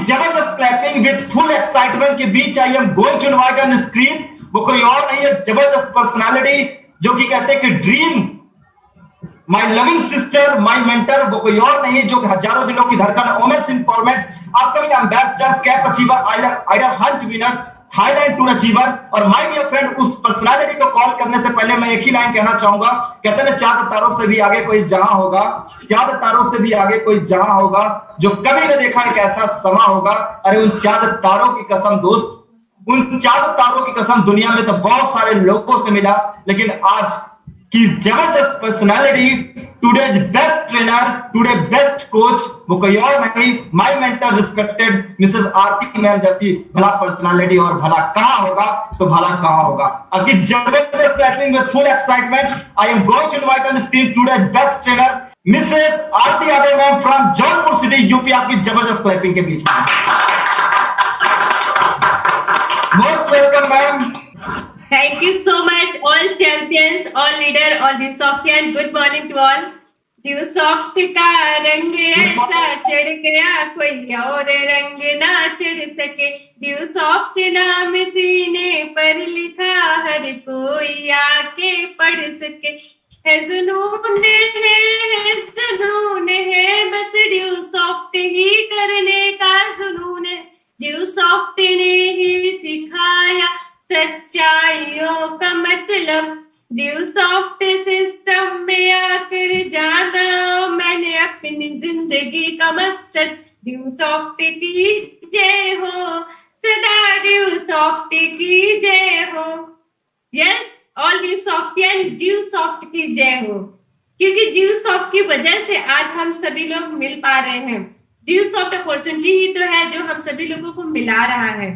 जबरदस्त clapping with full excitement के बीच I am going to invite on screen, वो कोई और नहीं है, जबरदस्त पर्सनालिटी जो कि कहते हैं कि dream my loving sister, my mentor, वो कोई और नहीं है जो हजारों दिलों की धड़कन, women's empowerment, upcoming ambassador, cap achiever, idol hunt winner, Thailand tour achiever. और माय डियर फ्रेंड, उस पर्सनालिटी को कॉल करने से पहले मैं एक ही लाइन कहना चाहूंगा, कहते हैं चांद तारों से भी आगे कोई जहां होगा, चांद तारों से भी आगे कोई जहां होगा, जो कभी न देखा एक ऐसा समा होगा। अरे उन चांद तारों की कसम दोस्त, उन चांद तारों की कसम, दुनिया में तो बहुत सारे लोगों से मिला, लेकिन आज की जबरदस्त personality, today's best trainer, today best coach, वो कोई और नहीं, my mentor respected Mrs Aarti ma'am जैसी भला पर्सनालिटी, और भला कहां होगा तो भला कहां होगा। अभी जबरदस्त clapping with full excitement, I am going to invite on screen today's best trainer Mrs Aarti Yadav ma'am from Jaunpur city UP. आपकी जबरदस्त क्लैपिंग के बीच में most welcome ma'am. Thank you so much, all champions, all leader, all the Softian. Good morning to all. Due soft का रंग ऐसा चढ़ गया, कोई और रंग ना चढ़ सके। Due soft नाम सीने पर लिखा, हर कोई आके पढ़ सके। है जुनून है, बस ड्यू सॉफ्ट ही करने का जुनून है। ड्यू सॉफ्ट ने ही सिखाया सच्चाइयों का मतलब। ड्यू सॉफ्ट सिस्टम में आकर जाना मैंने अपनी जिंदगी का मकसद। ड्यू सॉफ्ट की जय हो सदा, ड्यू सॉफ्ट की जय हो। Yes, all Due Softian, Due Soft की जय हो, क्योंकि ड्यू सॉफ्ट की वजह से आज हम सभी लोग मिल पा रहे हैं। ड्यू सॉफ्ट अपॉर्चुनिटी ही तो है जो हम सभी लोगों को मिला रहा है।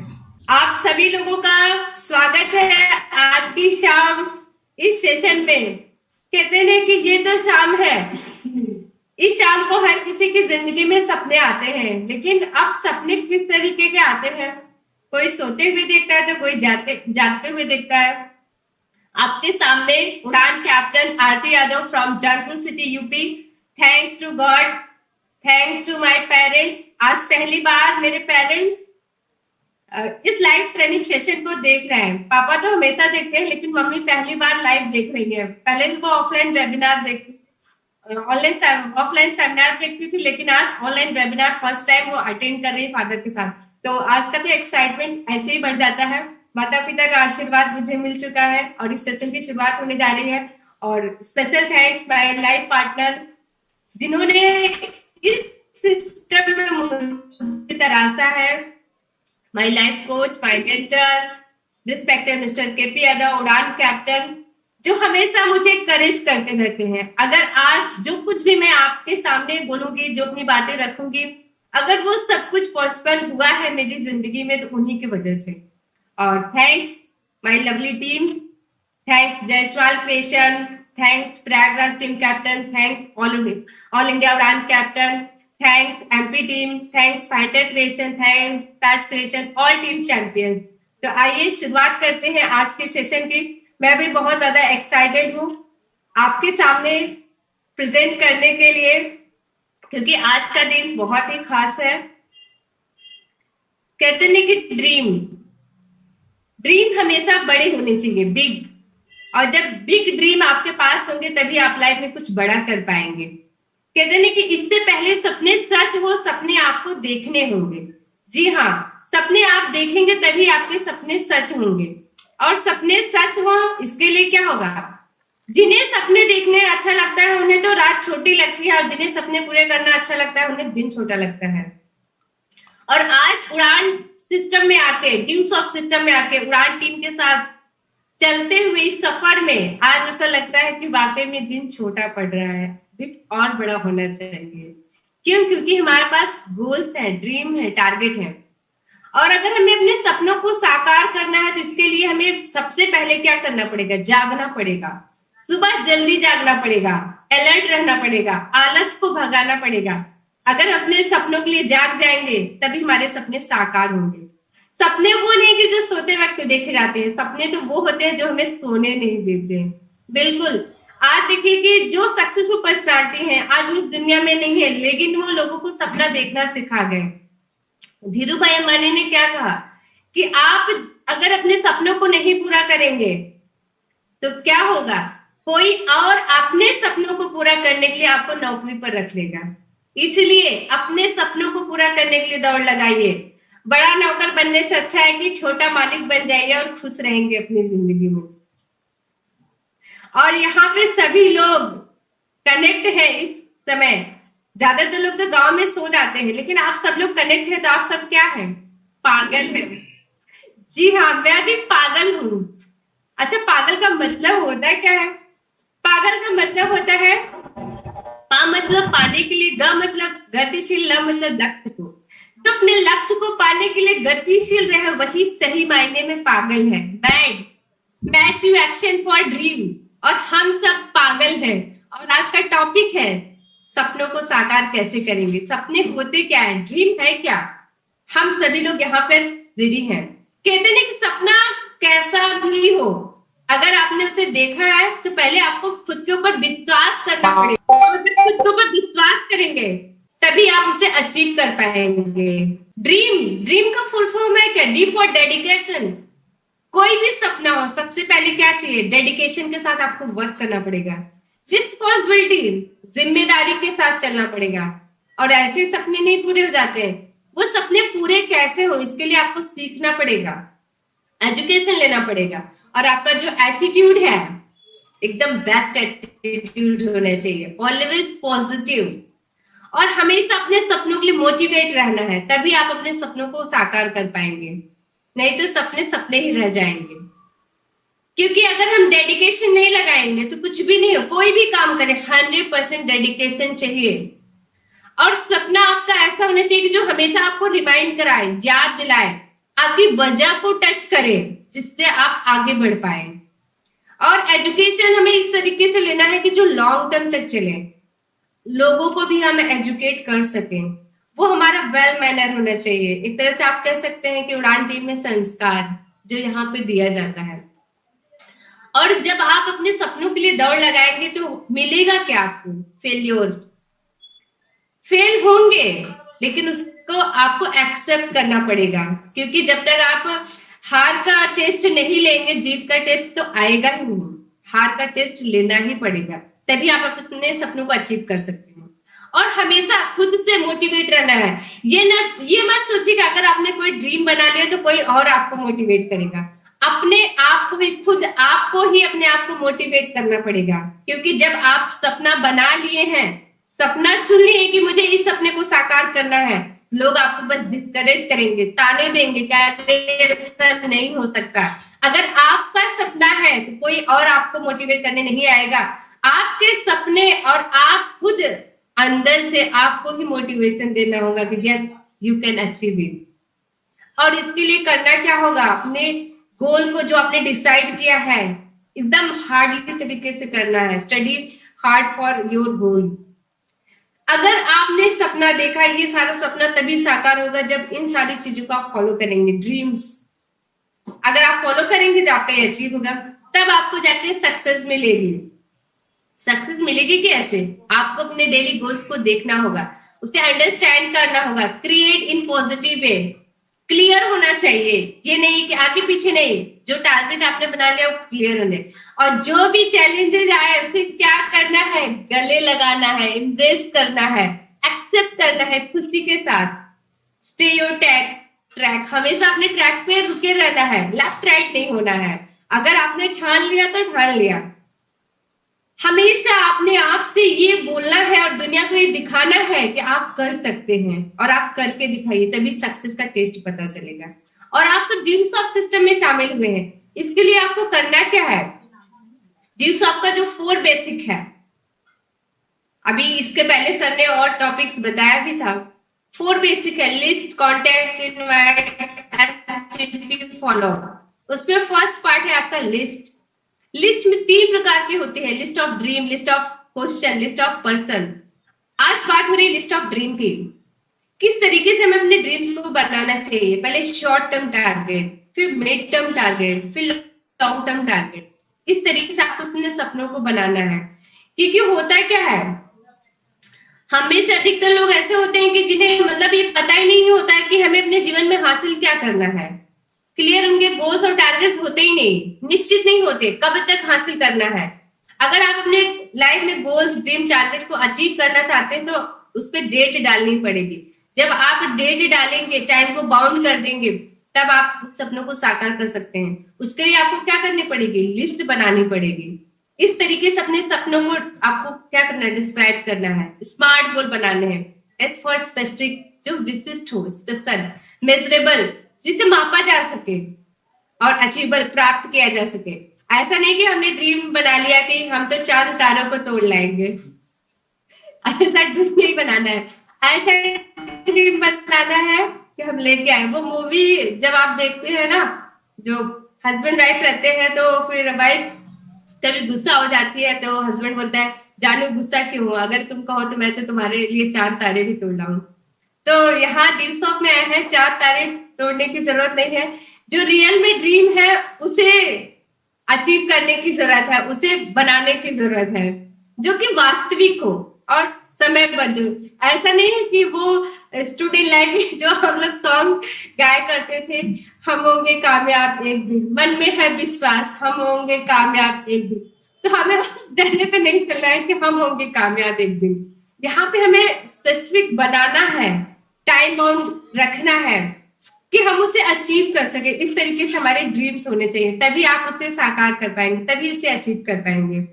आप सभी लोगों का स्वागत है आज की शाम इस सेशन में। कहते हैं कि ये तो शाम है, इस शाम को हर किसी की जिंदगी में सपने आते हैं, लेकिन अब सपने किस तरीके के आते हैं? कोई सोते हुए देखता है तो कोई जागते हुए देखता है। आपके सामने Udaan captain Aarti Yadav from Jaunpur city UP. Thanks to God, thanks to my parents. आज पहली बार मेरे पेरेंट्स इस लाइव ट्रेनिंग सेशन को देख रहे हैं। पापा तो हमेशा देखते हैं, लेकिन मम्मी पहली बार लाइव देख रही है। पहले तो वो ऑफलाइन वेबिनार देखती, ऑफलाइन सेमिनार देखती थी, लेकिन आज ऑनलाइन वेबिनार फर्स्ट टाइम वो अटेंड कर रही है फादर के साथ। तो आज का तो एक्साइटमेंट ऐसे ही बढ़ जाता है। माता पिता का आशीर्वाद मुझे मिल चुका है और इस सेशन की शुरुआत होने जा रही है। और special thanks my life partner, जिन्होंने इस सिस्टम में मुझे तराशा है। My life coach, my mentor, respected mister KP Yadav, उड़ान कैप्टन, जो हमेशा मुझे करेज करते रहते हैं। अगर आज जो कुछ भी मैं आपके सामने बोलूंगी, जो अपनी बातें रखूंगी, अगर वो सब कुछ पॉसिबल हुआ है मेरी जिंदगी में तो उन्हीं की वजह से। और thanks my lovely team, thanks Jaiswal creation, thanks Prayagraj team captain, thanks all India Udaan captain, thanks MP team, thanks fighter creation, thanks Taj creation, all team champions. तो आइए शुरुआत करते हैं आज के सेशन की। मैं भी बहुत ज्यादा एक्साइटेड हूँ आपके सामने प्रेजेंट करने के लिए, क्योंकि आज का दिन बहुत ही खास है। कहते हैं कि ड्रीम हमेशा बड़े होने चाहिए, बिग। और जब बिग ड्रीम आपके पास होंगे तभी आप लाइफ में कुछ बड़ा कर पाएंगे। कहते हैं कि इससे पहले सपने सच हो, सपने आपको देखने होंगे। जी हाँ, सपने आप देखेंगे तभी आपके सपने सच होंगे। और सपने सच हो इसके लिए क्या होगा? जिन्हें सपने देखने अच्छा लगता है उन्हें तो रात छोटी लगती है, और जिन्हें सपने पूरे करना अच्छा लगता है उन्हें दिन छोटा लगता है। और आज उड़ान सिस्टम में आके, ड्यू सॉफ्ट सिस्टम में आके उड़ान टीम के साथ चलते हुए इस सफर में आज ऐसा लगता है कि वाकई में दिन छोटा पड़ रहा है, दिन और बड़ा होना चाहिए। क्यों? क्योंकि हमारे पास गोल्स है, ड्रीम है, टारगेट है। और अगर हमें अपने सपनों को साकार करना है तो इसके लिए हमें सबसे पहले क्या करना पड़ेगा? जागना पड़ेगा। सुबह जल्दी जागना पड़ेगा, अलर्ट रहना पड़ेगा, आलस को भगाना पड़ेगा। अगर अपने सपनों के लिए जाग जाएंगे तभी हमारे सपने साकार होंगे। सपने वो नहीं कि जो सोते वक्त देखे जाते हैं, सपने तो वो होते हैं जो हमें सोने नहीं देते। बिल्कुल, आज देखिए कि जो सक्सेसफुल पर्सनालिटी है आज उस दुनिया में नहीं है, लेकिन वो लोगों को सपना देखना सिखा गए। धीरू भाई अंबानी ने क्या कहा कि आप अगर अपने सपनों को नहीं पूरा करेंगे तो क्या होगा, कोई और अपने सपनों को पूरा करने के लिए आपको नौकरी पर रख लेगा। इसलिए अपने सपनों को पूरा करने के लिए दौड़ लगाइए। बड़ा नौकर बनने से अच्छा है कि छोटा मालिक बन जाइए और खुश रहेंगे अपनी जिंदगी में। और यहाँ पे सभी लोग कनेक्ट है इस समय। ज्यादातर लोग तो गांव में सो जाते हैं, लेकिन आप सब लोग कनेक्ट है तो आप सब क्या है, पागल है। जी हाँ, मैं भी पागल हूं। अच्छा, पागल का मतलब होता क्या है? पागल का मतलब होता है, पा मतलब पाने के लिए, ग मतलब गतिशील, ल मतलब लक्ष्य को। तो अपने लक्ष्य को पाने के लिए गतिशील रहे, वही सही मायने में पागल है। Mad, massive action for dream. और हम सब पागल हैं। और आज का टॉपिक है सपनों को साकार कैसे करेंगे। सपने होते क्या है, ड्रीम है क्या? हम सभी लोग यहाँ पर रेडी हैं। कहते हैं कि सपना कैसा भी हो, अगर आपने उसे देखा है तो पहले आपको खुद के ऊपर विश्वास करना पड़ेगा। और जब खुद के ऊपर विश्वास करेंगे तभी आप उसे अचीव कर पाएंगे। ड्रीम का फुल फॉर्म है क्या? D for dedication. कोई भी सपना हो, सबसे पहले क्या चाहिए? डेडिकेशन के साथ आपको वर्क करना पड़ेगा। रिस्पॉन्सिबिलिटी, जिम्मेदारी के साथ चलना पड़ेगा। और ऐसे सपने नहीं पूरे हो जाते। वो सपने पूरे कैसे हो, इसके लिए आपको सीखना पड़ेगा, एजुकेशन लेना पड़ेगा। और आपका जो एटीट्यूड है, एकदम बेस्ट एटीट्यूड होना चाहिए, ऑलवेज पॉजिटिव। और हमेशा अपने सपनों के लिए मोटिवेट रहना है, तभी आप अपने सपनों को साकार कर पाएंगे। नहीं तो सपने सपने ही रह जाएंगे। क्योंकि अगर हम डेडिकेशन नहीं लगाएंगे तो कुछ भी नहीं हो। कोई भी काम करें 100% डेडिकेशन चाहिए। और सपना आपका ऐसा होना चाहिए कि जो हमेशा आपको रिमाइंड कराए, याद दिलाए, आपकी वजह को टच करे, जिससे आप आगे बढ़ पाए। और एजुकेशन हमें इस तरीके से लेना है कि जो लॉन्ग टर्म तक चले, लोगों को भी हम एजुकेट कर सकें। वो हमारा वेल मैनर होना चाहिए। एक तरह से आप कह सकते हैं कि उड़ान 3 में संस्कार जो यहाँ पे दिया जाता है। और जब आप अपने सपनों के लिए दौड़ लगाएंगे तो मिलेगा क्या आपको? फेल्योर। फेल होंगे, लेकिन उसको आपको एक्सेप्ट करना पड़ेगा। क्योंकि जब तक आप हार का टेस्ट नहीं लेंगे, जीत का टेस्ट तो आएगा ही नहीं। हार का टेस्ट लेना ही पड़ेगा, तभी आप अपने सपनों को अचीव कर सकते हैं। और हमेशा खुद से मोटिवेट रहना है। ये मत सोचिए कि अगर आपने कोई ड्रीम बना लिया तो कोई और आपको मोटिवेट करेगा। अपने आप को भी, खुद आपको ही अपने आप को मोटिवेट करना पड़ेगा। क्योंकि जब आप सपना बना लिए हैं, सपना चुन लिए कि मुझे इस सपने को साकार करना है, लोग आपको बस डिस्करेज करेंगे, ताने देंगे, ऐसा नहीं हो सकता। अगर आपका सपना है तो कोई और आपको मोटिवेट करने नहीं आएगा। आपके सपने और आप खुद अंदर से आपको ही मोटिवेशन देना होगा कि yes you can achieve it. और इसके लिए करना क्या होगा? अपने गोल को जो आपने डिसाइड किया है एकदम हार्डली तरीके से करना है। Study hard for your goal. अगर आपने सपना देखा, ये सारा सपना तभी साकार होगा जब इन सारी चीजों को आप फॉलो करेंगे। ड्रीम्स अगर आप फॉलो करेंगे तो आपका ये अचीव होगा, तब आपको जाके सक्सेस मिलेगी। सक्सेस मिलेगी कैसे? आपको अपने डेली गोल्स को देखना होगा, उसे अंडरस्टैंड करना होगा, create in positive way, clear होना चाहिए। ये नहीं कि आगे पीछे नहीं, जो टारगेट आपने बना लिया वो क्लियर होने। और जो भी चैलेंजेस आए उसे क्या करना है? गले लगाना है, एम्ब्रेस करना है, एक्सेप्ट करना है खुशी के साथ। स्टे योर ट्रैक, हमेशा अपने ट्रैक पे रुके रहना है, लेफ्ट राइट नहीं होना है। अगर आपने ठान लिया तो ठान लिया। हमेशा अपने आप से ये बोलना है और दुनिया को ये दिखाना है कि आप कर सकते हैं, और आप करके दिखाइए, तभी सक्सेस का टेस्ट पता चलेगा। और आप सब ड्यूसॉफ्ट सिस्टम में शामिल हुए हैं, इसके लिए आपको करना क्या है? ड्यूसॉफ्ट का जो 4 बेसिक है, अभी इसके पहले सर ने और टॉपिक्स बताया भी था। 4 बेसिक है, लिस्ट, कॉन्टेक्ट, इनवाइट, फॉलो। उसमें फर्स्ट पार्ट है आपका लिस्ट। लिस्ट में 3 प्रकार के होते हैं, list of dream, list of question, list of person. आज बात हो रही है लिस्ट ऑफ ड्रीम की। किस तरीके से हमें अपने ड्रीम्स को बनाना चाहिए? पहले शॉर्ट टर्म टारगेट, फिर मिड टर्म टारगेट, फिर लॉन्ग टर्म टारगेट। इस तरीके से आपको अपने सपनों को बनाना है। क्योंकि होता क्या है, हम में से अधिकतर लोग ऐसे होते हैं कि जिन्हें मतलब ये पता ही नहीं होता है कि हमें अपने जीवन में हासिल क्या करना है। क्लियर उनके गोल्स और टारगेट्स होते ही नहीं, निश्चित नहीं होते कब तक हासिल करना है। अगर आप अपने लाइफ में गोल्स ड्रीम टारगेट को अचीव करना चाहते हैं तो उस पर डेट डालनी पड़ेगी। जब आप डेट डालेंगे, टाइम को बाउंड कर देंगे, तब आप सपनों को साकार कर सकते हैं। उसके लिए आपको क्या करनी पड़ेगी, लिस्ट बनानी पड़ेगी। इस तरीके से अपने सपनों को आपको क्या करना है, डिस्क्राइब करना है। स्मार्ट गोल बनाने हैं, एस फॉर स्पेसिफिक, जो विशिष्ट हो, स्पेशल, मेजरेबल, जिसे मापा जा सके, और अचीवेबल, प्राप्त किया जा सके। ऐसा नहीं कि हमने ड्रीम बना लिया कि हम तो 4 तारों को तोड़ लाएंगे। ऐसा ड्रीम नहीं बनाना है। ऐसा ड्रीम बनाना है कि हम लेके आए। वो मूवी जब आप देखते हैं ना, जो हस्बैंड वाइफ रहते हैं, तो फिर वाइफ कभी गुस्सा हो जाती है तो हस्बैंड बोलता है, जानू गुस्सा क्यों हुआ, अगर तुम कहो तो मैं तो तुम्हारे लिए 4 तारे भी तोड़ लाऊं। तो यहाँ ड्रीम्स ऑफ में आए हैं, 4 तारे तोड़ने की जरूरत नहीं है। जो रियल में ड्रीम है उसे अचीव करने की जरूरत है, उसे बनाने की जरूरत है, जो कि वास्तविक हो और समयबद्ध। ऐसा नहीं है कि वो स्टूडेंट लाइफ में जो हम लोग सॉन्ग गाया करते थे, हम होंगे कामयाब एक दिन, मन में है विश्वास, हम होंगे कामयाब एक दिन। तो हमें उस डरने पे नहीं चलना है कि हम होंगे कामयाब एक दिन। यहाँ पे हमें स्पेसिफिक बनाना है, टाइम बाउंड रखना है कि हम उसे अचीव कर सके। इस तरीके से हमारे ड्रीम्स होने चाहिए, तभी आप उसे साकार कर पाएंगे, तभी उसे अचीव कर पाएंगे।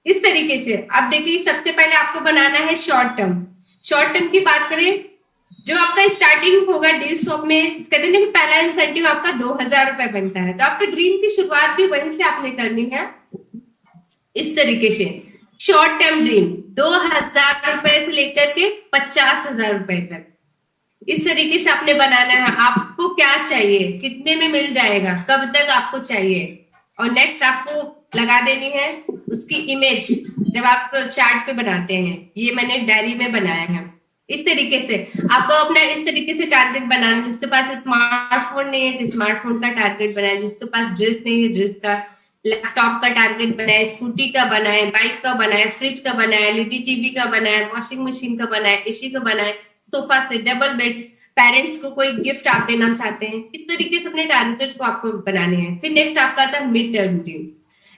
इस तरीके से अब देखिए, सबसे पहले आपको बनाना है शॉर्ट टर्म। शॉर्ट टर्म की बात करें, जो आपका स्टार्टिंग होगा ड्रीम्स ऑफ में, कहते हैं कि पहला इंसेंटिव आपका 2000 रुपए बनता है, तो आपके ड्रीम की शुरुआत भी वहीं से आपने करनी है। इस तरीके से शॉर्ट टर्म ड्रीम 2000 रुपए से लेकर के 50,000 रुपए तक, इस तरीके से आपने बनाना है। आपको क्या चाहिए, कितने में मिल जाएगा, कब तक आपको चाहिए, और नेक्स्ट आपको लगा देनी है उसकी इमेज। जब आप चार्ट पे बनाते हैं, ये मैंने डायरी में बनाया है। इस तरीके से आपको अपना इस तरीके से टारगेट बनाना। जिसके पास स्मार्टफोन नहीं है तो स्मार्टफोन का टारगेट बनाए, जिसके पास ड्रेस नहीं है ड्रेस का, लैपटॉप का टारगेट बनाए, स्कूटी का बनाए, बाइक का बनाए, फ्रिज का बनाए, एलईडी टीवी का बनाए, वॉशिंग मशीन का बनाए, एसी का बनाए, सोफा से डबल बेड, पेरेंट्स को कोई गिफ्ट आप देना चाहते हैं। इस तरीके से अपने टारगेट को आपको बनाने हैं। फिर नेक्स्ट आपका आता है mid term dream.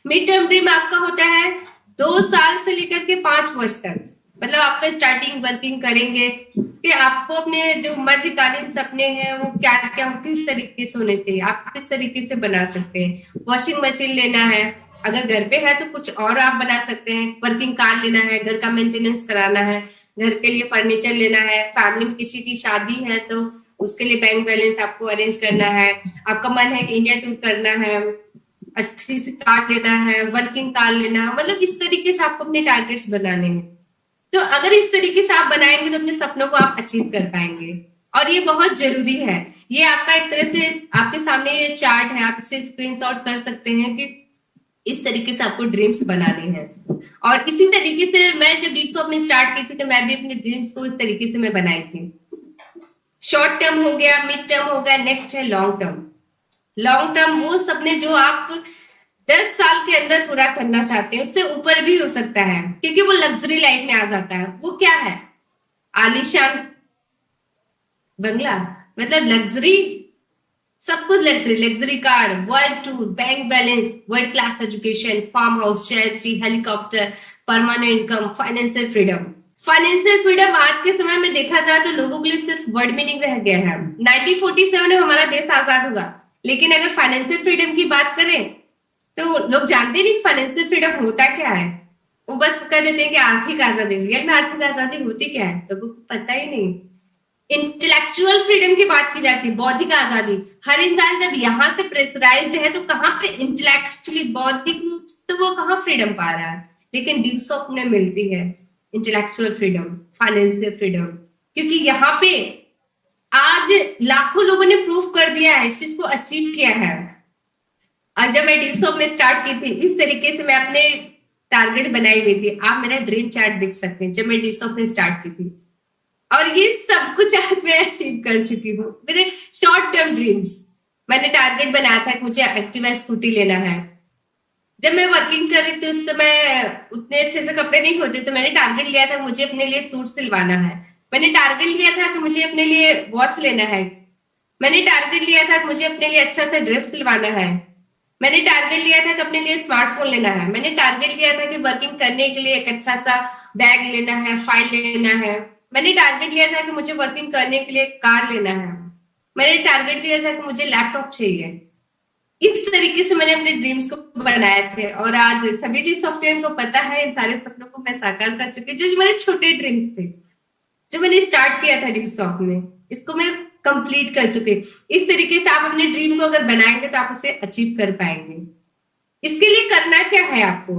Mid term dream आपका होता है 2 साल से लेकर के 5 वर्ष तक, मतलब आपका स्टार्टिंग वर्किंग करेंगे कि आपको अपने जो मध्यकालीन सपने हैं वो क्या क्या, किस तरीके से होने चाहिए, आप किस तरीके से बना सकते हैं। वॉशिंग मशीन लेना है, अगर घर पे है तो कुछ और आप बना सकते हैं। वर्किंग कार लेना है, घर का मेंटेनेंस कराना है, घर के लिए फर्नीचर लेना है, फैमिली में किसी की शादी है तो उसके लिए बैंक बैलेंस आपको अरेंज करना है, आपका मन है कि इंडिया टूर करना है, अच्छी सी कार लेना है, वर्किंग कार लेना है। मतलब इस तरीके से आपको अपने टारगेट्स बनाने हैं। तो अगर इस तरीके से आप बनाएंगे तो अपने सपनों को आप अचीव कर पाएंगे, और ये बहुत जरूरी है। ये आपका एक तरह से आपके सामने ये चार्ट है, आप इसे स्क्रीनशॉट कर सकते हैं कि इस तरीके से आपको ड्रीम्स बनाने हैं। और इसी तरीके से मैं जब ड्रीम्स ऑफ में स्टार्ट की थी तो मैं भी अपने ड्रीम्स को इस तरीके से मैं बनाई थी। शॉर्ट टर्म हो गया, मिड टर्म हो गया, नेक्स्ट है लॉन्ग टर्म। लॉन्ग टर्म वो सपने जो आप 10 साल के अंदर पूरा करना चाहते हैं, उससे ऊपर भी हो सकता है, क्योंकि वो लग्जरी लाइफ में आ जाता है। वो क्या है, आलीशान बंगला, मतलब लग्जरी, सब कुछ luxury, luxury car, world tour, bank balance, world class education, farm house, share, helicopter, permanent income, financial freedom. Financial freedom आज के समय में देखा जाए तो लोगों के लिए सिर्फ वर्ड मीनिंग रह गया है। 1947 में हमारा देश आजाद हुआ, लेकिन अगर फाइनेंशियल फ्रीडम की बात करें तो लोग जानते नहीं फाइनेंशियल फ्रीडम होता क्या है। वो बस कह देते हैं कि आर्थिक आजादी। रियल में आर्थिक आजादी होती क्या है, लोगों को पता ही नहीं। इंटेलेक्चुअल फ्रीडम की बात की जाती है, बौद्धिक आजादी। हर इंसान जब यहाँ से प्रेशराइज्ड है तो कहाँ पे इंटेलेक्चुअली, बौद्धिक रूप से वो कहाँ फ्रीडम पा रहा है। लेकिन ड्यूसॉफ्ट में मिलती है इंटेलेक्चुअल फ्रीडम, फाइनेंशियल फ्रीडम, क्योंकि यहाँ पे आज लाखों लोगों ने प्रूफ कर दिया है, इस चीज को अचीव किया है। और जब मैं ड्यूसॉफ्ट में स्टार्ट की थी, इस तरीके से मैं अपने टारगेट बनाई हुई थी। आप मेरा ड्रीम चार्ट देख सकते हैं जब मैं ड्यूसॉफ्ट में स्टार्ट की थी, और ये सब कुछ आज मैं अचीव कर चुकी हूँ। मेरे शॉर्ट टर्म ड्रीम्स, मैंने टारगेट बनाया था कि मुझे एक्टिवा स्कूटी लेना है, जब मैं वर्किंग कर रही थी उस समय उतने अच्छे से कपड़े नहीं होते, तो मैंने टारगेट लिया था मुझे अपने लिए सूट सिलवाना है। मैंने टारगेट लिया था कि मुझे अपने लिए वॉच लेना है। मैंने टारगेट लिया था कि मुझे अपने लिए अच्छा सा ड्रेस सिलवाना है। मैंने टारगेट लिया था कि अपने लिए स्मार्टफोन लेना है। मैंने टारगेट लिया था कि वर्किंग करने के लिए एक अच्छा सा बैग लेना है, फाइल लेना है। मैंने टारगेट लिया था कि मुझे वर्किंग करने के लिए कार लेना है। मैंने टारगेट लिया था कि मुझे लैपटॉप चाहिए। इस तरीके से मैंने अपने ड्रीम्स को बनाए थे, और आज सभी टी सॉफ्टवेयर को पता है इन सारे सपनों को मैं साकार कर चुकी हूँ। जो मेरे छोटे ड्रीम्स थे, जो मैंने स्टार्ट किया था डी सॉफ्ट में, इसको मैं कंप्लीट कर चुकी हूँ। इस तरीके से आप अपने ड्रीम को अगर बनाएंगे तो आप उसे अचीव कर पाएंगे। इसके लिए करना क्या है आपको?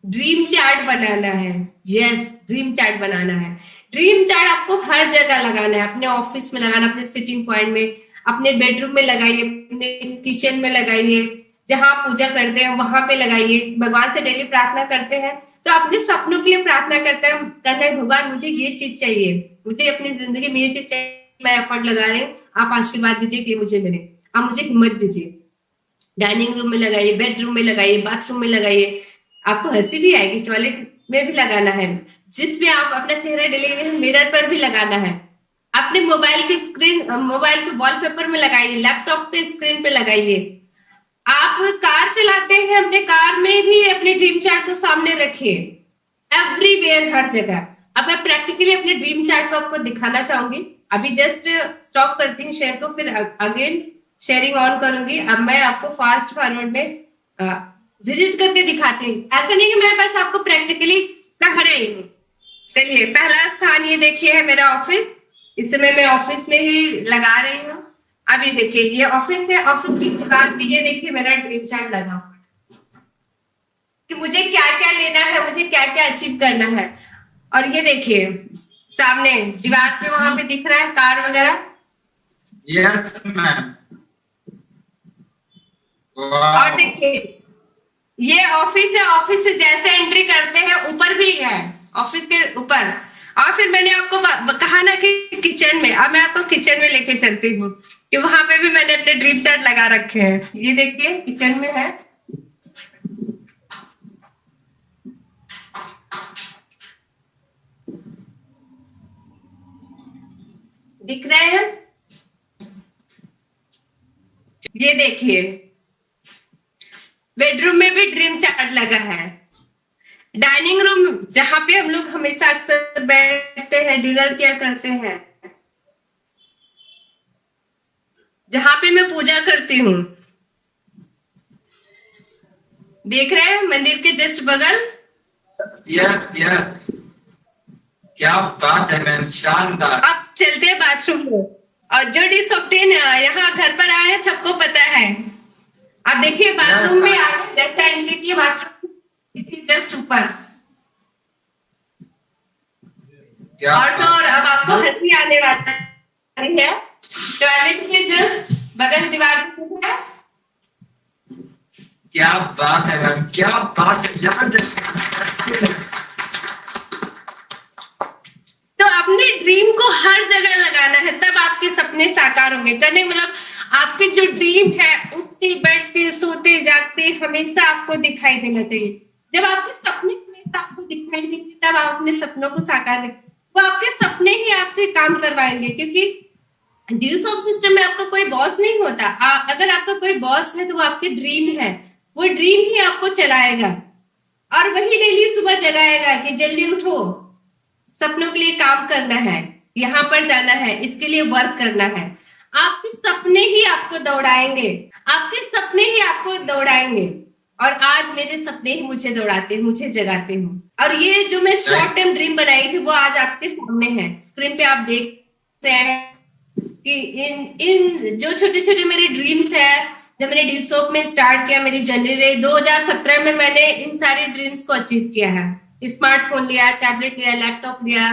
ड्रीम चार्ट बनाना है। यस, ड्रीम चार्ट बनाना है। ड्रीम चार्ट आपको हर जगह लगाना है, अपने ऑफिस में लगाना, अपने सिटिंग पॉइंट में, अपने बेडरूम में लगाइए, अपने किचन में लगाइए, जहां पूजा करते हैं वहां पे लगाइए। भगवान से डेली प्रार्थना करते हैं तो अपने सपनों के लिए प्रार्थना करना है, भगवान मुझे ये चीज चाहिए, मुझे अपनी जिंदगी में ये चीज चाहिए, मैं एफर्ट लगा रही हूँ, आप आशीर्वाद दीजिए कि मुझे मिले, आप मुझे हिम्मत दीजिए। डाइनिंग रूम में लगाइए, बेडरूम में लगाइए, बाथरूम में लगाइए। आपको हंसी भी आएगी, टॉयलेट में भी लगाना है, जिसमें आप अपना चेहरा डिलीवरी मिरर पर भी लगाना है, अपने मोबाइल की स्क्रीन, मोबाइल के वॉलपेपर में लगाइए, लैपटॉप के स्क्रीन पे लगाइए। आप कार चलाते हैं, अपने कार में भी अपने ड्रीम चार्ट को सामने रखिए, एवरीवेयर, हर जगह। अब मैं प्रैक्टिकली अपने ड्रीम चार्ट को आपको दिखाना चाहूंगी। अभी जस्ट स्टॉप करती हूँ शेयर को, फिर अगेन शेयरिंग ऑन करूंगी। अब मैं आपको फास्ट फॉरवर्ड में विजिट करके दिखाती हूँ। ऐसा नहीं कि मैं बस आपको प्रैक्टिकली कह रही हूँ। चलिए, पहला स्थान ये देखिए है मेरा ऑफिस। इस समय मैं ऑफिस में ही लगा रही हूँ। अभी देखिए ये ऑफिस है, ऑफिस की दुकान पे ये देखिए मेरा ड्रीम चार्ट लगा हुआ है कि मुझे क्या क्या लेना है, मुझे क्या क्या अचीव करना है। और ये देखिए सामने दीवार पे वहां पे दिख रहा है कार वगैरह। Yes ma'am. और देखिए ये ऑफिस है, ऑफिस से जैसे एंट्री करते हैं ऊपर भी है, ऑफिस के ऊपर। और फिर मैंने आपको कहा ना कि किचन में, अब मैं आपको किचन में लेके चलती हूँ कि वहां पे भी मैंने अपने ड्रीम चार्ट लगा रखे हैं। ये देखिए किचन में है, दिख रहे हैं? ये देखिए बेडरूम में भी ड्रीम चार्ट लगा है। डाइनिंग रूम जहां पे हम लोग हमेशा अक्सर बैठते हैं, डिनर किया करते हैं, जहां पे मैं पूजा करती हूँ, देख रहे हैं मंदिर के जस्ट बगल। यस यस, क्या बात है मैम, शानदार। अब चलते हैं बाथरूम में। और जो डिश ऑप्टेन यहाँ घर पर आए हैं सबको पता है। अब देखिए बाथरूम में आज जैसा एंट्री किए, बाथरूम जस्ट ऊपर। और तो और अब आपको हंसी आने वाली है। टॉयलेट के जस्ट बगल दीवार पे है। क्या बात है मैम, क्या बात है, जबरदस्त। तो अपने ड्रीम को हर जगह लगाना है, तब आपके सपने साकार होंगे। करने मतलब आपके जो ड्रीम है उठते बैठते सोते जागते हमेशा आपको दिखाई देना चाहिए। जब आपके सपने हमेशा आपको दिखाई देंगे तब आप अपने सपनों को साकार करेंगे। वो आपके सपने ही आपसे काम करवाएंगे, क्योंकि ड्यूस ऑफ सिस्टम में आपका कोई बॉस नहीं होता। अगर आपका कोई बॉस है तो वो आपके ड्रीम है, वो ड्रीम ही आपको चलाएगा और वही डेली सुबह जगाएगा कि जल्दी उठो, सपनों के लिए काम करना है, यहाँ पर जाना है, इसके लिए वर्क करना है। आपके सपने ही आपको दौड़ाएंगे, आपके सपने ही आपको दौड़ाएंगे। और आज मेरे सपने ही मुझे दौड़ाते हैं, मुझे जगाते हैं। और ये जो मैं शॉर्ट टर्म ड्रीम बनाई थी वो आज आपके सामने है, स्क्रीन पे आप देख रहे हैं कि इन जो छोटे छोटे मेरे ड्रीम्स है, जब मैंने ड्यूसॉप में स्टार्ट किया, मेरी जर्नी रही 2017 में, मैंने इन सारे ड्रीम्स को अचीव किया है। स्मार्टफोन लिया, टैबलेट लिया, लैपटॉप लिया,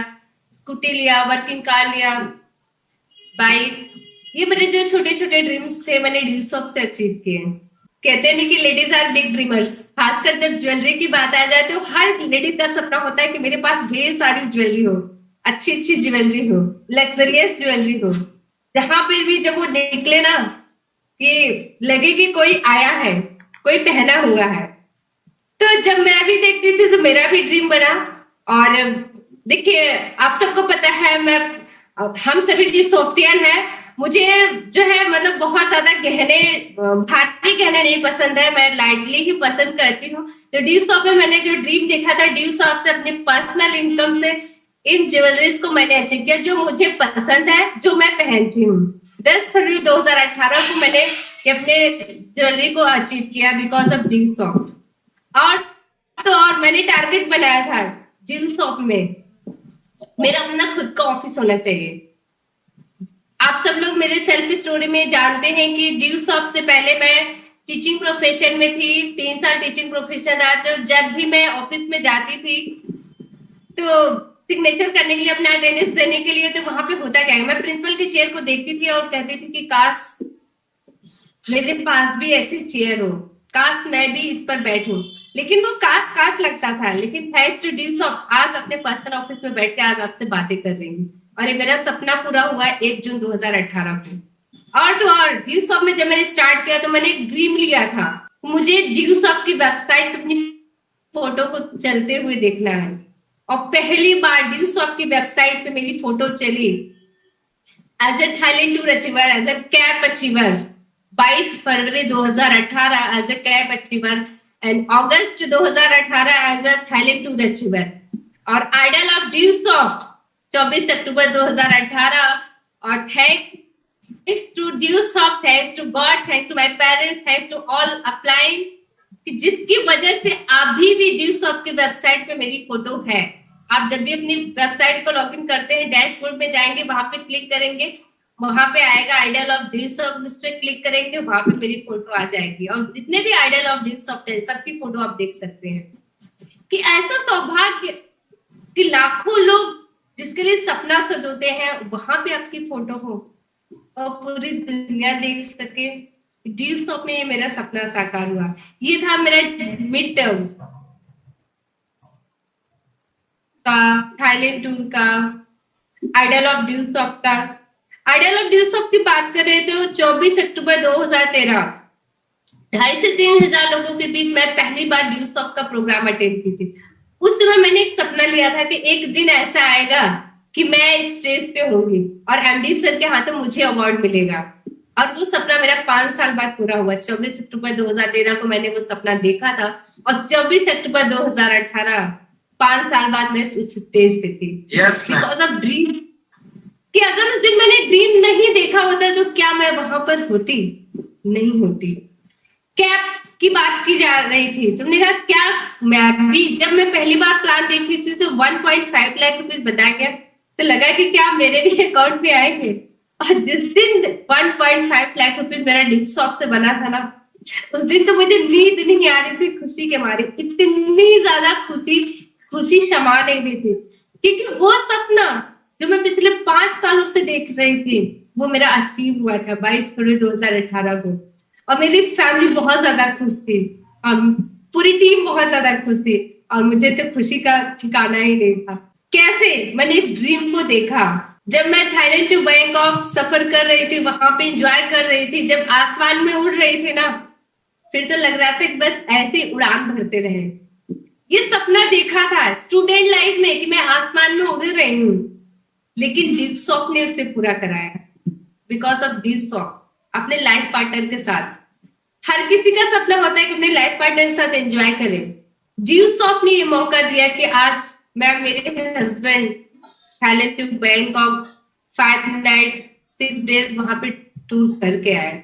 स्कूटी लिया, वर्किंग कार लिया, बाइक। ये मेरे जो छोटे छोटे ड्रीम्स थे मैंने ड्यूसॉप से अचीव किए। कहते हैं कि लेडीज आर बिग ड्रीमर्स। खासकर जब ज्वेलरी की बात आ जाए तो हर लेडीज का सपना होता है कि मेरे पास ढेर सारी ज्वेलरी हो, अच्छी अच्छी ज्वेलरी हो, लग्जरियस ज्वेलरी हो, जहां पे भी जब वो निकले ना कि लगे कि कोई आया है, कोई पहना हुआ है। तो जब मैं भी देखती थी तो मेरा भी ड्रीम बना। और देखिए, आप सबको पता है हम सभी ड्रीम सॉफ्टवेयर है। मुझे जो है मतलब बहुत ज्यादा गहने, भारी गहने नहीं पसंद है, मैं लाइटली ही पसंद करती हूँ। तो ड्यू शॉप में मैंने जो ड्रीम देखा था, ड्यू शॉप से अपने पर्सनल इनकम से इन ज्वेलरीज को मैंने अचीव किया, जो मुझे पसंद है, जो मैं पहनती हूँ। 10 फरवरी 2018 को मैंने अपने ज्वेलरी को अचीव किया बिकॉज ऑफ ड्यू शॉप। और तो और मैंने टारगेट बनाया था ड्यू शॉप में मेरा अपना खुद का ऑफिस होना चाहिए। आप सब लोग मेरे सेल्फ स्टोरी में जानते हैं कि ड्यू शॉप से पहले मैं टीचिंग प्रोफेशन में थी। 3 साल टीचिंग प्रोफेशन रहा। तो जब भी मैं ऑफिस में जाती थी तो सिग्नेचर करने के लिए, अपना अटेंडेंस देने के लिए, तो वहां पे होता क्या है, मैं प्रिंसिपल के चेयर को देखती थी और कहती थी कि काश मेरे पास भी ऐसी चेयर हो, काश मैं भी इस पर बैठूं। लेकिन वो काश काश लगता था। लेकिन थैंक्स टू ड्यू शॉप आज अपने पर्सनल ऑफिस में बैठ के आज आपसे बातें कर रही हूँ। और ये मेरा सपना पूरा हुआ 1 जून 2018 को। और तो और ड्यू शॉप में जब मैंने स्टार्ट किया तो मैंने एक ड्रीम लिया था, मुझे ड्यू शॉप की वेबसाइट पे अपनी फोटो को चलते हुए देखना है। और पहली बार ड्यू शॉप की वेबसाइट पे मेरी फोटो चली as a Thailand tour achiever, as a cap achiever. 22 फरवरी 2018 as a cap achiever and अगस्त 2018 as a Thailand tour achiever. और आइडल ऑफ ड्यू शॉप 24 अक्टूबर 2018। और thanks to Dew Shop, thanks to God, thanks to my parents, thanks to all applying, जिसकी वजह से अभी भी ड्यू शॉप की वेबसाइट पे मेरी फोटो है। आप जब भी अपनी वेबसाइट को लॉगिन करते हैं, डैशबोर्ड में जाएंगे, वहां पे क्लिक करेंगे, वहां पे आएगा आइडल ऑफ ड्यू शॉप, उस पर क्लिक करेंगे, वहां पे मेरी फोटो आ जाएगी। और जितने भी आइडल ऑफ ड्यू शॉप है सबकी फोटो आप देख सकते हैं। कि ऐसा सौभाग्य कि लाखों लोग जिसके लिए सपना सजोते हैं वहां पे आपकी फोटो हो और पूरी दुनिया देख सके। ड्यू शॉप में ये मेरा सपना साकार हुआ। ये था मेरा मिड टर्म का, थाईलैंड टूर का, आइडल ऑफ ड्यू शॉप का। आइडल ऑफ ड्यू शॉप की बात करें तो 24 अक्टूबर 2013 2,500 से 3,000 लोगों के बीच मैं पहली बार ड्यू शॉप का प्रोग्राम अटेंड की थी। उस समय मैंने एक सपना लिया था कि एक दिन ऐसा आएगा कि मैं स्टेज पे होंगी और एमडी सर के हाथों मुझे अवार्ड मिलेगा। और वो सपना मेरा 5 साल बाद पूरा हुआ। 24 अक्टूबर 2013 को मैंने वो सपना देखा था और 24 अक्टूबर 2018 5 साल बाद मैं उस स्टेज पे थी। Because of dream. कि अगर उस दिन मैंने ड्रीम नहीं देखा होता तो क्या मैं वहां पर होती? नहीं होती। कैप की बात की जा रही थी, तुमने कहा क्या मैं भी, जब मैं पहली बार प्लान देखी थी तो 1.5 लाख रुपए बताया गया तो लगा कि क्या मेरे भी अकाउंट में आएंगे। और जिस दिन 1.5 लाख रुपए मेरा ड्यू शॉप से बना था ना, उस दिन तो मुझे नींद नहीं आ रही थी खुशी के मारे। इतनी ज्यादा खुशी क्षमा नहीं रही थी, क्योंकि वो सपना जो मैं पिछले 5 सालों से देख रही थी वो मेरा अचीव हुआ था 22 फरवरी 2018 को। और मेरी फैमिली बहुत ज्यादा खुश थी और पूरी टीम बहुत ज्यादा खुश थी और मुझे तो खुशी का ठिकाना ही नहीं था। कैसे मैंने इस ड्रीम को देखा, जब मैं थाईलैंड टू बैंकॉक सफर कर रही थी, वहां पे एंजॉय कर रही थी, जब आसमान में उड़ रही थी ना, फिर तो लग रहा था कि बस ऐसे उड़ान भरते रहे। ये सपना देखा था स्टूडेंट लाइफ में कि मैं आसमान में उड़ रही हूँ, लेकिन ड्यू शॉप ने उसे पूरा कराया। बिकॉज ऑफ ड्यू शॉप अपने लाइफ पार्टनर के साथ, हर किसी का सपना होता है कि अपने लाइफ पार्टनर के साथ एंजॉय करे। ड्यू शॉप ने ये मौका दिया कि आज मैं मेरे husband Thailand to Bangkok 5 night 6 days वहां पे टूर करके आए।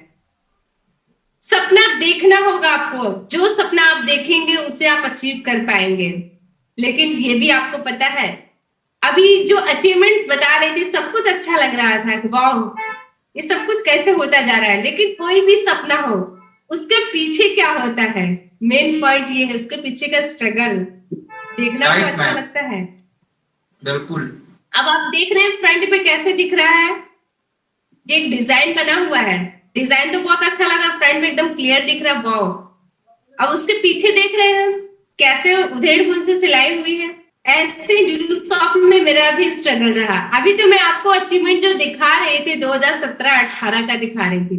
सपना देखना होगा आपको, जो सपना आप देखेंगे उसे आप अचीव कर पाएंगे। लेकिन ये भी आपको पता है, अभी जो अचीवमेंट्स बता रहे थे सब कुछ अच्छा लग रहा था, वाह ये सब कुछ कैसे होता जा रहा है, लेकिन कोई भी सपना हो उसके पीछे क्या होता है, मेन पॉइंट ये है, उसके पीछे का स्ट्रगल देखना तो अच्छा लगता है। बिल्कुल। अब आप देख रहे हैं फ्रंट पे कैसे दिख रहा है, ये एक डिजाइन बना हुआ है, डिजाइन तो बहुत अच्छा लगा, फ्रंट में एकदम क्लियर दिख रहा है, वाह। अब उसके पीछे देख रहे हैं कैसे उधेड़-बुन से सिलाई हुई है। ऐसे ड्यू शॉप में मेरा भी स्ट्रगल रहा। अभी तो मैं आपको अचीवमेंट जो दिखा रहे थे 2017-18 का दिखा रही थी,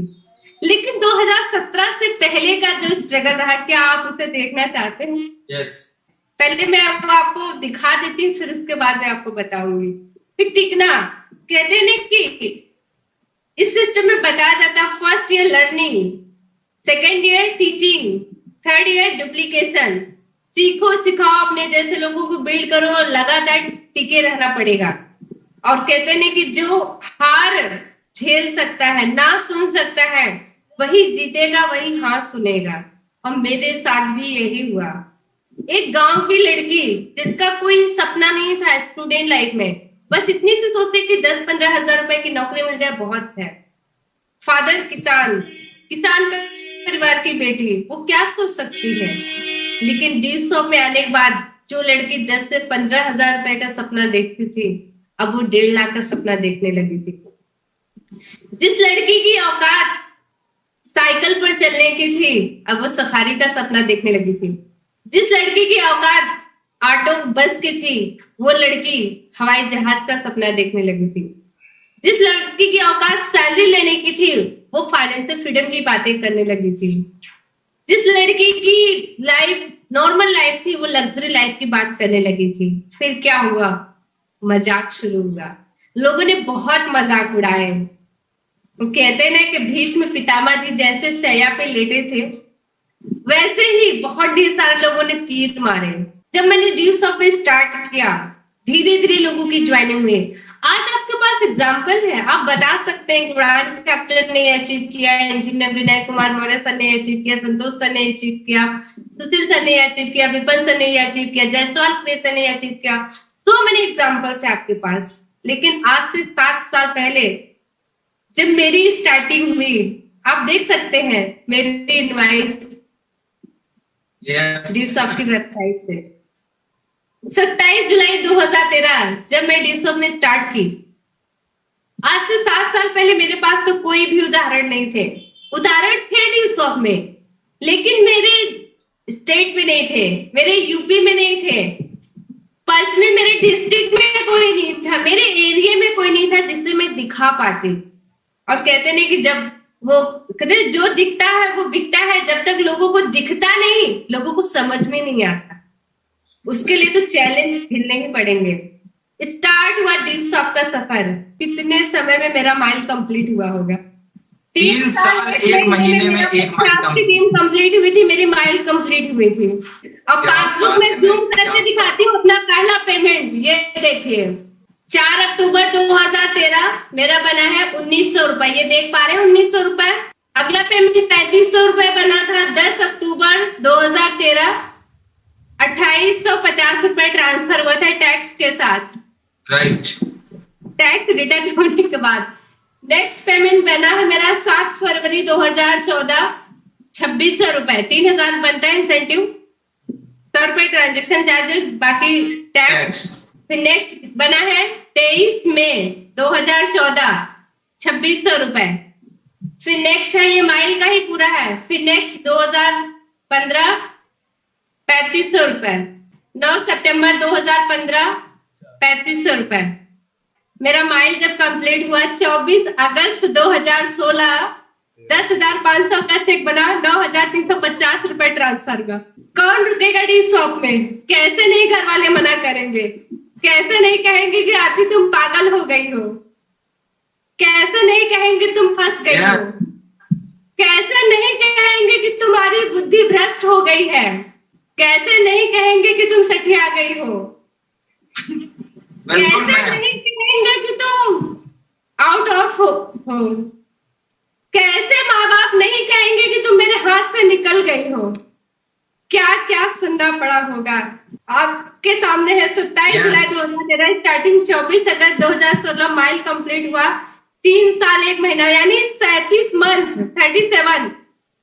लेकिन 2017 से पहले का जो स्ट्रगल रहा, क्या आप उसे देखना चाहते हैं? यस। पहले मैं अब आपको दिखा देती हूँ, फिर उसके बाद मैं आपको बताऊंगी। फिर टिकना, कहते हैं ना कि इस सिस्टम में बताया जाता है first year learning, second year teaching, third year duplication. सीखो सिखाओ, अपने जैसे लोगों को बिल्ड करो और लगातार टिके रहना पड़ेगा। और कहते हैं कि जो हार झेल सकता है, ना सुन सकता है, वही जीतेगा, वही हार सुनेगा। और मेरे साथ भी यही हुआ। एक गांव की लड़की जिसका कोई सपना नहीं था स्टूडेंट लाइफ में, बस इतनी सी सोचती कि 10-15 हजार रुपए की नौकरी मिल जाए बहुत है। फादर किसान, किसान परिवार की बेटी, वो क्या सोच सकती है? लेकिन डी शॉप में आने के बाद जो लड़की 10 से 15 हजार रुपए का सपना देखती थी, अब वो 1.5 लाख का सपना देखने लगी थी। जिस लड़की की औकात साइकिल पर चलने की थी, अब वो सफारी का सपना देखने लगी थी। जिस लड़की की औकात ऑटो बस की थी, वो लड़की हवाई जहाज का सपना देखने लगी थी। जिस लड़की की औकात सैलरी लेने की थी, वो फाइनेंशियल फ्रीडम की बातें करने लगी थी। जिस लड़की की लाइफ नॉर्मल लाइफ थी, वो लग्जरी लाइफ की बात करने लगी थी। फिर क्या हुआ? मजाक शुरू हुआ। लोगों ने बहुत मजाक उड़ाए। वो कहते हैं ना कि भीष्म पितामह जी जैसे शैया पे लेटे थे, वैसे ही बहुत ढेर सारे लोगों ने तीर मारे। जब मैंने ड्यू शॉप पे स्टार्ट किया, धीरे धीरे लोगों की ज्वाइनिंग हुई। आज आपके पास एग्जाम्पल है, आप बता सकते हैं उड़ान कैप्टन ने अचीव किया, इंजीनियर विनय कुमार मौर्य सर ने अचीव किया, संतोष सर ने अचीव किया, सुशील सर ने अचीव किया, विपिन सर ने अचीव किया, जायसवाल प्रेस ने अचीव किया। सो मेनी एग्जाम्पल्स है आपके पास। लेकिन आज से 7 साल पहले जब मेरी स्टार्टिंग हुई, आप देख सकते हैं मेरी इनवाइस ड्यू शॉप की वेबसाइट से 27 जुलाई 2013 जब मैं ड्यू शॉप ने स्टार्ट की। आज से 7 साल पहले मेरे पास तो कोई भी उदाहरण नहीं थे। उदाहरण थे ड्यू शॉप में, लेकिन मेरे स्टेट में नहीं थे, मेरे यूपी में नहीं थे, पर्सनली मेरे डिस्ट्रिक्ट में कोई नहीं था, मेरे एरिया में कोई नहीं था जिससे मैं दिखा पाती। और कहते नहीं कि जब वो कहते जो दिखता है वो बिकता है, जब तक लोगों को दिखता नहीं, लोगों को समझ में नहीं आता। उसके लिए तो चैलेंज झेलने ही पड़ेंगे। स्टार्ट हुआ ड्यू शॉप का सफर। कितने समय में मेरा माइल कंप्लीट हुआ होगा? 3 साल 1 महीने में 1 माइल टीम कंप्लीट हुई थी, मेरी माइल कंप्लीट हुई थी। अब पासबुक में जूम करके दिखाती हूँ अपना पहला पेमेंट। ये देखिए 4 अक्टूबर 2013 मेरा बना है 1900 रुपए। ये देख पा रहे हैं 1900 रुपए। अगला पेमेंट 3500 रुपए बना था 10 अक्टूबर 2013। 2850 रुपए ट्रांसफर हुआ था टैक्स के साथ, राइट, टैक्स रिटर्न होने के बाद। नेक्स्ट पेमेंट बना है मेरा 7 फरवरी 2014 2600 रुपए। 3000 बनता है इंसेंटिव, 100 रुपए ट्रांजेक्शन चार्जेस, बाकी टैक्स। फिर नेक्स्ट बना है 23 मई 2014 2600 रुपए। फिर नेक्स्ट है, ये माइल का ही पूरा है। फिर नेक्स्ट 2015 3500 रुपए। 9 सितंबर 2015 3500 रुपए। मेरा माइल जब कंप्लीट हुआ 24 अगस्त 2016 10,500 का चेक बना, 9,350 रुपए ट्रांसफर का। कौन रुकेगा डी शॉप में? कैसे नहीं घर वाले मना करेंगे? कैसे नहीं कहेंगे कि आरती तुम पागल हो गई हो? कैसे नहीं कहेंगे तुम फंस गई हो? कैसे नहीं कहेंगे कि तुम्हारी बुद्धि भ्रष्ट हो गई है? कैसे नहीं कहेंगे कि तुम सठिया गई हो? कैसे नहीं कहेंगे कि तुम आउट ऑफ हो? कैसे माँ बाप नहीं कहेंगे कि तुम मेरे हाथ से निकल गई हो? क्या क्या सुनना पड़ा होगा। आपके सामने है 27 जुलाई 2013 स्टार्टिंग, 24 अगस्त 2016 माइल कंप्लीट हुआ। 3 साल 1 महीना यानी 37 मंथ 37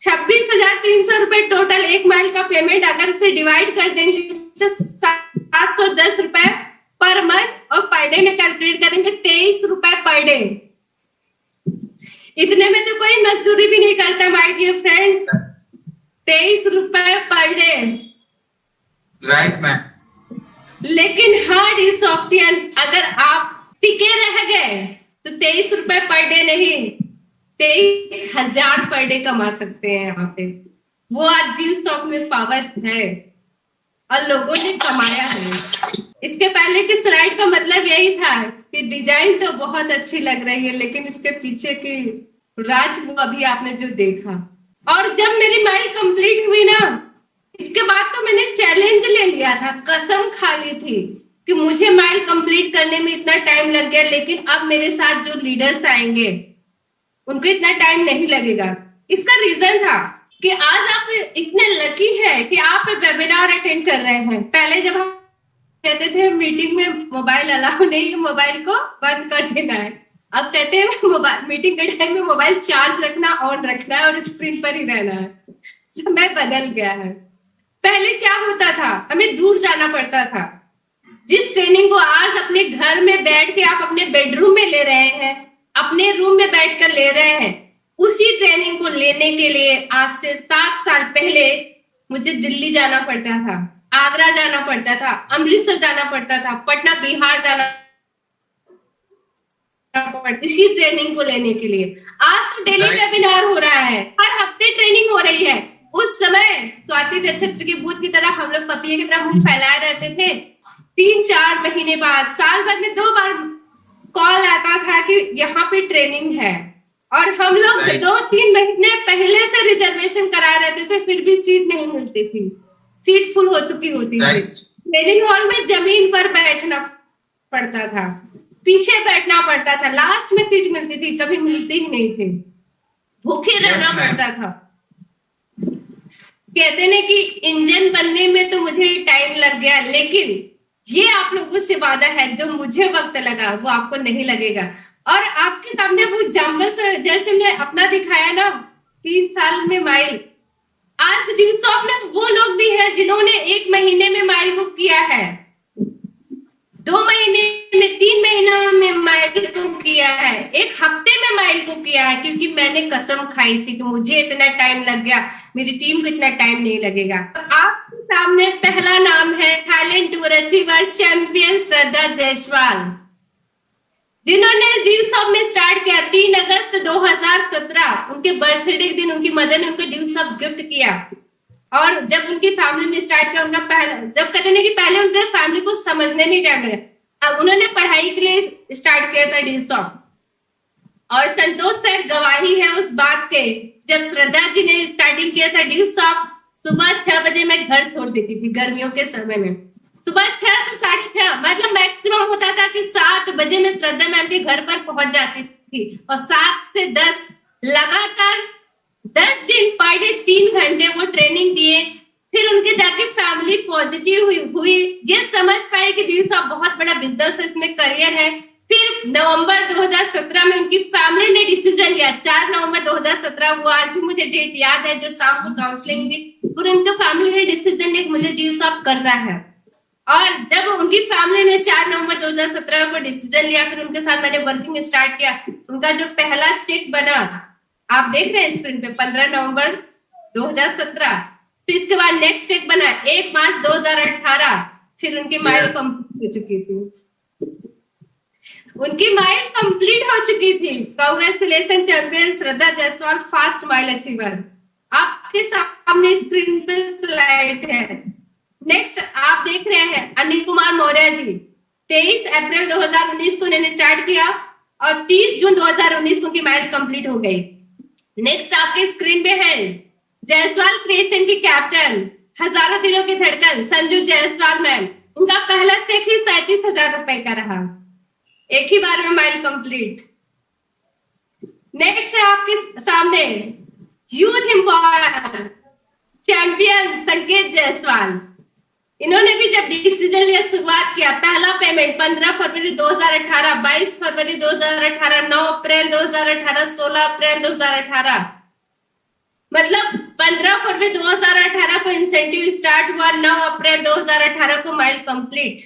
26,300 रुपए टोटल 1 माइल का पेमेंट। अगर इसे डिवाइड कर देंगे तो 710 रुपए पर मंथ, और पर डे में कैलकुलेट करेंगे 23 रुपए पर डे। इतने में तो कोई मजदूरी भी नहीं करता माय डियर फ्रेंड्स। 23 रुपए पर डे, राइट मैम। लेकिन हाँ डी सॉफ्टियन, अगर आप टिके रह गए तो 23 रुपए पर डे नहीं, 23,000 पर डे कमा सकते हैं यहाँ पे। वो आज ड्यूसॉफ्ट में पावर है और लोगों ने कमाया है। इसके पहले की स्लाइड का मतलब यही था कि डिजाइन तो बहुत अच्छी लग रही है, लेकिन इसके पीछे की राज वो अभी आपने जो देखा। और जब मेरी माइल कंप्लीट हुई ना, इसके बाद तो मैंने चैलेंज ले लिया था, कसम खा ली थी कि मुझे माइल कंप्लीट करने में इतना टाइम लग गया, लेकिन अब मेरे साथ जो लीडर्स आएंगे उनको इतना टाइम नहीं लगेगा। इसका रीजन था कि आज आप इतने लकी है कि आप वेबिनार अटेंड कर रहे हैं। पहले जब हम कहते थे मीटिंग में मोबाइल अलाउ नहीं है, मोबाइल को बंद कर देना है, अब कहते हैं मोबाइल मीटिंग के टाइम में मोबाइल चार्ज रखना, ऑन रखना है और स्क्रीन पर ही रहना है। समय बदल गया है। पहले क्या होता था, हमें दूर जाना पड़ता था। जिस ट्रेनिंग को आज अपने घर में बैठ के आप अपने बेडरूम में ले रहे हैं, अपने रूम में बैठकर ले रहे हैं, उसी ट्रेनिंग को लेने के लिए आज से 7 साल पहले मुझे दिल्ली जाना पड़ता था, आगरा जाना पड़ता था, अमृतसर जाना पड़ता था, पटना बिहार जाना पड़ता, इसी ट्रेनिंग को लेने के लिए। आज तो डेली वेबिनार हो रहा है, हर हफ्ते ट्रेनिंग हो रही है। उस समय स्वाति नक्षत्र के भूत की तरह हम लोग पपिए की तरह मुंह फैलाए रहते थे। 3-4 महीने बाद, साल भर में 2 बार कॉल आता था कि यहाँ पे ट्रेनिंग है, और हम लोग 2-3 महीने पहले से रिजर्वेशन कराए रहते थे, फिर भी सीट नहीं मिलती थी, सीट फुल हो चुकी होती थी। ट्रेनिंग हॉल में जमीन पर बैठना पड़ता था, पीछे बैठना पड़ता था, लास्ट में सीट मिलती थी, कभी मिलती ही नहीं थी, भूखे रहना पड़ता था। कहते ना कि इंजन बनने में तो मुझे टाइम लग गया, लेकिन ये आप लोगों से वादा है, जो मुझे वक्त लगा वो आपको नहीं लगेगा। और आपके सामने वो जंबस जैसे मैं अपना दिखाया ना 3 साल में माइल, आज ड्यूसॉफ्ट में वो लोग भी है जिन्होंने 1 महीने में माइल को किया है, 2 महीने में, 3 महीनों में माइल को किया है, 1 हफ्ते में माइल को किया है, क्योंकि मैंने कसम खाई थी कि मुझे इतना टाइम लग गया, मेरी टीम को इतना टाइम नहीं लगेगा। आपके सामने पहला नाम है थाईलैंड टूर अचीवर चैंपियन श्रद्धा जायसवाल, जिन्होंने ड्यूसॉफ्ट में स्टार्ट किया 3 अगस्त 2017। उनके बर्थडे के दिन उनकी मदर ने उनको ड्यूसॉफ्ट गिफ्ट किया। और जब उनकी फैमिली ने स्टार्ट किया, उनका पहला, जब कहते हैं कि पहले उनके फैमिली को समझने नहीं टाइम लगा, अब उन्होंने पढ़ाई के लिए स्टार्ट किया था ड्यूसॉफ्ट। और संतोष सर गवाही है उस बात के, जब श्रद्धा जी ने स्टार्टिंग किया था ड्यूसॉफ्ट, सुबह 6 बजे मैं घर छोड़ देती थी गर्मियों के समय में, सुबह 6 से 6:30, मतलब मैक्सिमम होता था कि 7 बजे मैं श्रद्धा मैम के घर पर पहुंच जाती थी, और 7 से 10 लगातार 10 दिन पर डे 3 घंटे वो ट्रेनिंग दिए। फिर उनके जाके फैमिली पॉजिटिव हुई, ये समझ पाए कि ड्यूसॉफ्ट बहुत बड़ा बिजनेस है, इसमें करियर है। फिर नवंबर 2017 में उनकी फैमिली ने डिसीजन लिया, 4 नवंबर 2017 वो आज भी मुझे डेट याद है, जो शाम को काउंसलिंग थी, फिर उनका फैमिली ने डिसीजन लिया मुझे ड्यूसॉफ्ट करना है। और जब उनकी फैमिली ने 4 नवंबर 2017 को डिसीजन लिया, फिर उनके साथ मैंने वर्किंग स्टार्ट किया। उनका जो पहला चेक बना आप देख रहे हैं स्क्रीन पे, 15 नवंबर 2017। फिर इसके बाद नेक्स्ट चेक बना 1 मार्च 2018। फिर उनकी माइल कंप्लीट हो चुकी थी, उनकी माइल कंप्लीट हो चुकी थी। कांग्रेचुलेशन चैंपियन श्रद्धा जायसवाल, फास्ट माइल अचीवर। आपके सामने स्क्रीन पे स्लाइड है। नेक्स्ट आप देख रहे हैं अनिल कुमार मौर्य जी, 23 अप्रैल 2019 को उन्होंने स्टार्ट किया और 30 जून 2019 को उनकी माइल कंप्लीट हो गई। नेक्स्ट आपके स्क्रीन पे है जायसवाल क्रिएशन की कैप्टन, हजारों दिलों की धड़कन संजू जायसवाल मैम। उनका पहला चेक ही 37,000 रुपए का रहा, एक ही बार में माइल कंप्लीट। नेक्स्ट है आपके सामने यूथ एम्पावर चैंपियन संकेत जायसवाल। इन्होंने भी जब डिसीजन लिया, शुरुआत किया, पहला पेमेंट 15 फरवरी 2018, 22 फरवरी 2018, 9 अप्रैल 2018, 16 अप्रैल 2018, मतलब 15 फरवरी 2018 को इंसेंटिव स्टार्ट हुआ, 9 अप्रैल 2018 को माइल कंप्लीट।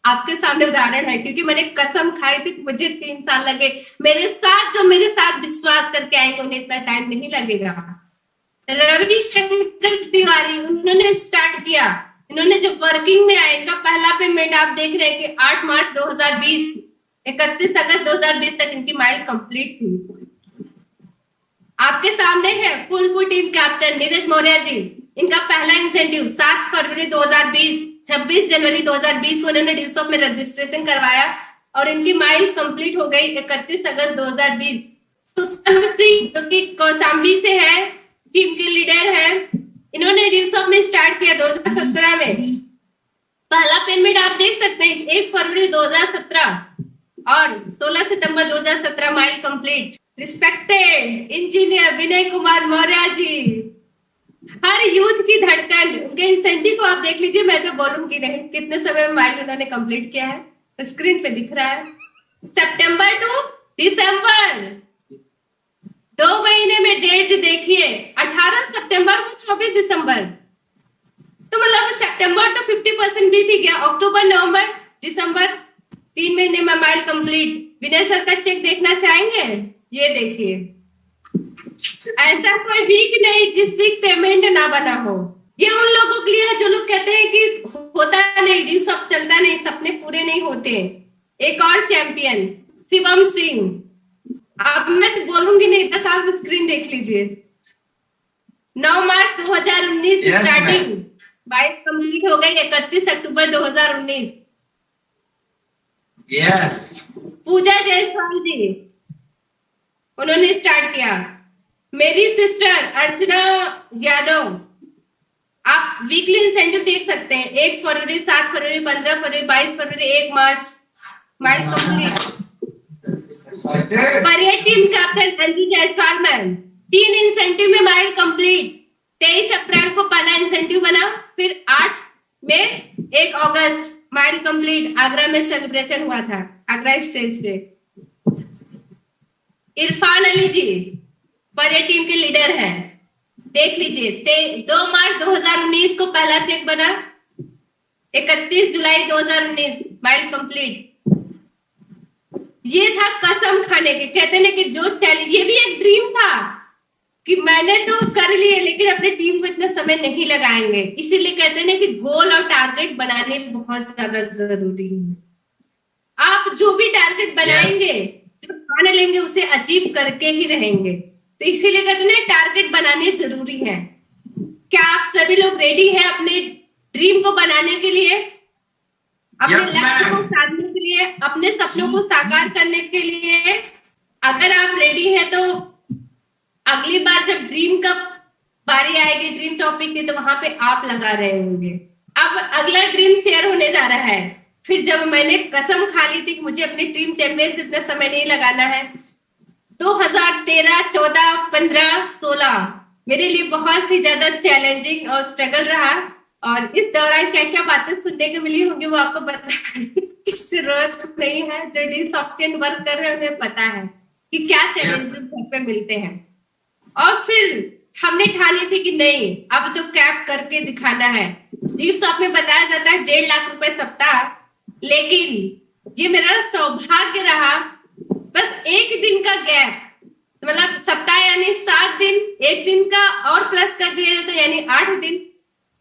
आपके सामने उदाहरण है, क्योंकि मैंने कसम खाई थी मुझे 3 साल लगे। मेरे साथ विश्वास करके आएंगे उन्हें इतना टाइम नहीं लगेगा। रविशंकर तिवारी, उन्होंने स्टार्ट किया, इन्होंने जो वर्किंग में आए, इनका पहला पेमेंट आप देख रहे हैं कि 8 मार्च 2020, 31 अगस्त 2020 तक इनकी माइल कंप्लीट थी। आपके सामने है फुलपुर टीम कैप्टन नीरज मौर्य जी। इनका पहला इंसेंटिव 7 फरवरी 2020, 26 जनवरी 2020 को उन्होंने डिस्टॉप में रजिस्ट्रेशन करवाया और इनकी माइल कंप्लीट हो गई 31 अगस्त 2020। सुशांत सिंह जो कि कौशाम्बी से है, टीम के लीडर है, इन्होंने डिस्टॉप में स्टार्ट किया 2017 में। पहला पेमेंट आप देख सकते हैं 1 फरवरी 2017 और 16 सितंबर 2017 mile complete. Respected engineer Vinay Kumar Maurya ji, हर यूथ की धड़कन, उनके इंसेंटिव को आप देख लीजिए, मैं तो बोलूंगी नहीं कितने समय में माइल उन्होंने कंप्लीट किया है, स्क्रीन पे दिख रहा है। सितंबर टू दिसंबर 2 महीने में डेट देखिए, 18 सितंबर को 24 दिसंबर, तो मतलब सितंबर तो 50% भी थी क्या। अक्टूबर, नवंबर, दिसंबर 3 महीने में माइल कंप्लीट। विनय सर का चेक देखना चाहेंगे? ये देखिए, ऐसा कोई वीक नहीं जिस वीक पेमेंट ना बना हो। ये उन लोगों के लिए है जो लोग कहते हैं कि होता नहीं, सब चलता नहीं, सपने पूरे नहीं होते। एक और चैंपियन शिवम सिंह, अब मैं तो बोलूंगी नहीं, 10 आप स्क्रीन देख लीजिए। 9 मार्च 2019 स्टार्टिंग, बाइक कंप्लीट हो गई 31 अक्टूबर 2019। यस, पूजा जायसवाल जी, उन्होंने स्टार्ट किया। मेरी सिस्टर अर्चना यादव, आप वीकली इंसेंटिव देख सकते हैं, 1 फरवरी, 7 फरवरी, 15 फरवरी, 22 फरवरी, 1 मार्च, माइल कंप्लीट। परिया team captain Anju Jaiswal ma'am, 3 incentive में माइल कंप्लीट। 23 अप्रैल को पहला इंसेंटिव बना, फिर 8 में 1 अगस्त माइल कंप्लीट। आगरा में सेलिब्रेशन हुआ था, आगरा स्टेज पे। इरफान अली जी परिया टीम के लीडर हैं, देख लीजिए। 2 मार्च 2019 को पहला चेक बना, 31 जुलाई 2019 माइल कंप्लीट। ये था कसम खाने के, कहते ना कि जो चैलेंज, ये भी एक ड्रीम था कि मैंने तो कर लिए लेकिन अपने टीम को इतना समय नहीं लगाएंगे। इसीलिए कहते हैं ना कि गोल और टारगेट बनाने बहुत ज्यादा जरूरी है। आप जो भी टारगेट बनाएंगे, जो ठान लेंगे, उसे अचीव करके ही रहेंगे। तो इसीलिए कहते हैं टारगेट बनाने जरूरी है। क्या आप सभी लोग रेडी हैं अपने ड्रीम को बनाने के लिए, अपने लक्ष्य को साधने के लिए, अपने सपनों को साकार करने के लिए? अगर आप रेडी हैं तो अगली बार जब ड्रीम का बारी आएगी, ड्रीम टॉपिक की, तो वहां पे आप लगा रहे होंगे। अब अगला ड्रीम शेयर होने जा रहा है। फिर जब मैंने कसम खा ली थी कि मुझे अपनी टीम चैंपियन से इतना समय नहीं लगाना है, 2013, 14, 15, 16 मेरे लिए बहुत ही ज्यादा चैलेंजिंग और स्ट्रगल रहा। और इस दौरान क्या क्या बातें सुनने को मिली होंगी वो आपको बताने की जरूरत नहीं है। जो डी सॉफ्टवेयर वर्क कर रहे हैं उन्हें पता है कि क्या चैलेंजेस घर पे मिलते हैं। और फिर हमने ठानी थी कि नहीं, अब तो कैप करके दिखाना है। डी सॉफ्ट में बताया जाता है 1.5 लाख रुपए सप्ताह, लेकिन ये मेरा सौभाग्य रहा। बस 1 दिन का गैप, मतलब सप्ताह यानी 7 दिन, 1 दिन का और प्लस कर दिया जाए तो यानी 8 दिन,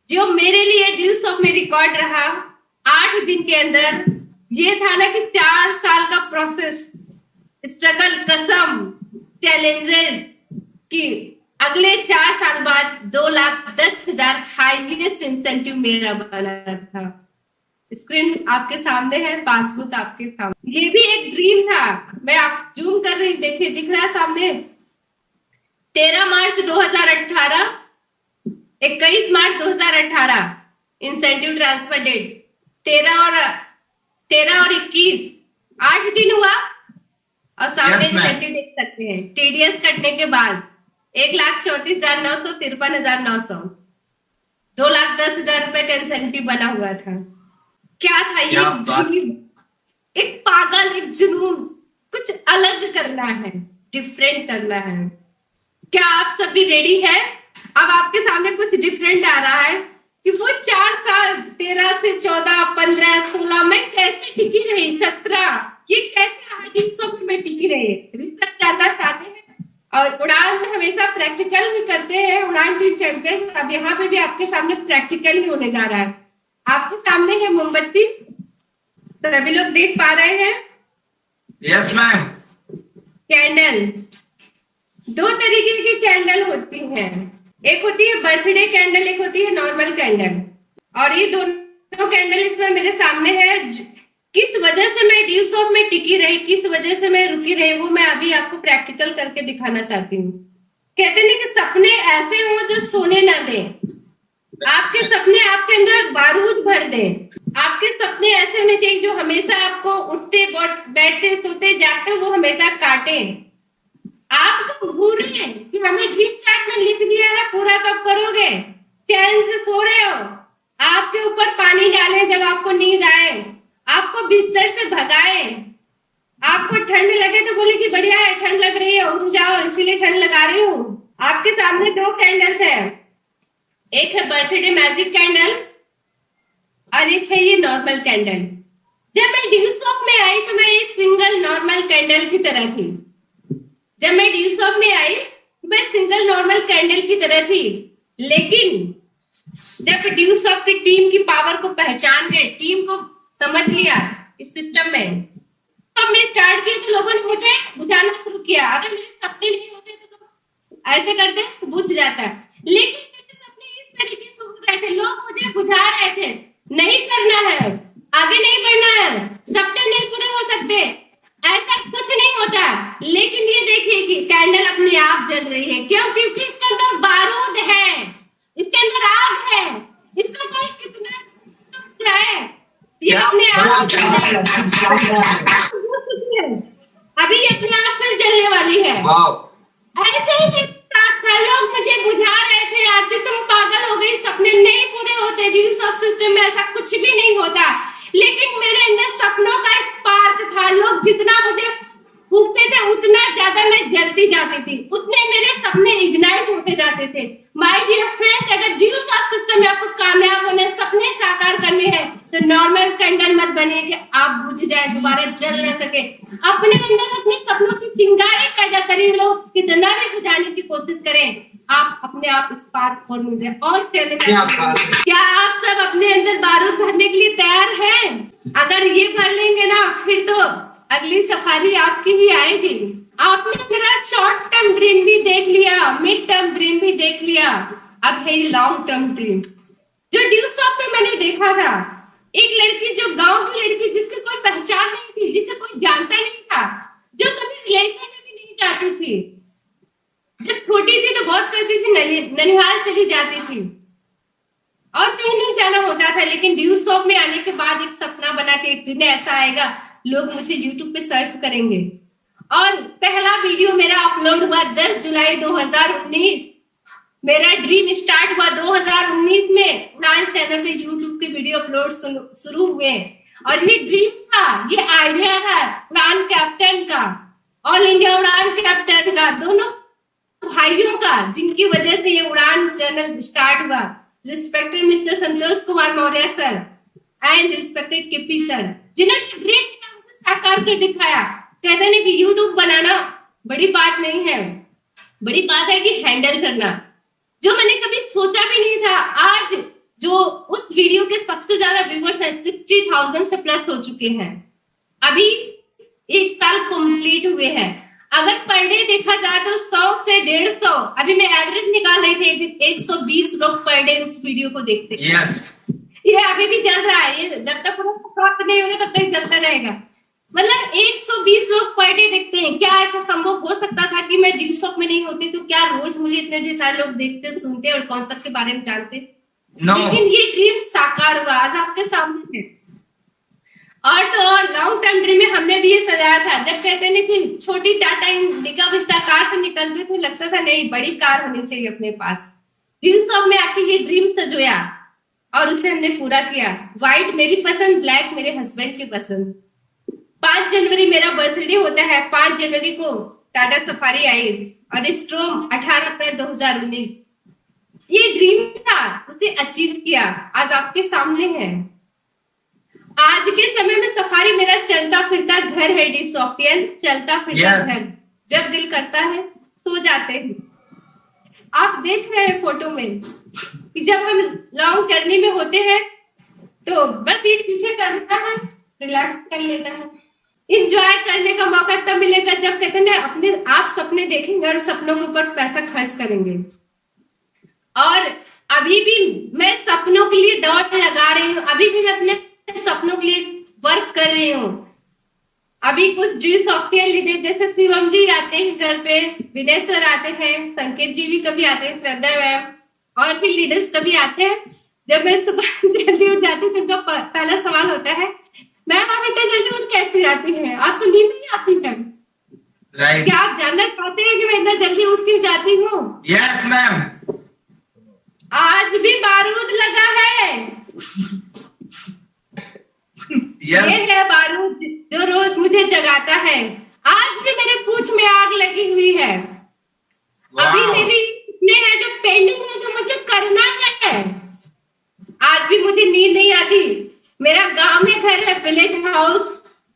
जो मेरे लिए ड्यूस ऑफ में रिकॉर्ड रहा। 8 दिन के अंदर ये था ना कि 4 साल का प्रोसेस, स्ट्रगल, कसम, चैलेंजेस कि अगले 4 साल बाद 2,10,000 हाईएस्ट इंसेंटिव मेरा बना था। स्क्रीन आपके सामने है, पासबुक आपके सामने। ये भी एक ड्रीम था। मैं आप जूम कर रही, देखिए दिख रहा है सामने। 13 मार्च 2018, 21 मार्च 2018 इंसेंटिव ट्रांसफर डेट। 13 और 21 8 दिन हुआ। और सामने इंसेंटिव देख सकते हैं, टीडीएस कटने के बाद 1,34,900, 53,900, 2,10,000 रुपए का इंसेंटिव बना हुआ था। क्या था ये? एक पागल, एक जुनून, कुछ अलग करना है, डिफरेंट करना है। क्या आप सभी रेडी हैं? अब आपके सामने कुछ डिफरेंट आ रहा है कि वो 4 साल 13 से 14, 15, 16 में कैसे टिकी रही, 17 ये कैसे में टिकी रही। रिसर्च जानना चाहते हैं और उड़ान में हमेशा प्रैक्टिकल भी करते हैं। उड़ान टीम चैंपियन, अब यहाँ पे भी आपके सामने प्रैक्टिकल ही होने जा रहा है। आपके सामने है मोमबत्ती, सभी लोग देख पा रहे हैं? Yes ma'am. कैंडल, दो तरीके की कैंडल होती हैं, एक होती है बर्थडे कैंडल, एक होती है नॉर्मल कैंडल। और ये दोनों कैंडल इसमें मेरे सामने है। किस वजह से मैं ड्यूस ऑफ में टिकी रही, किस वजह से मैं रुकी रही, वो मैं अभी आपको प्रैक्टिकल करके दिखाना चाहती हूँ। कहते हैं कि सपने ऐसे हो जो सोने ना दे, आपके सपने आपके अंदर बारूद भर दे। आपके सपने ऐसे होने चाहिए जो हमेशा आपको उठते बैठते सोते जागते वो हमेशा काटे। आप तो भूल रहे हैं कि हमें ड्रीम चार्ट में लिख दिया है, पूरा कब करोगे? चैन से सो रहे हो, आपके ऊपर पानी डाले जब आपको नींद आए, आपको बिस्तर से भगाए, आपको ठंड लगे तो बोले कि बढ़िया है, ठंड लग रही है, उठ जाओ इसीलिए ठंड लगा रही हूँ। आपके सामने दो कैंडल्स है, एक है बर्थडे मैजिक कैंडल और एक है ये नॉर्मल कैंडल। जब मैं ड्यूस ऑफ में आई तो मैं एक सिंगल नॉर्मल कैंडल की तरह थी। जब मैं ड्यूस ऑफ में आई मैं सिंगल नॉर्मल कैंडल की तरह थी। लेकिन जब ड्यूस ऑफ की टीम की पावर को पहचान गए, टीम को समझ लिया इस सिस्टम में, तो हमने स्टार्ट किया तो लोगों ने मुझे बुझाना शुरू किया। अगर मेरे सपने नहीं होते तो लोग ऐसे करते तो बुझ जाता है, लेकिन मेरे सपने इस तरीके से हो रहे थे, लोग मुझे बुझा रहे थे नहीं करना है, आगे नहीं बढ़ना है, सपने नहीं पूरे हो सकते, ऐसा कुछ नहीं होता। लेकिन ये देखिए कि कैंडल अपने आप जल रही है। क्यों? क्योंकि इसके अंदर बारूद है, इसके अंदर आग है, इसका कोई कितना है, ये अपने आप अभी ये अपने आप फिर जलने वाली है। ऐसे ही मेरे साथ था, लोग मुझे बुझा रहे थे यार तुम पागल हो गई, सपने नहीं पूरे होते, ड्यूस ऑफ सिस्टम में ऐसा कुछ भी नहीं होता। लेकिन मेरे अंदर सपनों का स्पार्क था। लोग जितना मुझे फूकते थे उतना ज्यादा मैं जलती जाती थी, उतने मेरे सपने इग्नाइट होते जाते थे। माय डियर फ्रेंड्स, अगर ड्यूस ऑफ सिस्टम में आपको कामयाब होने, सपने साकार करने हैं तो नॉर्मल कैंडल मत बनिए कि आप बुझ जाए, दोबारा जल न सके। अपने अंदर अपने सपनों की चिंगारी पैदा करें। लोग कितना भी बुझाने की कोशिश करें, आप अपने आप स्पार्क और मुझे और क्या आप सब अपने अंदर बारूद भरने के लिए तैयार हैं? अगर ये भर लेंगे ना फिर तो अगली सफारी आपकी ही आएगी। आपने मेरा शॉर्ट टर्म ड्रीम भी देख लिया, मिड टर्म ड्रीम भी देख लिया, अब है ये लॉन्ग टर्म ड्रीम। जो ड्यूस ऑफ में मैंने देखा था, एक लड़की जो गांव की लड़की जिसकी कोई पहचान नहीं थी, जिसे कोई जानता नहीं था, जो कभी रिलेशन में भी नहीं जाती थी, जब छोटी थी तो बहुत करती थी, ननिहाल चली जाती थी और कहीं नहीं जाना होता था। लेकिन ड्यूस ऑफ में आने के बाद एक सपना बना के एक दिन ऐसा आएगा, लोग मुझे यूट्यूब पे सर्च करेंगे। और पहला वीडियो मेरा अपलोड हुआ 10 जुलाई 2019। मेरा ड्रीम स्टार्ट हुआ 2019 में। उड़ान चैनल पे यूट्यूब के वीडियो अपलोड शुरू हुए और ये ड्रीम था, ये आइडिया था उड़ान कैप्टन का, ऑल इंडिया उड़ान कैप्टन का, दोनों भाइयों का, जिनकी वजह से ये उड़ान चैनल स्टार्ट हुआ। Respected mister Santosh Kumar Maurya sir and respected KP sir, जिन्होंने ड्रीम साकार कर दिखाया। कहते हैं कि यूट्यूब बनाना बड़ी बात नहीं है, बड़ी बात है कि हैंडल करना, जो मैंने कभी सोचा भी नहीं था। आज जो उस वीडियो के सबसे ज्यादा व्यूअर्स हैं, 60,000 से प्लस हो चुके हैं। अभी 1 साल कंप्लीट हुए हैं। अगर पर डे देखा जाए तो 100 से 150, अभी मैं एवरेज निकाल रही थी, 120 लोग पर डे उस वीडियो को देखते हैं। ये अभी भी चल रहा है, ये जब तक प्राप्त नहीं होगा तब तक चलता रहेगा। मतलब 120 लोग पर डे देखते हैं। क्या ऐसा संभव हो सकता था कि मैं ड्यूस ऑफ में नहीं होती तो क्या रोज मुझे इतने सारे लोग देखते, सुनते और कॉन्सेप्ट के बारे में जानते? लेकिन ये ड्रीम साकार हुआ, आज आपके सामने है। और तो और लॉन्ग टर्म ड्रीम में हमने भी ये सजाया था। जब कहते हैं कि छोटी टाटा इंडिका विस्टा कार से निकलते थे, लगता था नहीं बड़ी कार होनी चाहिए अपने पास। ड्यूस ऑफ में आके ये ड्रीम सजोया और उसे हमने पूरा किया। व्हाइट मेरी पसंद, ब्लैक मेरे हस्बैंड की पसंद। 5 जनवरी मेरा बर्थडे होता है, 5 जनवरी को टाटा सफारी आई और स्ट्रोम 18 अप्रैल 2019। ये ड्रीम था, उसे अचीव किया, आज आपके सामने है। आज के समय में सफारी मेरा चलता फिरता घर है, डी सॉफ्टवेयर चलता फिरता घर। जब दिल करता है सो जाते हैं। आप देख रहे हैं फोटो में कि जब हम लॉन्ग जर्नी में होते हैं तो बस सीट पीछे करना है, रिलैक्स कर लेना है, इंजॉय करने का मौका तब मिलेगा जब कहते हैं ना अपने आप सपने देखेंगे और सपनों के ऊपर पैसा खर्च करेंगे। और अभी भी मैं सपनों के लिए दौड़ लगा रही हूँ, अभी भी मैं अपने सपनों के लिए वर्क कर रही हूँ। अभी कुछ ड्रीम सॉफ्टवेयर लीडर जैसे शिवम जी आते हैं घर पे, विनय सर आते हैं, संकेत जी भी कभी आते हैं, श्रद्धा मैम और भी लीडर्स कभी आते हैं। जब मैं सुबह जल्दी उठ जाती हूँ तो उनका पहला सवाल होता है, मैम आप इतना जल्दी उठ कैसे जाती हैं, आपको नींद नहीं आती है? राइट। क्या आप जानना चाहते हैं कि मैं इतना जल्दी उठ क्यों जाती हूँ? Yes ma'am. आज भी बारूद लगा है। Yes. ये है बारूद जो रोज मुझे जगाता है। आज भी मेरे पूंछ में आग लगी हुई है। Wow. अभी मेरी सपने हैं जो पेंडिंग है, जो मुझे करना है। आज भी मुझे नींद नहीं आती। मेरा गांव में घर है, विलेज हाउस,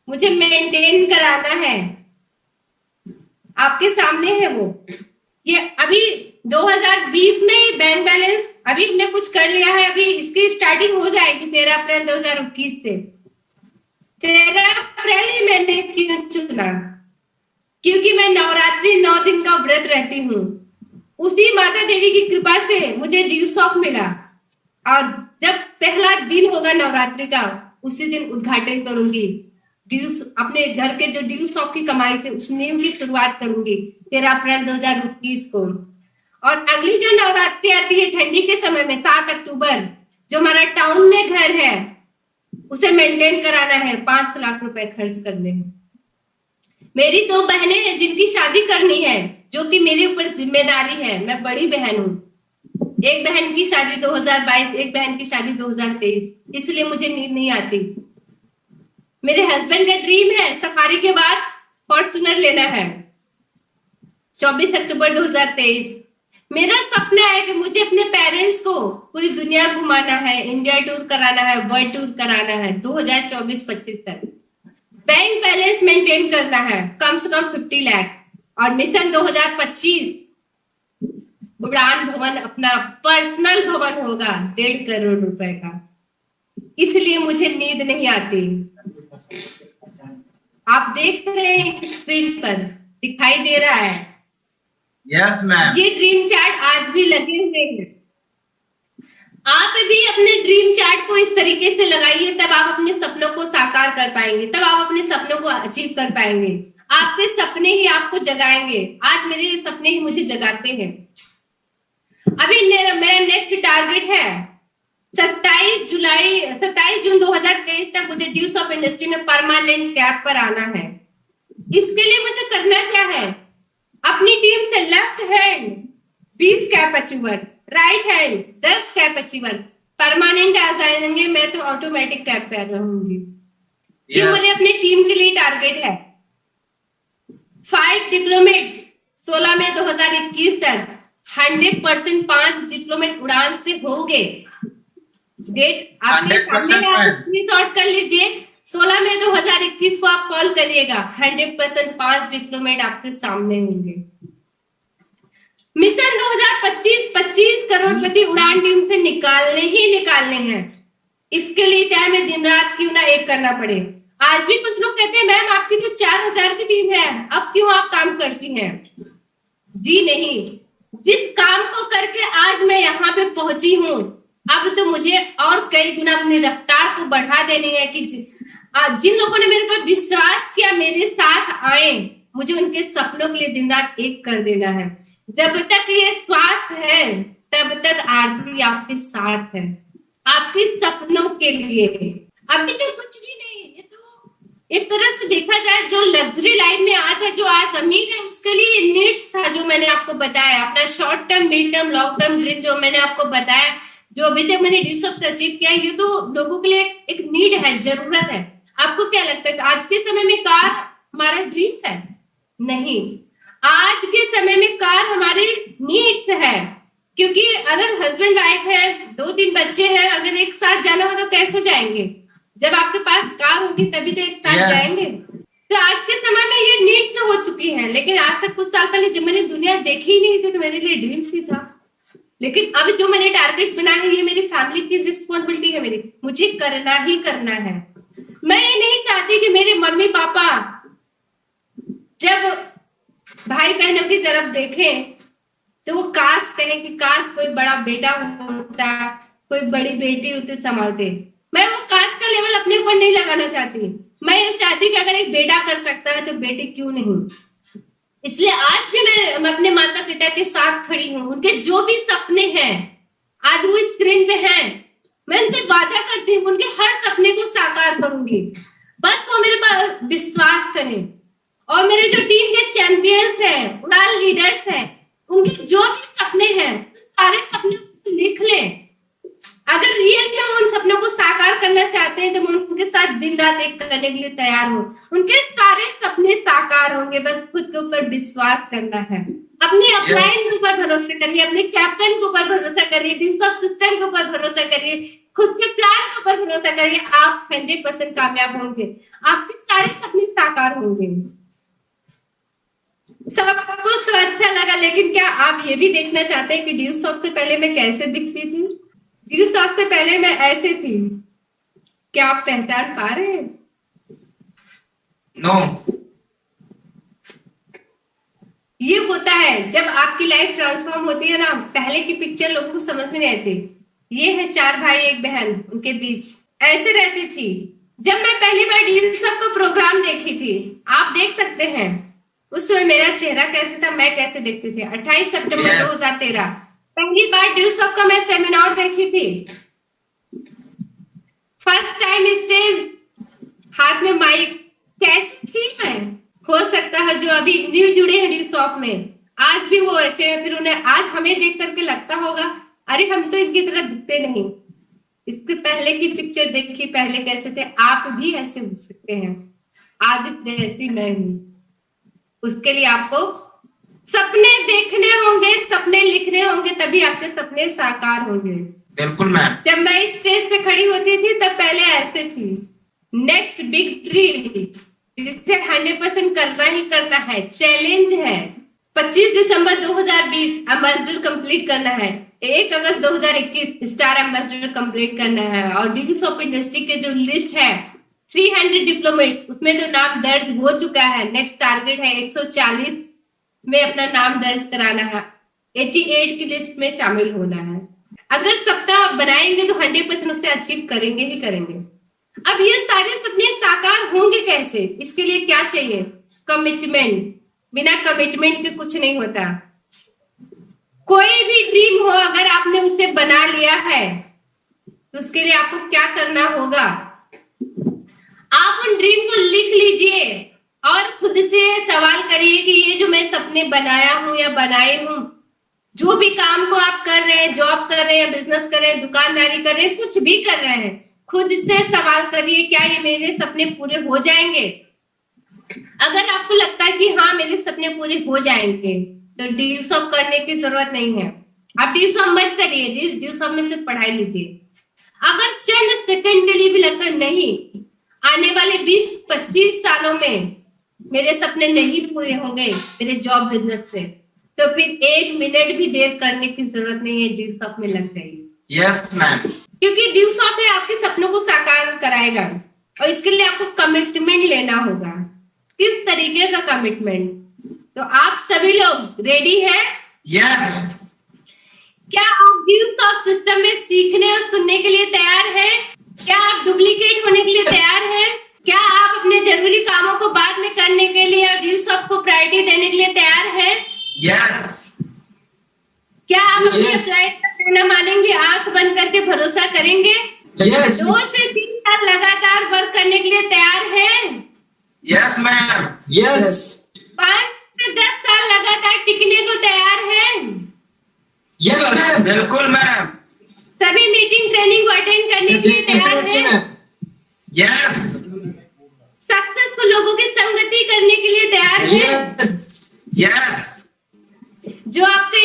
मुझे मेंटेन कराना है। आपके सामने है वो। ये अभी 2020 में ही बैंक बैलेंस अभी हमने कुछ कर लिया है। अभी इसकी स्टार्टिंग हो जाएगी 13 अप्रैल 2021 से। 13 अप्रैल ही मैंने क्यों चुना? क्योंकि मैं नवरात्रि 9 दिन का व्रत रहती हूँ। उसी माता देवी की कृपा से मुझे ड्यू शॉप मिला और जब पहला दिन होगा नवरात्रि का उसी दिन उद्घाटन करूंगी। ड्यूस अपने घर के जो ड्यू शॉप की कमाई से उस नियम की शुरुआत करूंगी 13 अप्रैल 2021 को। और अगली जो नवरात्रि आती है ठंडी के समय में 7 अक्टूबर, जो हमारा टाउन में घर है उसे मेंटेन कराना है, 5 लाख रुपए खर्च करने हैं। मेरी 2 बहनें हैं जिनकी शादी करनी है, जो कि मेरे ऊपर जिम्मेदारी है। मैं बड़ी बहन हूँ। एक बहन की शादी 2022, एक बहन की शादी 2023, इसलिए मुझे नींद नहीं आती। मेरे हस्बैंड का ड्रीम है सफारी के बाद फॉर्च्यूनर लेना है। 24 अक्टूबर 2023 मेरा सपना है कि मुझे अपने पेरेंट्स को पूरी दुनिया घुमाना है, इंडिया टूर कराना है, वर्ल्ड टूर कराना है 2024-25 तक। बैंक बैलेंस मेंटेन करना है कम से कम 50 लाख। और मिशन 2025 उड़ान भवन, अपना पर्सनल भवन होगा 1.5 करोड़ रुपए का। इसलिए मुझे नींद नहीं आती। आप देख रहे हैं स्क्रीन पर दिखाई दे रहा है। Yes ma'am. ये ड्रीम चार्ट आज भी लगे हुए हैं। आप भी अपने ड्रीम चार्ट को इस तरीके से लगाइए, तब आप अपने सपनों को साकार कर पाएंगे, तब आप अपने सपनों को अचीव कर पाएंगे। आपके सपने ही आपको जगाएंगे। आज मेरे सपने ही मुझे जगाते हैं। अभी मेरा नेक्स्ट टारगेट है 27 जून 2023 तक मुझे ड्यूज ऑफ इंडस्ट्री में परमानेंट कैप पर आना है। इसके लिए मुझे करना क्या है? अपनी टीम से left hand 20 cap achiever, right hand 10 cap achiever permanent आ जाएंगे। मैं तो ऑटोमेटिक कैप पर रहूंगी। ये मुझे अपनी टीम के लिए टारगेट है। 5 डिप्लोमेट 16 मई 2021 तक 100% 5 डिप्लोमेट उड़ान से होंगे। डेट आपके सामने स्क्रीनशॉट कर लीजिए। 16 मई 2021 को आप कॉल करिएगा। 100% 5 डिप्लोमेट आपके सामने होंगे। मिशन 2025 करोड़पति उड़ान टीम से निकालने ही निकालने हैं। इसके लिए चाहे मैं दिन रात क्यों ना एक करना पड़े। आज भी कुछ लोग कहते हैं मैम आपकी तो 4000 की टीम है, अब क्यों आप काम करती हैं? जी नहीं, जिस काम को करके आज मैं यहाँ पे पहुंची हूँ, अब तो मुझे और कई गुना अपनी रफ्तार को बढ़ा देनी है कि जिन लोगों ने मेरे पर विश्वास किया, मेरे साथ आए, मुझे उनके सपनों के लिए दिन रात एक कर देना है। जब तक ये श्वास है तब तक आरती आपके साथ है, आपके सपनों के लिए। अभी तो कुछ भी नहीं, ये तो एक तरह से देखा जाए जो लग्जरी लाइफ में आज है, जो आज अमीर है, उसके लिए नीड्स था जो मैंने आपको बताया। अपना short term, mid term, long term dream जो मैंने आपको बताया, जो अभी तक मैंने ड्यू शॉप से अचीव किया, ये तो लोगों के लिए एक नीड है, जरूरत है। आपको क्या लगता है कि आज के समय में कार हमारा ड्रीम है? नहीं, आज के समय में कार हमारी नीड्स है। क्योंकि अगर हस्बैंड वाइफ है, 2-3 बच्चे हैं, अगर एक साथ जाना हो तो कैसे जाएंगे? जब आपके पास कार होगी तभी तो एक साथ जाएंगे। तो आज के समय में ये नीड्स हो चुकी है। लेकिन आज से कुछ साल पहले जब मैंने दुनिया देखी ही नहीं थी तो मेरे लिए ड्रीम्स ही था। लेकिन अब जो मैंने टारगेट्स बनाए हैं, ये मेरी फैमिली की रिस्पॉन्सिबिलिटी है। मुझे करना ही करना है। मैं ये नहीं चाहती चाहती कि मेरे मम्मी पापा जब भाई बहनों की तरफ देखें तो वो काश कहें कि काश कोई बड़ा बेटा होता, कोई बड़ी बेटी होती संभालते। मैं वो काश का लेवल अपने ऊपर नहीं लगाना चाहती। मैं ये चाहती कि अगर एक बेटा कर सकता है तो बेटी क्यों नहीं। इसलिए आज भी मैं अपने माता पिता के साथ खड़ी हूँ। उनके जो भी सपने हैं आज वो स्क्रीन पे हैं, मैं उनसे वादा करती हूँ उनके हर सपने को साकार करूंगी। बस वो मेरे पर विश्वास करें। और मेरे जो टीम के चैंपियंस हैं, उड़ान लीडर्स हैं, उनके जो भी सपने हैं सारे सपने लिख लें। अगर रियल में उन सपनों को साकार करना चाहते हैं तो मैं उनके साथ दिन रात एक करने के लिए तैयार हूँ। उनके सारे सपने साकार होंगे, बस खुद के ऊपर विश्वास करना है। अपने अपलाइन के ऊपर भरोसा करिए, अपने कैप्टन के ऊपर भरोसा करिए, टीम ऑफ सिस्टम के ऊपर भरोसा करिए, खुद के प्लान के ऊपर भरोसा करिए। आप 100% कामयाब होंगे, आपके सारे सपने साकार होंगे। सबको तो अच्छा लगा, लेकिन क्या आप ये भी देखना चाहते हैं कि ड्यू सॉफ्ट से पहले मैं कैसे दिखती थी? ड्यू सॉफ्ट से पहले मैं ऐसे थी। क्या आप पहचान पा रहे हैं? नो। ये होता है जब आपकी लाइफ ट्रांसफॉर्म होती है ना। पहले की पिक्चर लोगों को समझ में नहीं आती। ये है 4 भाई 1 बहन, उनके बीच ऐसे रहती थी। जब मैं पहली बार ड्यू सॉफ्ट का प्रोग्राम देखी थी, आप देख सकते हैं उस समय मेरा चेहरा कैसे था, मैं कैसे दिखती थी। 28 सितंबर 2013 पहली बार ड्यू सॉफ्ट का मैं सेमिनार देखी थी। फर्स्ट टाइम स्टेज, हाथ में माइक, कैसी थी मैं? हो सकता है जो अभी न्यू जुड़े हैं ड्यू सॉफ्ट में आज भी वो ऐसे हैं। फिर उन्हें आज हमें देख करके लगता होगा अरे हम तो इनकी तरह दिखते नहीं। इससे पहले की पिक्चर देखी, पहले कैसे थे। आप भी ऐसे हो सकते हैं, आदित्य जैसी मैं हूं। उसके लिए आपको सपने देखने होंगे, सपने लिखने होंगे, तभी आपके सपने साकार होंगे। बिल्कुल मैम। जब मैं स्टेज पे खड़ी होती थी तब पहले ऐसे थी। नेक्स्ट बिग ड्रीम जिसे 100% करना ही करना है, चैलेंज है। 25 दिसंबर 2020 एम्बेसडर कंप्लीट करना है। 1 अगस्त 2021 स्टार एम्बेसडर कंप्लीट करना है। और ड्यू सॉफ्ट इंडस्ट्री के जो लिस्ट है 300 डिप्लोमेट्स, उसमें तो नाम दर्ज हो चुका है। नेक्स्ट टारगेट है 140 में अपना नाम दर्ज कराना है। 88 की लिस्ट में शामिल होना है। अगर सप्ताह बनाएंगे तो 100% उससे अचीव करेंगे ही करेंगे। अब ये सारे सपने साकार होंगे कैसे? इसके लिए क्या चाहिए? कमिटमेंट। बिना कमिटमेंट के कुछ नहीं होता। कोई भी ड्रीम हो, अगर आपने उसे बना लिया है तो उसके लिए आपको क्या करना होगा? आप उन ड्रीम को लिख लीजिए और खुद से सवाल करिए कि ये जो मैं सपने बनाया हूं या बनाई हूं, जो भी काम को आप कर रहे हैं, जॉब कर रहे हैं, बिजनेस कर रहे हैं, दुकानदारी कर रहे हैं, कुछ भी कर रहे हैं, खुद से सवाल करिए क्या ये मेरे सपने पूरे हो जाएंगे? अगर आपको लगता है कि हाँ मेरे सपने पूरे हो जाएंगे तो ड्यू सॉफ्ट करने की जरूरत नहीं है। आप ड्यू सॉफ्ट मत करिए, ड्यू सॉफ्ट में सिर्फ पढ़ाई लीजिए। अगर चंद सेकंड के लिए भी लगता नहीं आने वाले 20-25 सालों में मेरे सपने नहीं पूरे होंगे मेरे जॉब बिजनेस से, तो फिर 1 मिनट भी देर करने की जरूरत नहीं है, ड्यू सॉफ्ट में लग जाइए। Yes ma'am. क्योंकि ड्यू सॉफ्ट है आपके सपनों को साकार कराएगा और इसके लिए आपको कमिटमेंट लेना होगा। किस तरीके का कमिटमेंट? तो आप सभी लोग रेडी हैं? यस। क्या आप ड्यू सॉफ्ट सिस्टम में सीखने और सुनने के लिए तैयार हैं? क्या आप डुप्लीकेट होने के लिए तैयार हैं? क्या आप अपने जरूरी कामों को बाद में करने के लिए और ड्यू सॉफ्ट को प्रायोरिटी देने के लिए तैयार हैं? यस। क्या आप अपनी अप्लाई का कहना मानेंगे, आंख बंद करके भरोसा करेंगे? 2 से 3 साल लगातार वर्क करने के लिए तैयार हैं? Yes ma'am. यस। 5 से 10 साल लगातार टिकने को तैयार हैं? Yes ma'am. बिल्कुल मैम। सभी मीटिंग ट्रेनिंग को अटेंड करने के लिए तैयार हैं? यस। सक्सेसफुल लोगों की संगति करने के लिए तैयार हैं? यस। जो आपके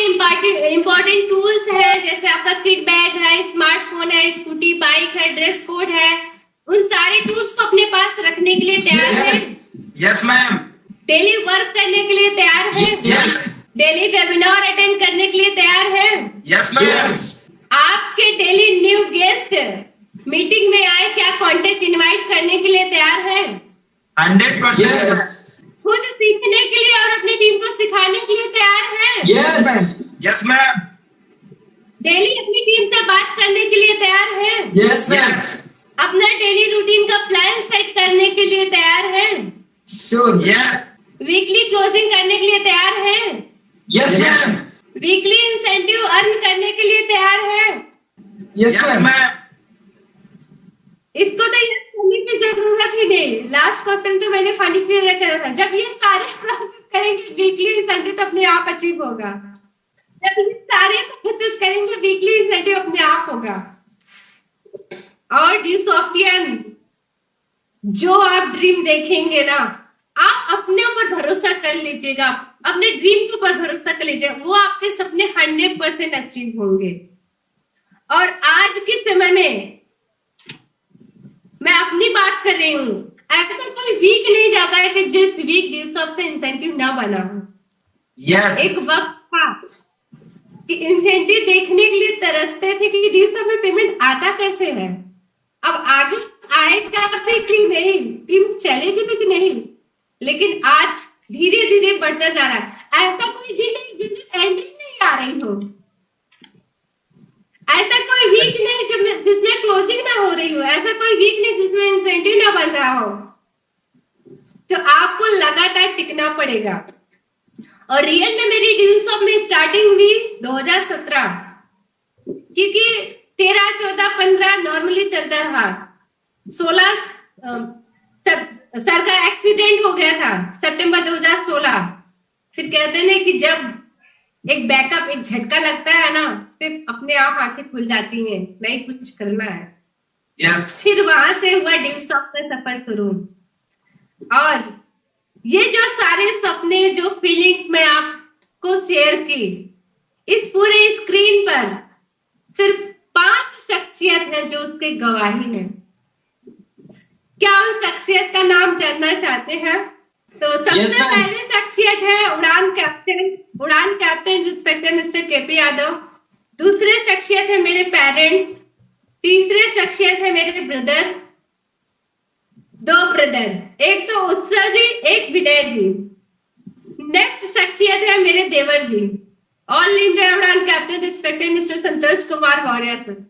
इम्पोर्टेंट टूल्स है, जैसे आपका किट बैग है, स्मार्टफोन है, स्कूटी, बाइक है, ड्रेस कोड है, उन सारे टूल्स को अपने पास रखने के लिए तैयार हैं? Yes ma'am. डेली वर्क करने के लिए तैयार हैं? यस। डेली वेबिनार अटेंड करने के लिए तैयार हैं? Yes ma'am. आपके डेली न्यू गेस्ट मीटिंग में आए, क्या कॉन्टेक्ट इनवाइट करने के लिए तैयार हैं? 100%। Yes. खुद सीखने के लिए और अपनी टीम को सिखाने के लिए तैयार हैं? Yes, ma'am. Yes ma'am. Daily अपनी टीम से बात करने के लिए तैयार हैं? Yes, ma'am. यस। अपना डेली रूटीन का प्लान सेट करने के लिए तैयार हैं? Sure. यस। वीकली क्लोजिंग करने के लिए तैयार हैं? Yes, ma'am. Yes. Weekly incentive earn करने के लिए तैयार हैं? Yes, yes ma'am. मैम। इसको तो ये करने की जरूरत ही नहीं। लास्ट क्वेश्चन तो मैंने फनी के लिए रखा था। जब ये सारे प्रोसेस करेंगे वीकली इंसेंटिव तो अपने आप अचीव होगा। जब ये सारे प्रोसेस करेंगे वीकली इंसेंटिव अपने आप होगा। और जी सॉफ्टवेयर जो आप ड्रीम देखेंगे ना, आप अपने ऊपर भरोसा कर लीजिएगा, अपने ड्रीम के ऊपर भरोसा कर लीजिएगा, वो आपके सपने 100% अचीव होंगे। और आज के समय में मैं अपनी बात कर रही हूँ, ऐसा कोई वीक नहीं जाता है कि जिस वीक ड्यूसॉफ्ट से इंसेंटिव ना बना हो। यस। एक वक्त था कि इंसेंटिव देखने के लिए तरसते थे कि ड्यूसॉफ्ट में पेमेंट आता कैसे है। अब आगे आएगा भी कि नहीं, टीम चलेगी भी कि नहीं, लेकिन आज धीरे धीरे बढ़ता जा रहा है। ऐसा कोई दिन नहीं जिसमें एंडिंग नहीं आ रही हो, ऐसा कोई वीक नहीं जिसमें क्लोजिंग ना हो रही हो, ऐसा कोई वीक नहीं जिसमें इंसेंटिव ना बन रहा हो। तो आपको लगातार टिकना पड़ेगा। और रियल में मेरी ड्यूसॉफ्ट में स्टार्टिंग हुई 2017, क्योंकि 13, 14, 15 नॉर्मली चलता रहा। 16 सर का एक्सीडेंट हो गया था सितंबर 2016। फिर कहते हैं कि जब एक बैकअप, एक झटका लगता है ना, फिर अपने आप आंखें खुल जाती हैं, नहीं कुछ करना है। यस। फिर वहां से हुआ ड्यूसॉफ्ट का सफर शुरू। और ये जो सारे सपने, जो फीलिंग्स मैं आपको शेयर की, इस पूरे स्क्रीन पर सिर्फ 5 शख्सियत है जो उसके गवाही है। क्या उन शख्सियत का नाम जानना चाहते हैं? तो सबसे Yes, ma'am. पहले शख्सियत है उड़ान captain respected mister KP Yadav. दूसरे शख्सियत है मेरे पेरेंट्स। तीसरे शख्सियत है मेरे ब्रदर, 2 ब्रदर, एक तो उत्सव जी, एक विनय जी। नेक्स्ट शख्सियत है मेरे देवर जी, all India Udaan captain respected mister Santosh Kumar Maurya sir.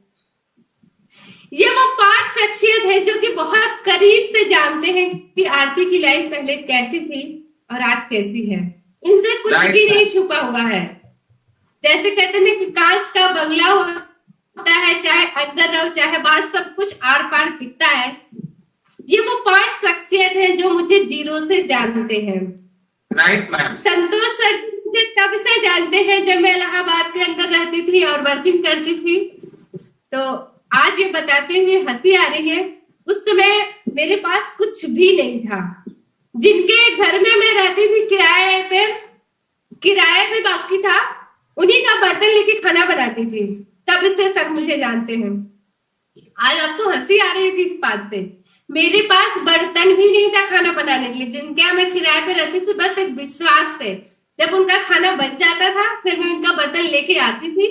ये वो 5 शख्सियत है जो कि बहुत करीब से जानते हैं कि आरती की लाइफ पहले कैसी थी और आज कैसी है। इनसे कुछ भी नहीं छुपा हुआ है। जैसे कहते हैं कि कांच का बंगला होता है, चाहे अंदर रहो चाहे बाहर, सब कुछ आर पार दिखता है। ये वो 5 शख्सियत है जो मुझे जीरो से जानते हैं। Right ma'am. संतोष सर मुझे तब से जानते हैं जब मैं इलाहाबाद के अंदर रहती थी और वर्किंग करती थी। तो आज ये बताते हुए हंसी आ रही है, उस समय मेरे पास कुछ भी नहीं था। जिनके घर में मैं रहती थी किराए पे बाकी था, उन्हीं का बर्तन लेके खाना बनाती थी। तब से सर मुझे जानते हैं। आज आपको हंसी आ रही थी इस बात पे। मेरे पास बर्तन भी नहीं था खाना बनाने के लिए। जिनके यहाँ मैं किराए पे रहती थी, बस एक विश्वास से जब उनका खाना बन जाता था, फिर मैं उनका बर्तन लेके आती थी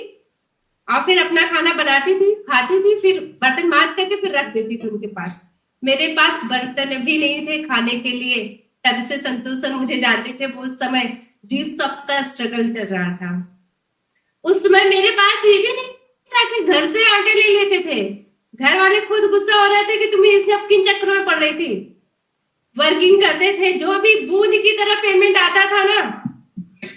और फिर अपना खाना बनाती थी, खाती थी, फिर बर्तन मांज करके फिर रख देती थी उनके पास। मेरे पास बर्तन भी नहीं थे खाने के लिए। तब से संतोष सर मुझे जानते थे। वो उस समय ड्यूसॉफ्ट का स्ट्रगल चल रहा था। उस समय मेरे पास ये भी नहीं था कि घर से आटे ले लेते थे। घर वाले खुद गुस्सा हो रहे थे कि तुम ये सब किन चक्करों में पड़ रही थी। वर्किंग करते थे, जो भी बूंद की तरह पेमेंट आता था ना,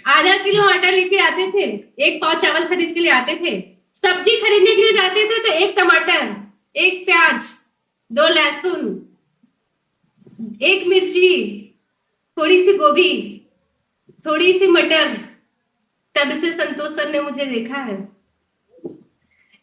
आधा किलो आटा लेके आते थे, 1 पाव चावल खरीद के लिए आते थे। सब्जी खरीदने के लिए जाते थे तो 1 टमाटर, 1 प्याज, 2 लहसुन, 1 मिर्ची, थोड़ी सी गोभी, थोड़ी सी मटर। तब से संतोष सर ने मुझे देखा है।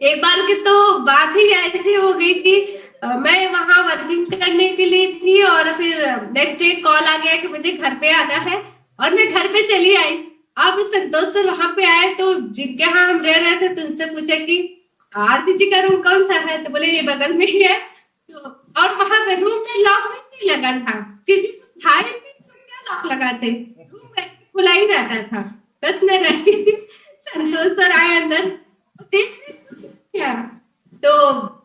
एक बार की तो बात ही ऐसी हो गई कि मैं वहां वर्किंग करने के लिए थी और फिर नेक्स्ट डे कॉल आ गया कि मुझे घर पे आना है और मैं घर पे चली आई। अब संतोष सर वहां पे आए तो जिनके यहाँ हम रह रहे थे, तो उनसे पूछा कि आरती जी का रूम कौन सा है? तो बोले ये बगल में ही है। तो और वहां पे रूम में लॉक भी नहीं लगा था, क्योंकि था ही नहीं, तो क्या लॉक लगाते, रूम ऐसे खुला ही रहता था। बस मैं रहती थी, संतोष सर आए अंदर, देख रहे कुछ क्या। तो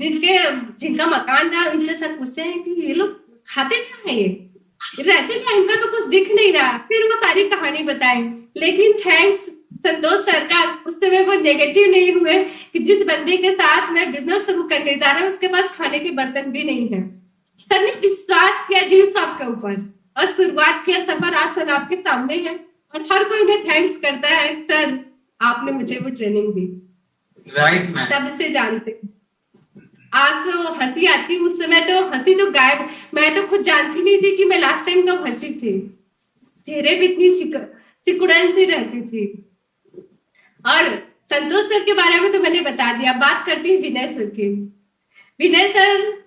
जिनका मकान था, उनसे सर पूछते हैं कि ये लोग खाते क्या है ये? रहते थे, इनका तो कुछ दिख नहीं रहा, फिर वो सारी कहानी बताई। लेकिन थैंक्स संतोष सर का, उस समय वो नेगेटिव नहीं हुए कि जिस बंदे के साथ मैं बिजनेस शुरू करने जा रहा हूँ उसके पास खाने के बर्तन भी नहीं है। सर ने विश्वास किया ड्यू सॉफ्ट के ऊपर और शुरुआत किया सफर। आज सर आपके सामने है और हर कोई उन्हें थैंक्स करता है, सर आपने मुझे वो ट्रेनिंग दी। Right ma'am. तब से जानते। आज तो हंसी आती, उस समय तो हंसी तो गायब, मैं तो खुद जानती नहीं थी कि मैं लास्ट टाइम कब हंसी थी। चेहरे भी इतनी सिकुड़न सी रहती थी। और संतोष सर के बारे में तो मैंने बता दिया। बात करती हूँ विनय सर की। विनय सर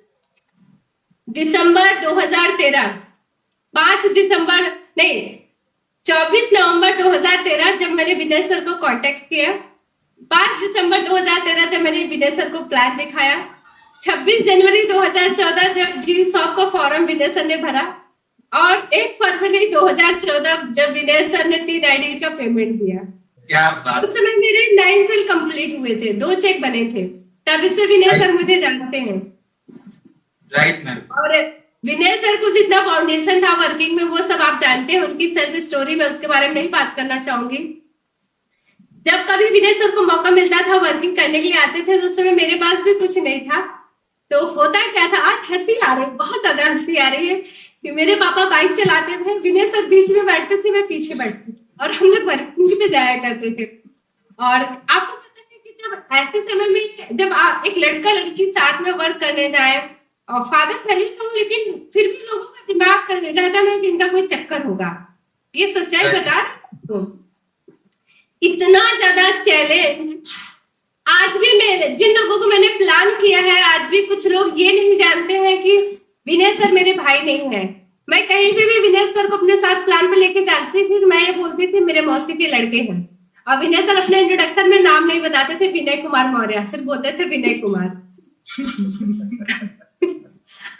दिसंबर 2013, 24 नवंबर 2013 जब मैंने विनय सर को कांटेक्ट किया, 5 दिसंबर 2013 जब मैंने विनय सर को प्लान दिखाया, 26 जनवरी 2014 जब ड्यू सॉफ्ट का फॉर्म विनय सर ने भरा, और 1 फरवरी 2014 जब विनय सर ने 3 आईडी का पेमेंट दिया। क्या बात। उस समय मेरे 9 सेल कंप्लीट हुए थे, 2 चेक बने थे। तब से विनय सर मुझे जानते हैं। Right ma'am. और विनय सर को जितना फाउंडेशन था वर्किंग में वो सब आप जानते हैं, उनकी सेल्फ स्टोरी में, उसके बारे में नहीं बात करना चाहूंगी। जब कभी विनय सर को मौका मिलता था वर्किंग करने के लिए आते थे, तो उस समय मेरे पास भी कुछ नहीं था। तो होता क्या था, आज हंसी आ रही, बहुत ज्यादा हंसी आ रही है कि मेरे पापा बाइक चलाते थे, विनय सर बीच में बैठते थे, मैं पीछे बैठती थी और हम लोग वर्किंग पे जाया करते थे। और आपको पता है कि जब ऐसे समय में जब आप एक लड़का लड़की साथ में वर्क करने जाए, और फादर पहले से हो, लेकिन फिर भी लोगों का दिमाग कर रहता है कि इनका कोई चक्कर होगा। ये सच्चाई बता रहे हो। इतना ज्यादा चैलेंज आज भी मेरे जिन लोगों को मैंने प्लान किया है, आज भी कुछ लोग ये नहीं जानते हैं कि विनय सर मेरे भाई नहीं है। मैं कहीं भी विनय सर को अपने साथ प्लान पे लेके जाती थी, मैं ये बोलती थी मेरे मौसी के लड़के हैं। और विनय सर अपने इंट्रोडक्शन में नाम नहीं बताते थे, विनय कुमार मौर्य, सिर्फ बोलते थे विनय कुमार।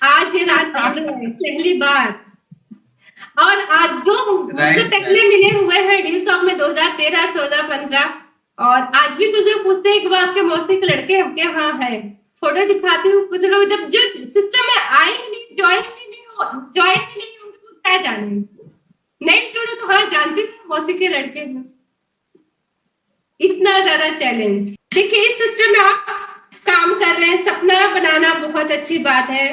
आज ये रात पहली बार। और आज जो टकले मिले हुए हैं ड्यू सॉफ्ट में 2013, 14, 15, और आज भी कुछ लोग पूछते हैं कि वो आपके मौसी के लड़के हमके हाँ है। फोटो दिखाती हूँ। कुछ लोग जब जो सिस्टम में आए नहीं, ज्वाइन भी नहीं होंगे तो क्या जाने, नहीं छोड़ो तो हाँ जानते हैं मौसी के लड़के हैं। इतना ज्यादा चैलेंज। देखिए इस सिस्टम में आप काम कर रहे हैं, सपना बनाना बहुत अच्छी बात है,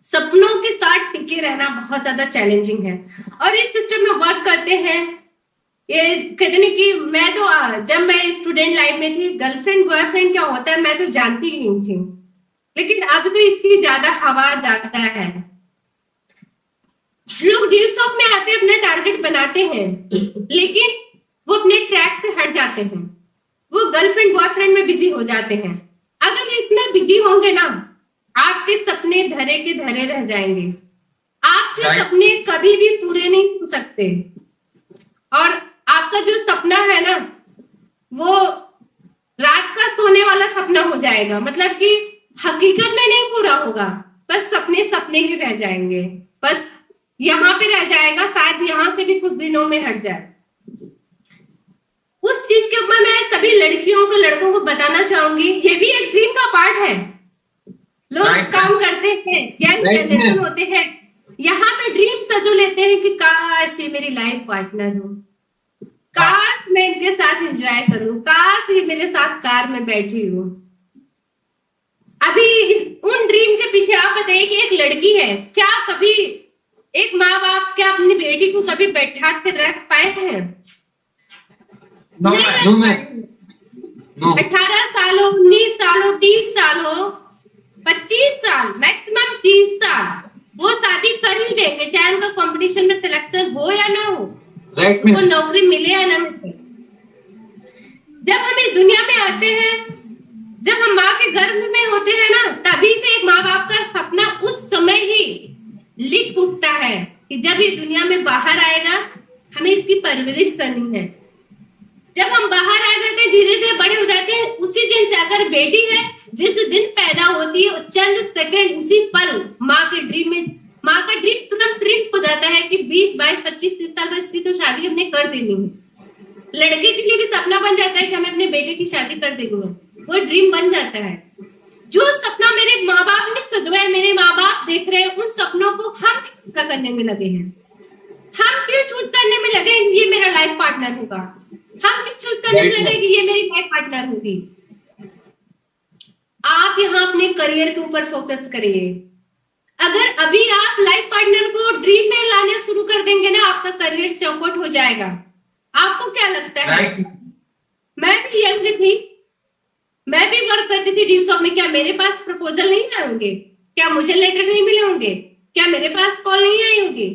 सपनों के साथ टिके रहना बहुत ज्यादा चैलेंजिंग है। और इस सिस्टम में वर्क करते हैं, ये कहते कि मैं तो जब मैं स्टूडेंट लाइफ में थी, गर्लफ्रेंड बॉयफ्रेंड क्या होता है मैं तो जानती ही नहीं थी, लेकिन अब तो इसकी ज्यादा हवा जाता है। लोग ड्यू सॉफ्ट में आते अपना टारगेट बनाते हैं, लेकिन वो अपने ट्रैक से हट जाते हैं, वो गर्लफ्रेंड बॉयफ्रेंड में बिजी हो जाते हैं। अगर इसमें बिजी होंगे ना, आपके सपने धरे के धरे रह जाएंगे। आपके सपने कभी भी पूरे नहीं हो सकते। और आपका जो सपना है ना, वो रात का सोने वाला सपना हो जाएगा, मतलब कि हकीकत में नहीं पूरा होगा, बस सपने सपने ही रह जाएंगे, बस यहाँ पे रह जाएगा, शायद यहाँ से भी कुछ दिनों में हट जाए। उस चीज के ऊपर मैं सभी लड़कियों को लड़कों को बताना चाहूंगी, ये भी एक ड्रीम का पार्ट है। लोग काम करते हैं, यंग जनरेशन होते हैं, यहाँ पे ड्रीम सजो लेते हैं कि काश ये मेरी लाइफ पार्टनर हो, काश मैं इनके साथ एंजॉय करूं, काश ये मेरे साथ कार में बैठी हो। अभी उन ड्रीम के पीछे आप बताइए कि एक लड़की है, क्या कभी एक माँ बाप क्या अपनी बेटी को कभी बैठा के रख पाए हैं? No, 18 साल हो, 19 साल हो, 20 साल हो, 25 साल, मैक्सिमम 30 साल, वो शादी कर ही देंगे, चाहे उनका कंपटीशन में सिलेक्शन हो या ना हो, उनको नौकरी मिले या ना मिले। जब हम इस दुनिया में आते हैं, जब हम माँ के गर्भ में होते हैं ना, तभी से एक माँ बाप का सपना उस समय ही लिख उठता है कि जब ये दुनिया में बाहर आएगा हमें इसकी परवरिश करनी है। जब हम बाहर आ जाते हैं, धीरे धीरे बड़े हो जाते हैं, उसी दिन से अगर बेटी है जिस दिन पैदा होती है चंद सेकंड उसी पल माँ का ड्रीम तुरंत प्रिंट हो जाता है कि 20, 22, 25, 30 साल में इसकी तो शादी हमने कर देनी है। लड़के के लिए भी सपना बन जाता है कि हमें अपने बेटे की शादी कर देनी है, वो ड्रीम बन जाता है। जो सपना मेरे माँ बाप ने सजवाया, मेरे माँ बाप देख रहे हैं, उन सपनों को हम पूरा करने में लगे हैं। हम क्यों चूज करने में लगे ये मेरा लाइफ पार्टनर होगा, हम क्यों चूज करने में लगे कि ये मेरी लाइफ पार्टनर होगी। आप यहाँ अपने करियर के ऊपर फोकस करिए। अगर अभी आप लाइफ पार्टनर को ड्रीम में लाने शुरू कर देंगे ना, आपका करियर चौपट हो जाएगा। आपको क्या लगता है? मैं भी यंग थी, मैं भी वर्क करती थी डी-सॉफ्ट में। क्या मेरे पास प्रपोजल नहीं आए होंगे? क्या मुझे लेटर नहीं मिले होंगे? क्या मेरे पास कॉल नहीं आई होगी?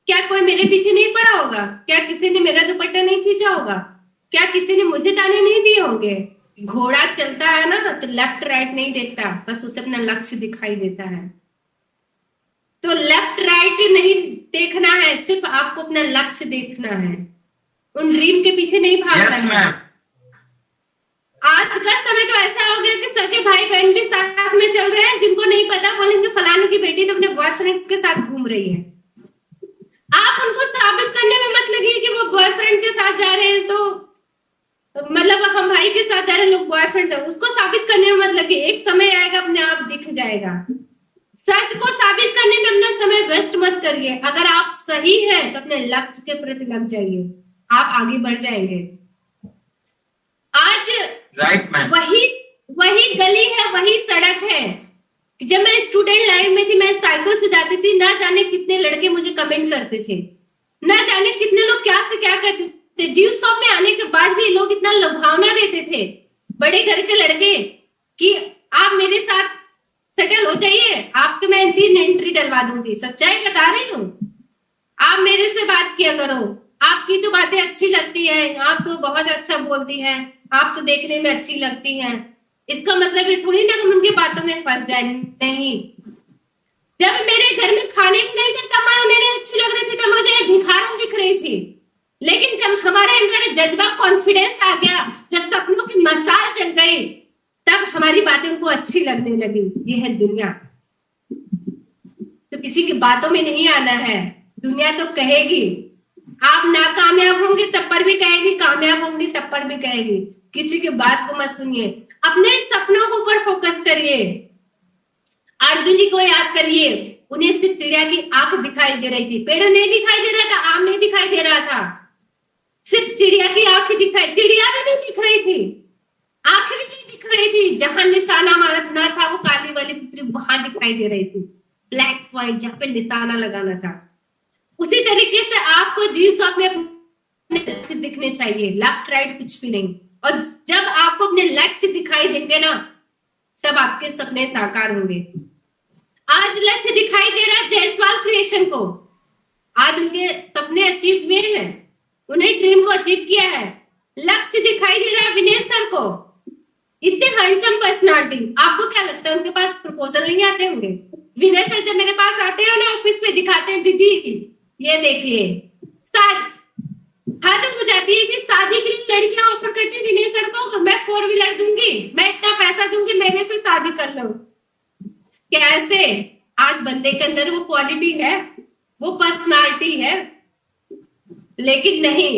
क्या कोई मेरे पीछे नहीं पड़ा होगा? क्या किसी ने मेरा दुपट्टा नहीं खींचा होगा? क्या किसी ने मुझे ताने नहीं दिए होंगे? घोड़ा चलता है ना तो लेफ्ट राइट नहीं देखता, बस उसे अपना लक्ष्य दिखाई देता है। तो लेफ्ट राइट नहीं देखना है, सिर्फ आपको अपना लक्ष्य देखना है, उन ड्रीम के पीछे नहीं भागना है। आज का समय तो ऐसा हो गया कि सबके भाई बहन भी साथ में चल रहे हैं, जिनको नहीं पता बोलेंगे फलाने की बेटी तो अपने बॉयफ्रेंड के साथ घूम रही है। आप उनको साबित करने में मत लगिए कि वो बॉयफ्रेंड के साथ जा रहे हैं, तो मतलब हम भाई के साथ जा रहे हैं, लोग बॉयफ्रेंड है, उसको साबित करने में मत लगिए। एक समय आएगा अपने आप दिख जाएगा। सच को साबित करने में अपना समय वेस्ट मत करिए। अगर आप सही है तो अपने लक्ष्य के प्रति लग जाइए, आप आगे बढ़ जाएंगे। आज वही गली है, वही सड़क है। जब मैं स्टूडेंट लाइफ में थी, मैं साइकिल से जाती थी, ना जाने कितने लड़के मुझे कमेंट करते थे, ना जाने कितने लोग क्या से क्या कहते थे। डी-सॉफ्ट में आने के बाद भी लोग इतना लुभावना देते थे, बड़े घर के लड़के, कि आप मेरे साथ सेटल हो जाइए, आपके मैं 3 एंट्री डलवा दूंगी। सच्चाई बता रही हूँ, आप मेरे से बात किया करो, आपकी तो बातें अच्छी लगती है, आप तो बहुत अच्छा बोलती हैं, आप तो देखने में अच्छी लगती हैं। इसका मतलब ये थोड़ी ना हम उनकी बातों में फंस जाए। नहीं, जब मेरे घर में खाने को नहीं था तब मैं उन्हें अच्छी लग रही थी, तब मुझे भिखारन दिख रही थी। लेकिन जब हमारे अंदर जज्बा कॉन्फिडेंस आ गया, जब सपनों की मशाल जल गई, तब हमारी बातें उनको अच्छी लगने लगी। ये है दुनिया। तो किसी की बातों में नहीं आना है, दुनिया तो कहेगी। आप नाकामयाब होंगे तब पर भी कहेगी, कामयाब होंगे तब पर भी कहेगी। किसी की बात को मत सुनिए, अपने सपनों के ऊपर फोकस करिए। अर्जुन जी को याद करिए, उन्हें सिर्फ चिड़िया की आंख दिखाई दे रही थी, पेड़ नहीं दिखाई दे रहा था, आम नहीं दिखाई दे रहा था, सिर्फ चिड़िया की आंख दिखाई। चिड़िया भी नहीं दिख रही थी, आंख भी नहीं दिख रही थी। जहां निशाना मारना था वो काली वाली पुत्री वहां दिखाई दे रही थी, ब्लैक पॉइंट जहां पे निशाना लगाना था। उसी तरीके से आपको डी-सॉफ्ट में अपने लक्ष्य दिखने चाहिए, लेफ्ट राइट कुछ भी नहीं। और जब आपको अपने लक्ष्य दिखाई देंगे ना, तब आपके सपने साकार होंगे। आज लक्ष्य दिखाई दे रहा है जायसवाल क्रिएशन को, आज उनके सपने अचीव हुए हैं, उन्हें ड्रीम को अचीव किया है। लक्ष्य दिखाई दे रहा है विनय सर को, इतने हैंडसम पर्सनालिटी। आपको क्या लगता है उनके पास प्रपोजल नहीं आते होंगे? विनय सर जब मेरे पास आते हैं ना ऑफिस में, दिखाते हैं दीदी ये देखिए, हद हो जाती है कि शादी के लिए लड़कियां ऑफर करती है विनय सर को, मैं 4 व्हीलर दूंगी, मैं इतना पैसा दूंगी, मेरे से शादी कर लो। कैसे? आज बंदे के अंदर वो क्वालिटी है, वो पर्सनालिटी है, लेकिन नहीं,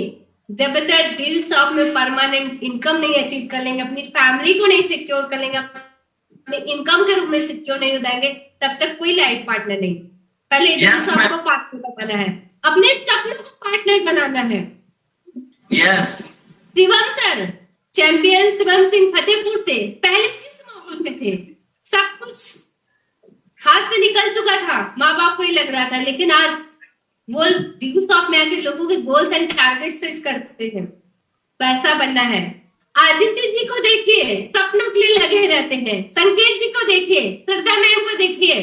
जब तक डी-सॉफ्ट में परमानेंट इनकम नहीं अचीव कर लेंगे, अपनी फैमिली को नहीं सिक्योर कर लेंगे, अपने इनकम के रूप में सिक्योर नहीं हो जाएंगे, तब तक कोई लाइफ पार्टनर नहीं। पहले डी-सॉफ्ट को पार्टनर बनाना है, अपने सपनों को पार्टनर बनाना है। Yes Shivam sir, champion Shivam Singh Fatehpur से, पहले किस माहौल में थे? सब कुछ हाथ से निकल चुका था, माँ बाप को ही लग रहा था, लेकिन आज वो डी-सॉफ्ट में आके लोगों के गोल्स एंड टारगेट सेट करते हैं, पैसा बनना है। आदित्य जी को देखिए, सपनों के लिए लगे रहते हैं। संकेत जी को देखिए, श्रद्धा मैम को देखिए,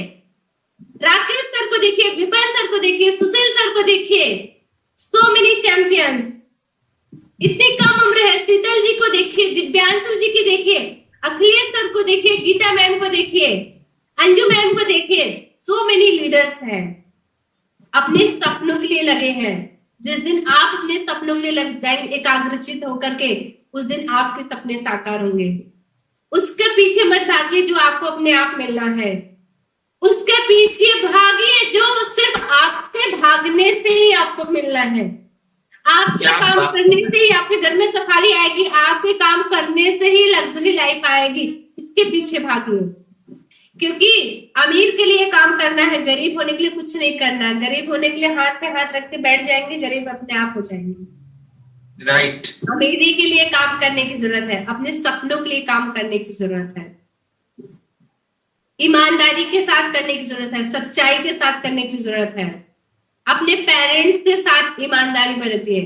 राकेश सर को देखिए, विपिन सर को देखिए, सुशील सर को देखिए, सो मेनी चैंपियंस। इतनी कम उम्र है, शीतल जी को देखिए, दिव्यांशु जी की देखिए, अखिलेश सर को देखिए, गीता मैम को देखिए, अंजू मैम को देखिए, सो मेनी लीडर्स हैं, अपने सपनों के लिए लगे हैं। जिस दिन आप अपने सपनों के लिए लग जाएंगे एकाग्रचित होकर के, उस दिन आपके सपने साकार होंगे। उसके पीछे मत भागिए जो आपको अपने आप मिलना है, उसके पीछे भागिए जो सिर्फ आपके भागने से ही आपको मिलना है। आपके काम करने से ही आपके घर में सफाई आएगी, आपके काम करने से ही लग्जरी लाइफ आएगी। इसके पीछे भागिए। क्योंकि अमीर के लिए काम करना है, गरीब होने के लिए कुछ नहीं करना है। गरीब होने के लिए हाथ पे हाथ रख के बैठ जाएंगे, गरीब अपने आप हो जाएंगे। राइट। अमीरी के लिए काम करने की जरूरत है, अपने सपनों के लिए काम करने की जरूरत है, ईमानदारी के साथ करने की जरूरत है, सच्चाई के साथ करने की जरूरत है, अपने पेरेंट्स के साथ ईमानदारी बरतिए।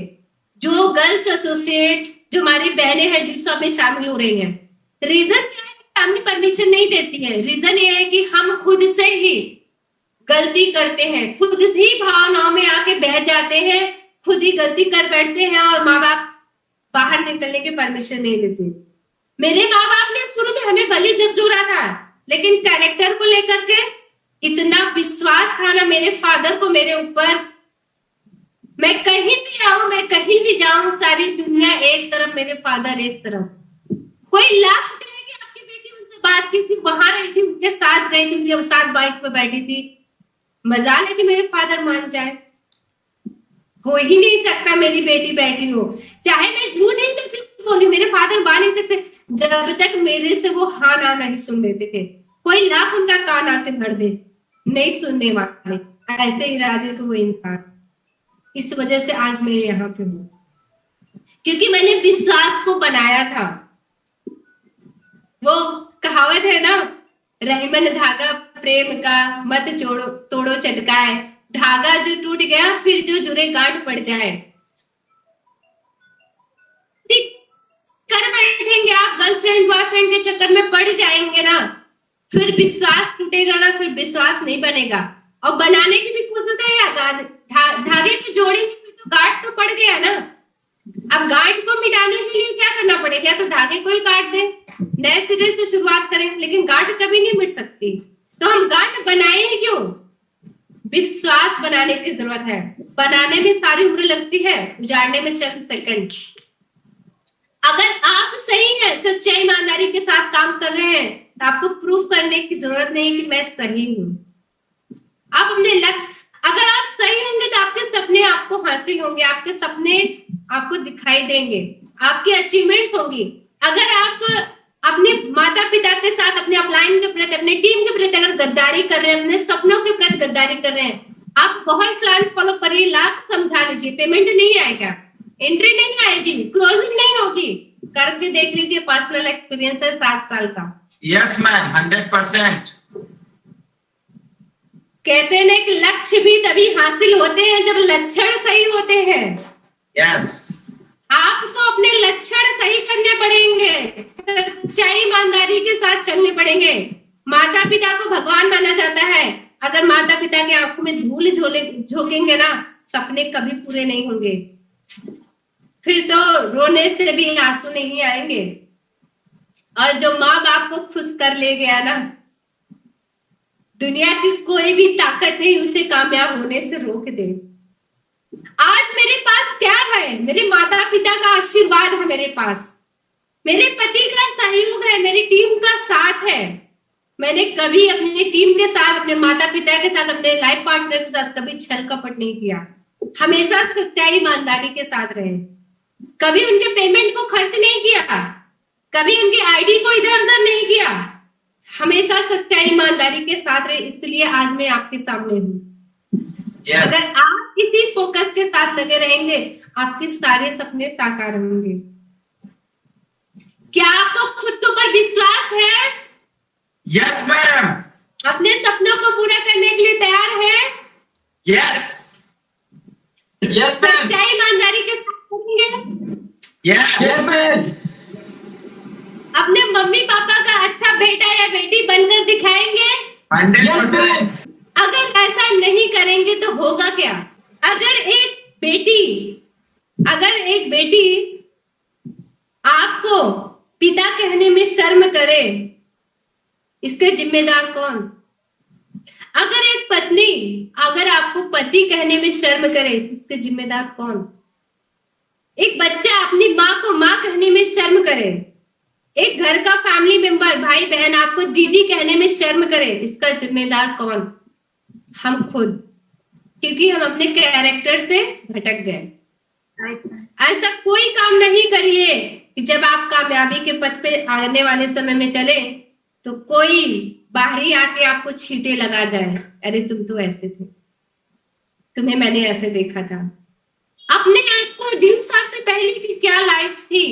जो गर्ल्स एसोसिएट, जो हमारी बहनें हैं जिसमें में शामिल हो रही हैं, रीजन क्या है? फैमिली परमिशन नहीं देती है। रीजन ये है कि हम खुद से ही गलती करते हैं, खुद से ही भावनाओं में आके बह जाते हैं, खुद ही गलती कर बैठते हैं और माँ बाप बाहर निकलने की परमिशन नहीं देते। मेरे माँ बाप ने शुरू में हमें भले झकझोरा था, लेकिन कैरेक्टर को लेकर के इतना विश्वास था ना मेरे फादर को मेरे ऊपर। मैं कहीं भी आऊं, मैं कहीं भी जाऊं, सारी दुनिया एक तरफ, मेरे फादर एक तरफ। कोई लाख कहे कि आपकी बेटी उनसे बात की थी, वहां रही थी, उनके साथ गई थी, उनके साथ बाइक पे बैठी थी। मजाल है कि मेरे फादर मान जाए? हो ही नहीं सकता मेरी बेटी बैठी हो। चाहे मैं झूठ नहीं बोली, मेरे फादर मान नहीं सकते जब तक मेरे से वो हाँ ना नहीं सुन लेते थे। कोई लाख उनका कान आके भर दे, नहीं सुनने वाले, ऐसे इरादे को वो इंसान। इस वजह से आज मैं यहाँ पे हूँ, क्योंकि मैंने विश्वास को बनाया था। वो कहावत है ना, रहीमन धागा प्रेम का मत जोड़ो तोड़ो चटकाए, धागा जो टूट गया फिर जो जुड़े गांठ पड़ जाए। कर बैठेंगे आप, गर्लफ्रेंड बॉयफ्रेंड के चक्कर में पड़ जाएंगे ना, फिर विश्वास टूटेगा ना, फिर विश्वास नहीं बनेगा। और बनाने की भी कोशिश है, धागे को जोड़ेंगे फिर तो गांठ तो पड़ गया ना। अब गांठ को मिटाने के लिए क्या करना पड़ेगा? तो धागे को ही काट दे, नए सिरे से शुरुआत करें, लेकिन गांठ कभी नहीं मिट सकती। तो हम गांठ बनाए ही क्यों? विश्वास बनाने की जरूरत है। बनाने में सारी उम्र लगती है, उजाड़ने में चंद सेकंड। अगर आप सही है, सच्चाई ईमानदारी के साथ काम कर रहे हैं, तो आपको प्रूफ करने की जरूरत नहीं कि मैं सही हूं। आप अपने लक्ष्य, अगर आप सही होंगे तो आपके सपने आपको हासिल होंगे, आपके सपने आपको दिखाई देंगे, आपकी अचीवमेंट होंगी। अगर आप अपने माता पिता के साथ, अपने अपलाइन के प्रति, अपने टीम के प्रति अगर गद्दारी कर रहे हैं, अपने सपनों के प्रति गद्दारी कर रहे हैं, आप बहुत प्लान फॉलो करिए, लाख समझा लीजिए, पेमेंट नहीं आएगा, एंट्री नहीं आएगी, क्लोजिंग नहीं होगी, करके देख लीजिए। पर्सनल एक्सपीरियंस है 7 साल का। Yes ma'am, 100%। कहते हैं कि लक्ष्य भी तभी हासिल होते हैं जब लक्षण सही होते हैं। यस। आपको अपने लक्षण सही करने पड़ेंगे, सच्चाई ईमानदारी के साथ चलने पड़ेंगे। माता पिता को भगवान माना जाता है, अगर माता पिता की आंखों में धूल झोंकेंगे ना, सपने कभी पूरे नहीं होंगे, फिर तो रोने से भी आंसू नहीं आएंगे। और जो माँ बाप को खुश कर ले गया ना, दुनिया की कोई भी ताकत नहीं उसे कामयाब होने से रोक दे। आज मेरे पास क्या है? मेरे माता पिता का आशीर्वाद है मेरे पास, मेरे पति का सहयोग है, मेरी टीम का साथ है। मैंने कभी अपनी टीम के साथ, अपने माता पिता के साथ, अपने लाइफ पार्टनर के साथ कभी छल कपट नहीं किया। हमेशा सच्चाई ईमानदारी के साथ रहे, कभी उनके पेमेंट को खर्च नहीं किया, कभी उनकी आईडी को इधर उधर नहीं किया, हमेशा सच्चाई ईमानदारी के साथ रहे। इसलिए आज मैं आपके सामने हूँ। Yes. अगर आप किसी फोकस के साथ लगे रहेंगे, आपके सारे सपने साकार होंगे। क्या आपको खुद के ऊपर विश्वास है? Yes ma'am. अपने सपनों को पूरा करने के लिए तैयार है? यस। Yes ma'am. सच्चाई ईमानदारी के साथ करेंगे? Yes ma'am. अपने मम्मी पापा का अच्छा बेटा या बेटी बनकर दिखाएंगे? 100%। अगर ऐसा नहीं करेंगे तो होगा क्या? अगर एक बेटी आपको पिता कहने में शर्म करे, इसके जिम्मेदार कौन? अगर एक पत्नी अगर आपको पति कहने में शर्म करे, इसके जिम्मेदार कौन? एक बच्चा अपनी माँ को माँ कहने में शर्म करे, एक घर का फैमिली मेंबर भाई बहन आपको दीदी कहने में शर्म करे, इसका जिम्मेदार कौन? हम खुद, क्योंकि हम अपने कैरेक्टर से भटक गए। ऐसा कोई काम नहीं करिए कि जब आप कामयाबी के पथ पे आने वाले समय में चले तो कोई बाहरी आके आपको छींटे लगा जाए, अरे तुम तो ऐसे थे, तुम्हें मैंने ऐसे देखा था। अपने आप को ड्यू सॉफ्ट से पहले की क्या लाइफ थी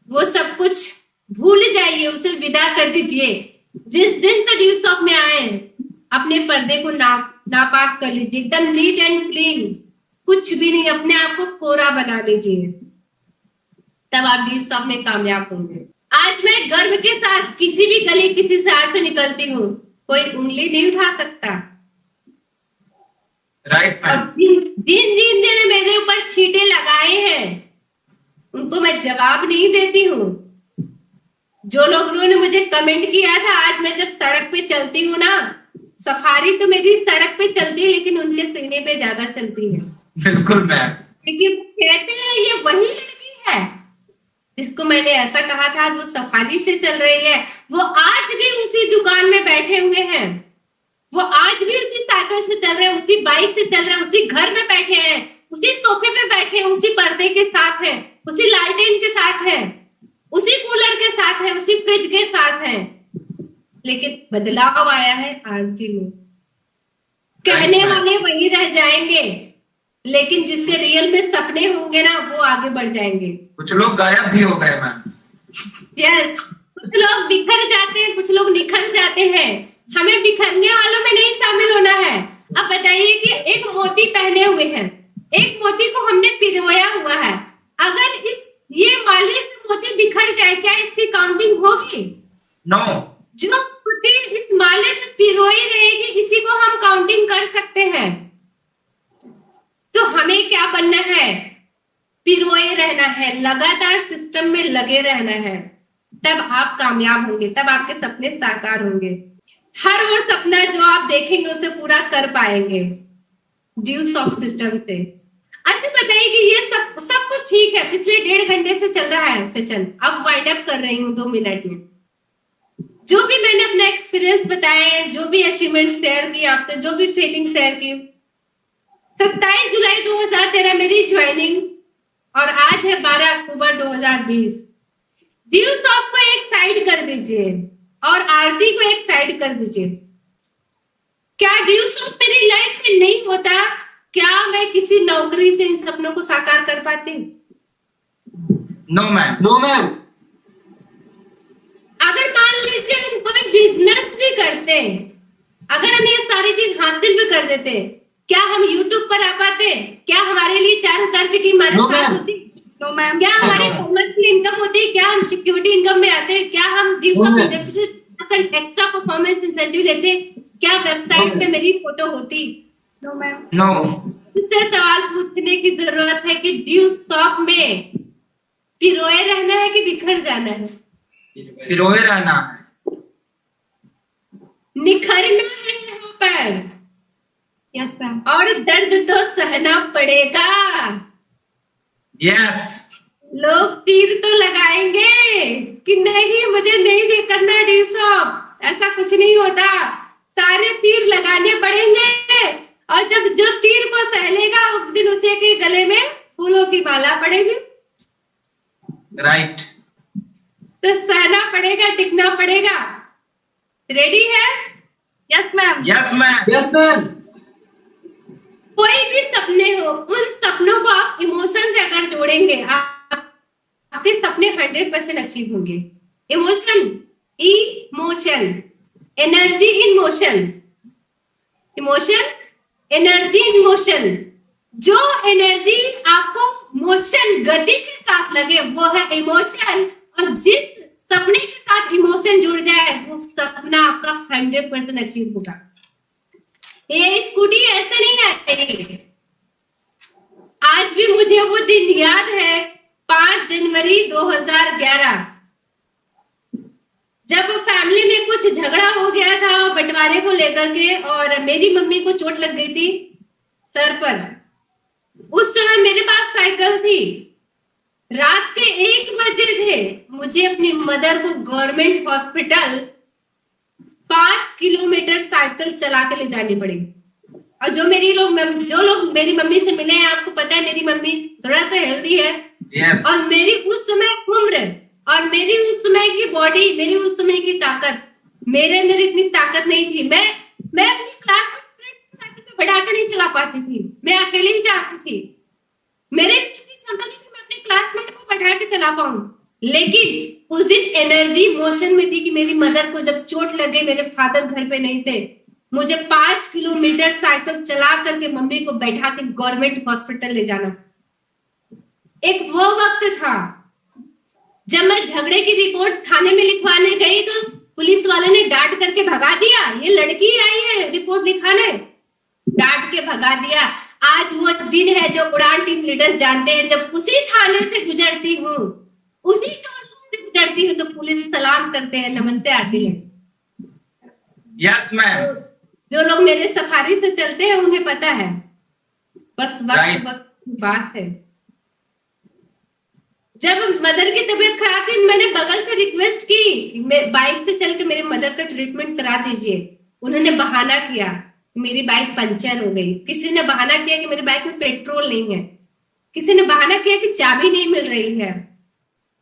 वो सब कुछ भूल जाइए, उसे विदा कर दीजिए। जिस दिन से ड्यू सॉफ्ट में आए अपने पर्दे को नापाक कर लीजिए, एकदम नीट एंड क्लीन, कुछ भी नहीं, अपने आप को कोरा बना लीजिए, तब आप ड्यू सॉफ्ट में कामयाब होंगे। आज मैं गर्व के साथ किसी भी गली किसी शहर से निकलती हूँ, कोई उंगली नहीं उठा सकता। राइट और जिन जिन ने मेरे ऊपर छींटे लगाए हैं उनको मैं जवाब नहीं देती हूँ। जो लोगों ने मुझे कमेंट किया था, आज मैं जब सड़क पे चलती हूँ ना, सफारी तो मेरी सड़क पे चलती है लेकिन उनके सीने पे ज्यादा चलती है। बिल्कुल मैम। क्योंकि कहते हैं ये वही लड़की है जिसको मैंने ऐसा कहा था, जो सफारी से चल रही है, वो आज भी उसी दुकान में बैठे हुए हैं, वो आज भी उसी साइकिल से चल रहे हैं, उसी बाइक से चल रहे हैं, उसी घर में बैठे हैं, उसी सोफे पे बैठे हैं, उसी पर्दे के साथ है, उसी लालटेन के साथ है, उसी कूलर के साथ है, उसी फ्रिज के साथ है। लेकिन बदलाव आया है आरती में। कहने वाले वही रह जाएंगे, लेकिन जिसके रियल में सपने होंगे ना, वो आगे बढ़ जाएंगे। कुछ लोग गायब भी हो गए मैम। यस, कुछ लोग बिखर जाते हैं, कुछ लोग निखर जाते हैं। हमें बिखरने वालों में नहीं शामिल होना है। अब बताइए कि एक मोती पहने हुए हैं, एक मोती को हमने पिरोया हुआ है, अगर ये माले से मोती बिखर जाए, क्या इसकी काउंटिंग होगी? नो। जो मोती इस माले में पिरोई रहेगी, इसी को हम काउंटिंग कर सकते हैं। तो हमें क्या बनना है? पिरोए रहना है, लगातार सिस्टम में लगे रहना है, तब आप कामयाब होंगे, तब आपके सपने साकार होंगे। हर वो सपना जो आप देखेंगे उसे पूरा कर पाएंगे ड्यू सॉफ्ट सिस्टम से। अच्छा बताइए कि ये सब कुछ ठीक है, पिछले 1.5 घंटे से चल रहा है सेशन, अब वाइंड अप कर रही हूँ 2 मिनट में। जो भी मैंने अपना एक्सपीरियंस बताया है, जो भी अचीवमेंट शेयर की आपसे, जो भी फीलिंग शेयर की, 27 जुलाई 2013 मेरी ज्वाइनिंग और आज है 12 अक्टूबर 2020। ड्यू सॉफ्ट को एक साइड कर दीजिए और आरती को एक साइड कर दीजिए। क्या ड्यू सॉफ्ट मेरी लाइफ में नहीं होता, क्या मैं किसी नौकरी से इन सपनों को साकार कर पाती? No ma'am. No ma'am. अगर मान लीजिए हम कोई बिजनेस भी करते, अगर हम ये सारी चीज हासिल भी कर देते, क्या हम यूट्यूब पर आ पाते? क्या हमारे लिए 4000 की टीम हमारे साथ होती? No ma'am. क्या हमारी मंथली इनकम होती? क्या हम सिक्योरिटी इनकम में आते? क्या हम Dew Soft extra performance incentive लेते? क्या वेबसाइट पे मेरी फोटो होती? No ma'am. नो। इससे सवाल पूछने की जरूरत है कि ड्यू सॉफ्ट में पिरोए रहना है कि बिखर जाना है? पिरोए रहना है, निखरना है यहाँ पर। Yes ma'am. और दर्द तो सहना पड़ेगा। यस। लोग तीर तो लगाएंगे कि नहीं मुझे नहीं करना ड्यू सॉफ्ट, ऐसा कुछ नहीं होता, सारे तीर लगाने पड़ेंगे, और जब जो तीर को सहलेगा उस दिन उसे के गले में फूलों की माला पड़ेगी। राइट। तो सहना पड़ेगा, टिकना पड़ेगा। रेडी है? Yes ma'am. Yes ma'am. Yes ma'am. कोई भी सपने हो, उन सपनों को आप इमोशन से अगर जोड़ेंगे, आपके सपने 100% अचीव होंगे। Emotion, energy in motion, emotion energy in motion. जो एनर्जी आपको मोशन गति के साथ लगे वो है इमोशन, और जिस सपने के साथ इमोशन जुड़ जाए वो सपना आपका 100% अचीव होगा। ये स्कूटी ऐसे नहीं आएगी। आज भी मुझे वो दिन याद है, 5 जनवरी 2011, जब फैमिली में कुछ झगड़ा हो गया था बंटवारे को लेकर के, और मेरी मम्मी को चोट लग गई थी सर पर। उस समय मेरे पास साइकिल थी, रात के 1 बजे थे, मुझे अपनी मदर को गवर्नमेंट हॉस्पिटल 5 किलोमीटर साइकिल चला के ले जानी पड़ी। और जो लोग मेरी मम्मी से मिले हैं, आपको पता है मेरी मम्मी थोड़ा सा हेल्दी है। yes. और मेरी उस समय उम्र और मेरी उस समय की बॉडी, मेरी उस समय की ताकत मेरे अंदर इतनी ताकत नहीं थी। मैं अपनी क्लास में बैठा कर नहीं चला पाती थी, मैं अकेले ही जाती थी। मेरे इतनी क्षमता नहीं थी मैं अपने क्लासमेट को बैठा के चला पाऊं। लेकिन उस दिन एनर्जी मोशन में थी कि मेरी मदर को जब चोट लगे, मेरे फादर घर पे नहीं थे, मुझे 5 किलोमीटर साइकिल चला करके मम्मी को बैठा के गवर्नमेंट हॉस्पिटल ले जाना। एक वो वक्त था जब मैं झगड़े की रिपोर्ट थाने में लिखवाने गई तो पुलिस वाले ने डांट करके भगा दिया, ये लड़की आई है रिपोर्ट लिखाने, डांट के भगा दिया। आज वो दिन है जो उड़ान टीम लीडर जानते हैं, जब उसी थाने से गुजरती हूँ, उसी टोल से गुजरती हूँ तो पुलिस सलाम करते हैं, नमस्ते आती है। Yes ma'am. जो लोग मेरे सफारी से चलते हैं उन्हें पता है, बस वक्त की बात है। जब मदर की तबीयत खराब थी मैंने बगल से रिक्वेस्ट की बाइक से चल के मेरे मदर का ट्रीटमेंट करा दीजिए। उन्होंने बहाना किया मेरी बाइक पंचर हो गई, किसी ने बहाना किया कि मेरी बाइक में पेट्रोल नहीं है, किसी ने बहाना किया कि चाबी नहीं मिल रही है।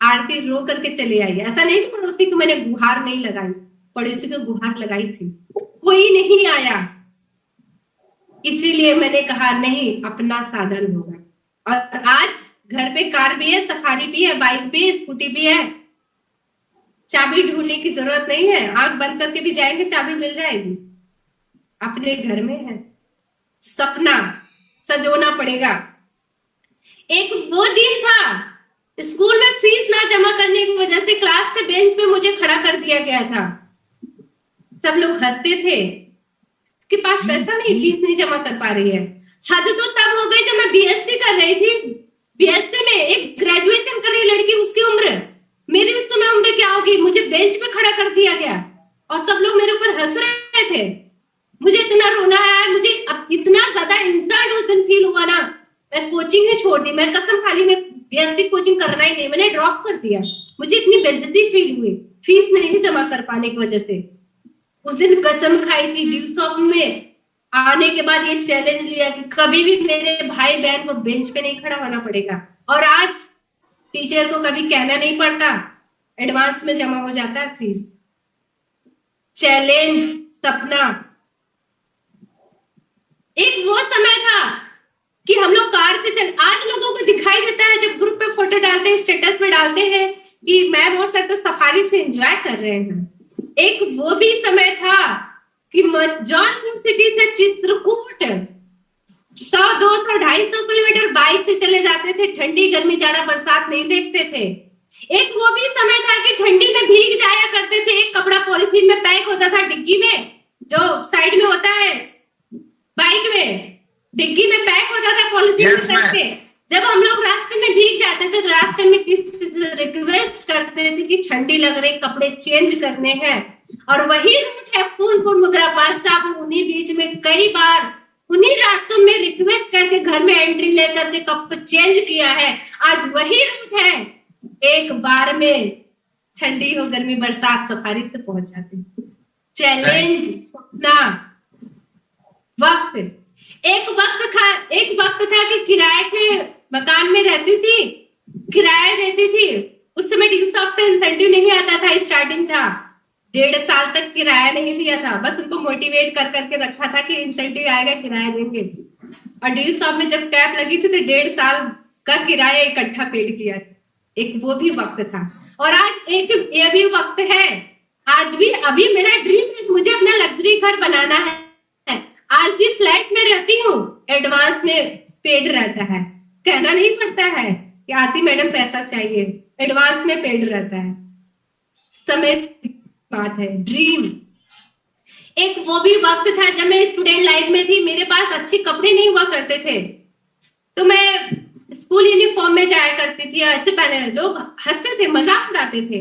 आरती रो करके चली आई। ऐसा नहीं कि पड़ोसी को मैंने गुहार नहीं लगाई, पड़ोसी को गुहार लगाई थी, कोई नहीं आया। इसीलिए मैंने कहा नहीं, अपना साधन होगा। और आज घर पे कार भी है, सफारी भी है, बाइक भी है, स्कूटी भी है, चाबी ढूंढने की जरूरत नहीं है। आंख बंद करके भी जाएंगे चाबी मिल जाएगी, अपने घर में है। सपना सजोना पड़ेगा। एक वो दिन था स्कूल में फीस ना जमा करने की वजह से क्लास के बेंच पे मुझे खड़ा कर दिया गया था। सब लोग हंसते थे, इसके पास पैसा नहीं, फीस नहीं जमा कर पा रही है। हद तो तब हो गई जब मैं बीएससी कर रही थी। बीएससी में एक ग्रेजुएशन कर रही लड़की, उसकी उम्र, मेरी उस समय उम्र क्या होगी, मुझे बेंच पे खड़ा कर दिया गया और सब लोग मेरे ऊपर हंस रहे थे। मुझे इतना रोना आया, मुझे अब इतना ज्यादा इंसल्ट उस दिन फील हुआ ना, मैं कोचिंग ही छोड़ दी। मैं कसम खाली में बीएससी कोचिंग करना ही नहीं, मैंने ड्रॉप कर दिया। मुझे इतनी बेइज्जती फील हुई फीस नहीं जमा कर पाने की वजह से। उस दिन कसम खाई थी ड्यू शॉप में आने के बाद ये चैलेंज लिया कि कभी भी मेरे भाई बहन को बेंच पे नहीं खड़ा होना पड़ेगा। और आज टीचर को कभी कहना नहीं पड़ता, एडवांस में जमा हो जाता है फीस। चैलेंज, सपना। एक वो समय था कि हम लोग कार से चल, आज लोगों को दिखाई देता है जब ग्रुप पे फोटो डालते हैं, स्टेटस पे डालते हैं कि मैं और सर तो सफारी से एंजॉय कर रहे हैं। एक वो भी समय था कि जौनपुर सिटी से चित्रकूट 100, 200, 250 किलोमीटर बाइक से चले जाते थे, ठंडी गर्मी जाड़ा बरसात नहीं देखते थे। एक वो भी समय था कि ठंडी में भीग जाया करते थे, एक कपड़ा पॉलिथीन में पैक होता था डिग्गी में, जो साइड में होता है बाइक में, डिग्गी में पैक होता था पॉलिथीन करके। जब हम लोग रास्ते में भीग जाते थे तो रास्ते में किसी से रिक्वेस्ट करते थे कि ठंडी लग रही, कपड़े चेंज करने हैं। और वही रूट है फूलपुर मुगराबाद साहब, उन्हीं बीच में कई बार उन्हीं रास्तों में रिक्वेस्ट करके घर में एंट्री लेकर के कप चेंज किया है। आज वही रूट है, एक बार में ठंडी हो गर्मी बरसात सफारी से पहुंच जाते। चैलेंज, सपना, वक्त। एक वक्त था कि किराए के मकान में रहती थी, किराया देती थी। उस समय ड्यू शॉप से इंसेंटिव नहीं आता था, स्टार्टिंग था, 1.5 साल तक किराया नहीं दिया था, बस उनको मोटिवेट कर करके रखा था कि इंसेंटिव आएगा किराया देंगे। और ड्यू शॉप में जब कैप लगी थी तो 1.5 साल का किराया इकट्ठा पेड किया। एक वो भी वक्त था। और आज एक ये भी वक्त है, आज भी अभी मेरा ड्रीम है मुझे अपना लग्जरी घर बनाना है। आज भी फ्लैट में रहती हूँ, एडवांस में पेड रहता है, कहना नहीं पड़ता है कि आरती मैडम पैसा चाहिए, एडवांस में पेड रहता है। समय बात है, ड्रीम। एक वो भी वक्त था जब मैं स्टूडेंट लाइफ में थी, मेरे पास अच्छे कपड़े नहीं हुआ करते थे तो मैं स्कूल यूनिफॉर्म में जाया करती थी। ऐसे पहले लोग हंसते थे, मजाक उड़ाते थे।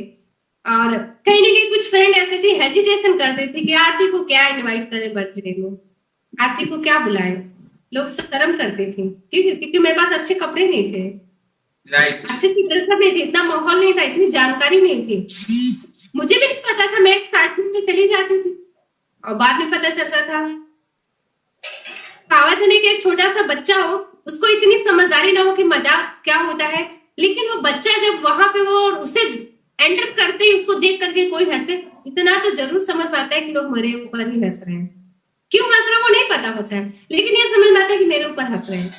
और कहीं ना कहीं कुछ फ्रेंड ऐसे थे, हेजिटेशन करते थे कि आरती को क्या इनवाइट करें बर्थडे में, आरती को क्या बुलाए। लोग शर्म करते थे क्योंकि मेरे पास अच्छे कपड़े नहीं थे, अच्छे से ड्रेसअप नहीं थे, इतना माहौल नहीं था, इतनी जानकारी नहीं थी। मुझे भी नहीं पता था, मैं एक्साइटमेंट में चली जाती थी और बाद में पता चलता था। कहावत है कि एक छोटा सा बच्चा हो, उसको इतनी समझदारी ना हो कि मजाक क्या होता है, लेकिन वो बच्चा जब वहां पे वो उसे एंटर करते ही उसको देख करके कोई हंसे इतना तो जरूर समझ पाता है कि लोग मेरे ऊपर ही हंस रहे हैं। क्यों हंस रहे हैं वो नहीं पता होता है, लेकिन ये समझ में आता है कि मेरे ऊपर हंस रहे हैं।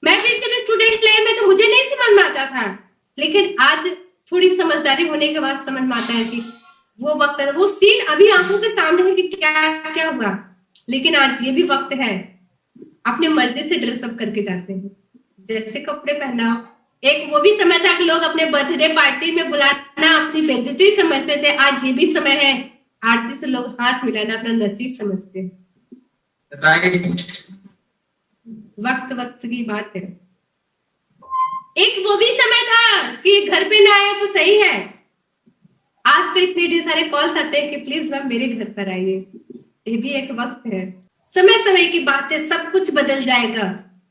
मैं भी सिर्फ स्टूडेंट लाइफ में तो मुझे नहीं समझ में आता था, लेकिन आज थोड़ी समझदारी होने के बाद समझ में आता है कि वो वक्त, वो सीन अभी आंखों के सामने है कि क्या क्या हुआ। लेकिन आज ये भी वक्त है, अपने मर्जी से ड्रेसअप करके जाते हैं, जैसे कपड़े पहना। एक वो भी समय था कि लोग अपने बर्थडे पार्टी में बुलाना अपनी बेइज्जती समझते थे, आज ये भी समय है आरती से लोग हाथ मिलाना अपना नसीब समझते हैं। राइट। वक्त वक्त की बात है। एक वो भी समय था कि घर पे ना आए तो सही है, आज तो इतने ढेर सारे कॉल्स आते हैं कि प्लीज मैम मेरे घर पर आइए। ये भी एक वक्त है, समय समय की बात है, सब कुछ बदल जाएगा,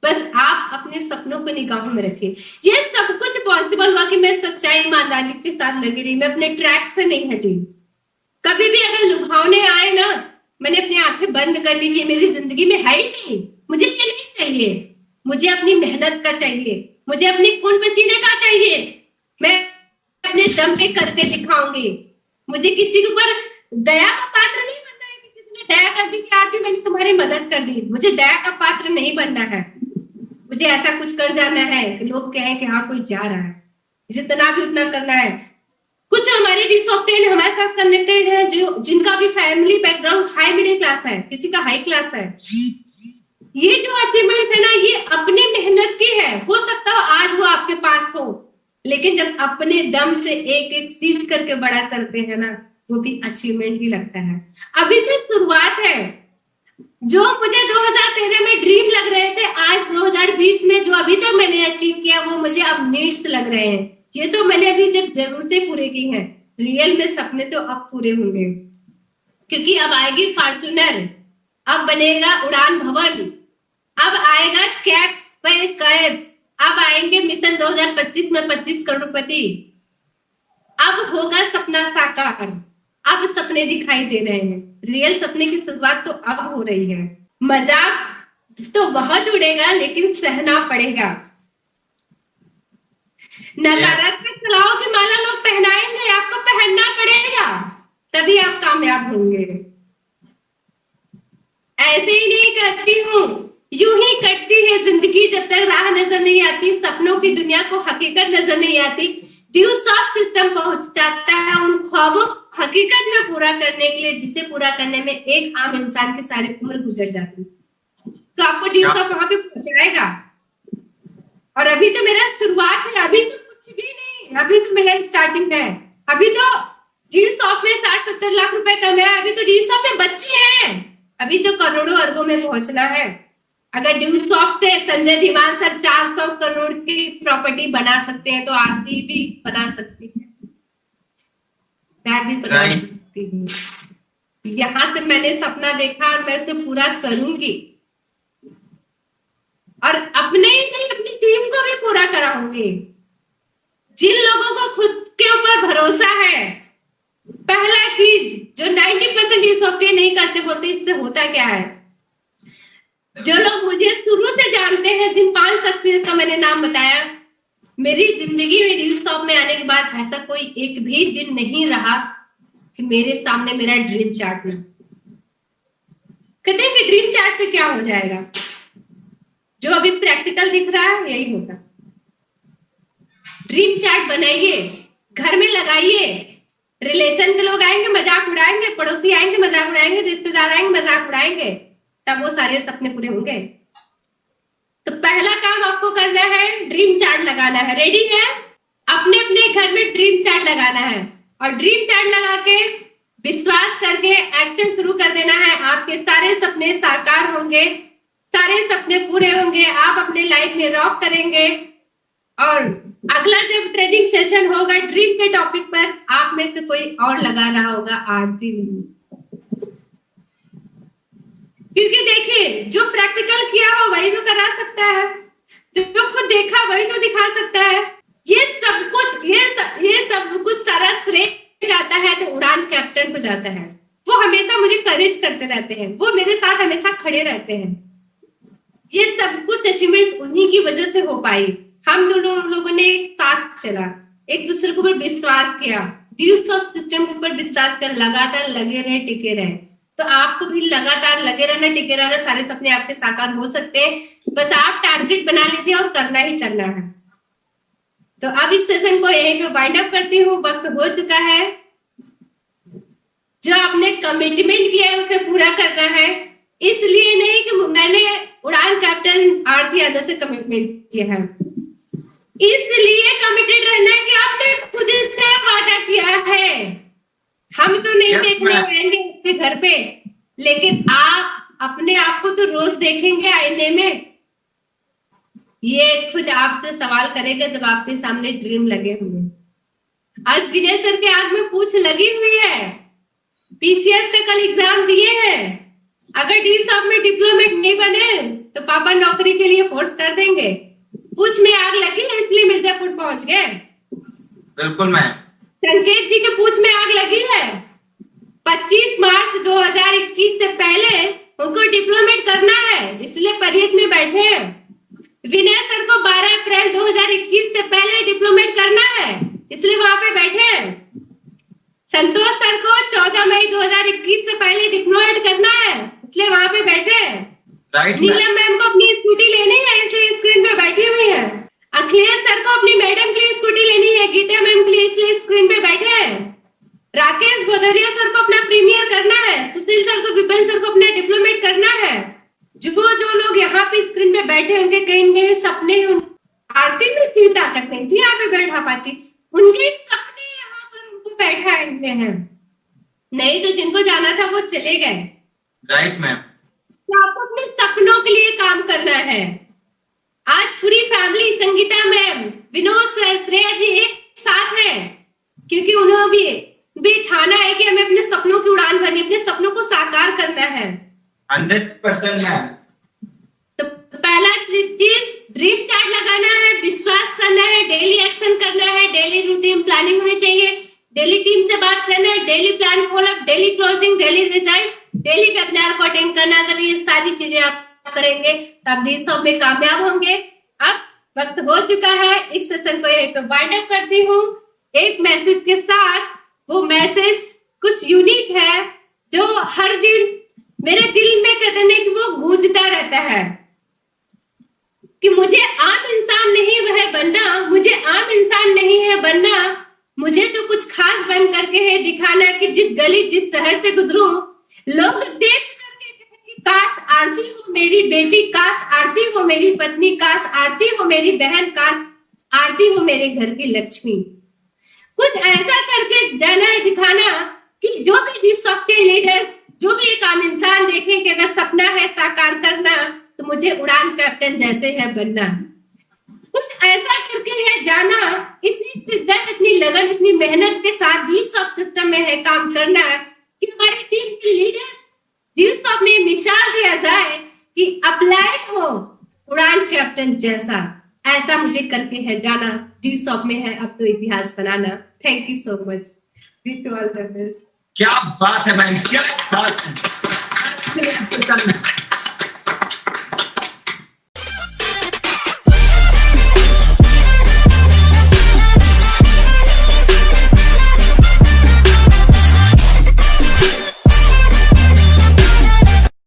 बस आप अपने सपनों को निगाहों में रखिए। ये सब कुछ पॉसिबल हुआ कि मैं सच्चाई ईमानदारी के साथ लगी रही, मैं अपने ट्रैक से नहीं हटी। कभी भी अगर लुभावने आए ना, मैंने अपनी आंखें बंद कर ली कि मेरी जिंदगी में है ही नहीं, मुझे ये नहीं चाहिए, मुझे अपनी मेहनत का चाहिए, मुझे अपनी खून पसीने का चाहिए, मैं अपने दम पे करके दिखाऊंगी। मुझे किसी के ऊपर दया का पात्र नहीं बनना है कि किसी ने दया कर दी कि आरती मैंने तुम्हारी मदद कर दी, मुझे दया का पात्र नहीं बनना है। मुझे ऐसा कुछ कर जाना है कि लोग कहें कि हाँ कोई जा रहा है, जितना भी उतना करना है। कुछ हमारे भी सॉफ्टवेयर हमारे साथ कनेक्टेड है जो जिनका भी family background high middle class है, किसी का हाई क्लास है। ये जो अचीवमेंट है ना, ये अपनी मेहनत की है। हो सकता हो आज वो आपके पास हो, लेकिन जब अपने दम से एक एक चीज करके बड़ा करते हैं ना, वो भी अचीवमेंट ही लगता है। अभी तो शुरुआत है। जो मुझे 2013 में ड्रीम लग रहे थे, आज 2020 में जो अभी तक मैंने अचीव किया वो मुझे अब नीड्स लग रहे हैं। ये तो मैंने अभी सिर्फ जरूरतें पूरी की हैं, रियल में सपने तो अब पूरे होंगे, क्योंकि अब आएगी फॉर्च्यूनर, अब बनेगा उड़ान भवन, अब आएगा कैब पे कैब, अब आएंगे मिशन 2025 में 25 करोड़पति, अब होगा सपना साकार। अब सपने दिखाई दे रहे हैं, रियल सपने की शुरुआत तो अब हो रही है। मजाक तो बहुत उड़ेगा लेकिन सहना पड़ेगा। नकारात्मक सलाहों की माला लोग पहनाएंगे, आपको पहनना पड़ेगा, तभी आप कामयाब होंगे। ऐसे ही नहीं कहती हूँ, यूं ही कटती है जिंदगी जब तक राह नजर नहीं आती, सपनों की दुनिया को हकीकत नजर नहीं आती। ड्यू सॉफ्ट सिस्टम पहुंच जाता है उन ख्वाबों हकीकत में पूरा करने के लिए, जिसे पूरा करने में एक आम इंसान की सारी उम्र गुजर जाती। तो आपको ड्यू सॉफ्ट वहां पे पहुंचाएगा। और अभी तो मेरा शुरुआत है, अभी तो कुछ भी नहीं, अभी तो मेरा स्टार्टिंग है। अभी तो ड्यू सॉफ्ट में 60-70 लाख रुपए कमाया, अभी तो ड्यू सॉफ्ट में बच्चे हैं, अभी तो करोड़ों अरबों में पहुंचना है। अगर ड्यू सॉफ्ट से संजय धीमान सर 400 करोड़ की प्रॉपर्टी बना सकते हैं तो आरती भी बना सकती है, मैं भी बना सकती हूँ। यहाँ से मैंने सपना देखा और मैं उसे पूरा करूंगी, और अपने ही नहीं अपनी टीम को भी पूरा कराऊंगी। जिन लोगों को खुद के ऊपर भरोसा है, पहला चीज जो 90% ड्यू सॉफ्टवेयर नहीं करते, बोलते इससे होता क्या है। जो लोग मुझे शुरू से जानते हैं, जिन 5 शख्सियत का मैंने नाम बताया, मेरी जिंदगी में ड्यू सॉफ्ट में आने के बाद ऐसा कोई एक भी दिन नहीं रहा कि मेरे सामने मेरा ड्रीम चार्ट ना। कहते हैं कि ड्रीम चार्ट से क्या हो जाएगा, जो अभी प्रैक्टिकल दिख रहा है यही होगा। ड्रीम चार्ट बनाइए, घर में लगाइए, रिलेशन के लोग आएंगे मजाक उड़ाएंगे, पड़ोसी आएंगे मजाक उड़ाएंगे, रिश्तेदार आएंगे मजाक उड़ाएंगे, तब वो सारे सपने पूरे होंगे। तो पहला काम आपको करना है, ड्रीम चार्ट लगाना है। रेडी है? अपने अपने घर में ड्रीम चार्ट लगाना है, और ड्रीम चार्ट लगा के विश्वास करके एक्शन शुरू कर देना है। आपके सारे सपने साकार होंगे, सारे सपने पूरे होंगे, आप अपने लाइफ में रॉक करेंगे। और अगला जब ट्रेनिंग सेशन होगा ड्रीम के टॉपिक पर, आप में से कोई और लगा रहा होगा, आरती नहीं। क्योंकि देखिए, जो प्रैक्टिकल किया हो वही तो करा सकता है, जो खुद देखा वही तो दिखा सकता है। ये सब कुछ सारा श्रेय जाता है तो उड़ान कैप्टन को जाता है। वो हमेशा मुझे करेज करते रहते हैं, वो मेरे साथ हमेशा खड़े रहते हैं। ये सब कुछ अचीवमेंट्स उन्हीं की वजह से हो पाई। हम दोनों लोगों ने साथ चला, एक दूसरे के ऊपर विश्वास किया, ड्यूस ऑफ सिस्टम के ऊपर विश्वास कर लगातार लगे रहे, टिके रहे। तो आपको भी लगातार लगे रहना, टिके रहना, सारे सपने आपके साकार हो सकते हैं। बस आप टारगेट बना लीजिए और करना ही करना है। तो अब इस सेशन को यहीं पे वाइंड अप करती हूँ, वक्त हो चुका है। जो आपने कमिटमेंट किया है उसे पूरा करना है। इसलिए नहीं कि मैंने उड़ान कैप्टन आरती यादव से कमिटमेंट किया है, इसलिए कमिटेड रहना है कि आपने खुद से वादा किया है। हम तो नहीं देखने आएंगे आपके घर पे, लेकिन आप अपने आप को तो रोज देखेंगे आईने में। ये खुद आपसे सवाल करेगा जब आपके सामने ड्रीम लगे होंगे। आज विनय सर के आग में पूछ लगी हुई है, पीसीएस का कल एग्जाम दिए हैं। अगर डी सॉफ में डिप्लोमेट नहीं बने तो पापा नौकरी के लिए फोर्स कर देंगे। पूछ में आग लगी है इसलिए मिर्जापुर पहुंच गए। बिल्कुल मैम। संकेत जी के पूछ में आग लगी है। 25 मार्च 2021 से पहले उनको डिप्लोमेट करना है, इसलिए परियत में बैठे हैं। विनय सर को 12 अप्रैल 2021 से पहले डिप्लोमेट करना है, इसलिए वहां पे बैठे हैं। संतोष सर को 14 मई 2021 से पहले डिप्लोमेट करना है, इसलिए वहां पे बैठे हैं। नीलम मैम को अपनी स्कूटी लेनी है, इसलिए स्क्रीन पे बैठी हुई है। अखिलेश सर को अपनी मैडम के लिए स्कूटी लेनी है, गीता मैम के लिए, इसलिए स्क्रीन पे बैठे हैं। राकेश भदौरिया सर को अपना प्रीमियर करना है, सुशील सर को, विपिन सर को अपना डिप्लोमेट करना है। जो लोग यहाँ पे स्क्रीन पे बैठे उनके कहीं न कहीं सपने, आरती में इतनी ताकत नहीं थी यहाँ पे बैठा पाती, उनके सपने यहाँ पर उनको बैठाए हुए हैं। नहीं तो जिनको जाना था वो चले गए। Right ma'am. तो आपको अपने सपनों के लिए काम करना है। आज पूरी family, Sangeeta ma'am, Vinod sir, Shreya ji एक साथ है, क्योंकि उन्होंने भी ठाना है कि हमें अपने सपनों की उड़ान भरनी, अपने सपनों को साकार करना है। 100% मैम। तो पहला चीज ड्रीम चार्ट लगाना है, विश्वास करना है, डेली एक्शन करना है, डेली रूटीन प्लानिंग होनी चाहिए, डेली टीम से बात करना है, daily plan follow up, daily closing, daily result, daily webinar को अटेंड करना। अगर ये सारी चीजें आप करेंगे तब भी सब में कामयाब होंगे। अब वक्त हो चुका है, इस सेशन को यहीं पे वाइंड अप करती हूँ एक मैसेज के साथ। वो मैसेज कुछ यूनिक है जो हर दिन मेरे दिल में कहते हैं कि वो गूंजता रहता है कि मुझे आम इंसान नहीं वह बनना, मुझे आम इंसान नहीं है बनना, मुझे तो कुछ खास बन करके है दिखाना कि जिस गली जिस शहर से गुजरूं लोग देख करके कहें कि काश आरती हो मेरी बेटी, काश आरती हो मेरी पत्नी, काश आरती हो मेरी बहन, काश आरती हो मेरे घर की लक्ष्मी। कुछ ऐसा करके जाना है दिखाना कि जो भी सॉफ्टवेयर लीडर्स, जो भी एक आम इंसान देखें कि अगर सपना है साकार करना तो मुझे उड़ान कैप्टन जैसे है बनना। कुछ ऐसा करके है जाना, इतनी शिद्दत, इतनी लगन, इतनी मेहनत के साथ ड्यूस ऑफ सिस्टम में है काम करना कि हमारी टीम के लीडर्स ड्यूस ऑफ में मिसाल दिया जाए कि अप्लाइड हो उड़ान कैप्टन जैसा। ऐसा मुझे करके है जाना, ड्यूस ऑफ में है अब तो इतिहास बनाना। Thank you so much. Wish you all the best. क्या बात है मैम, क्या बात है।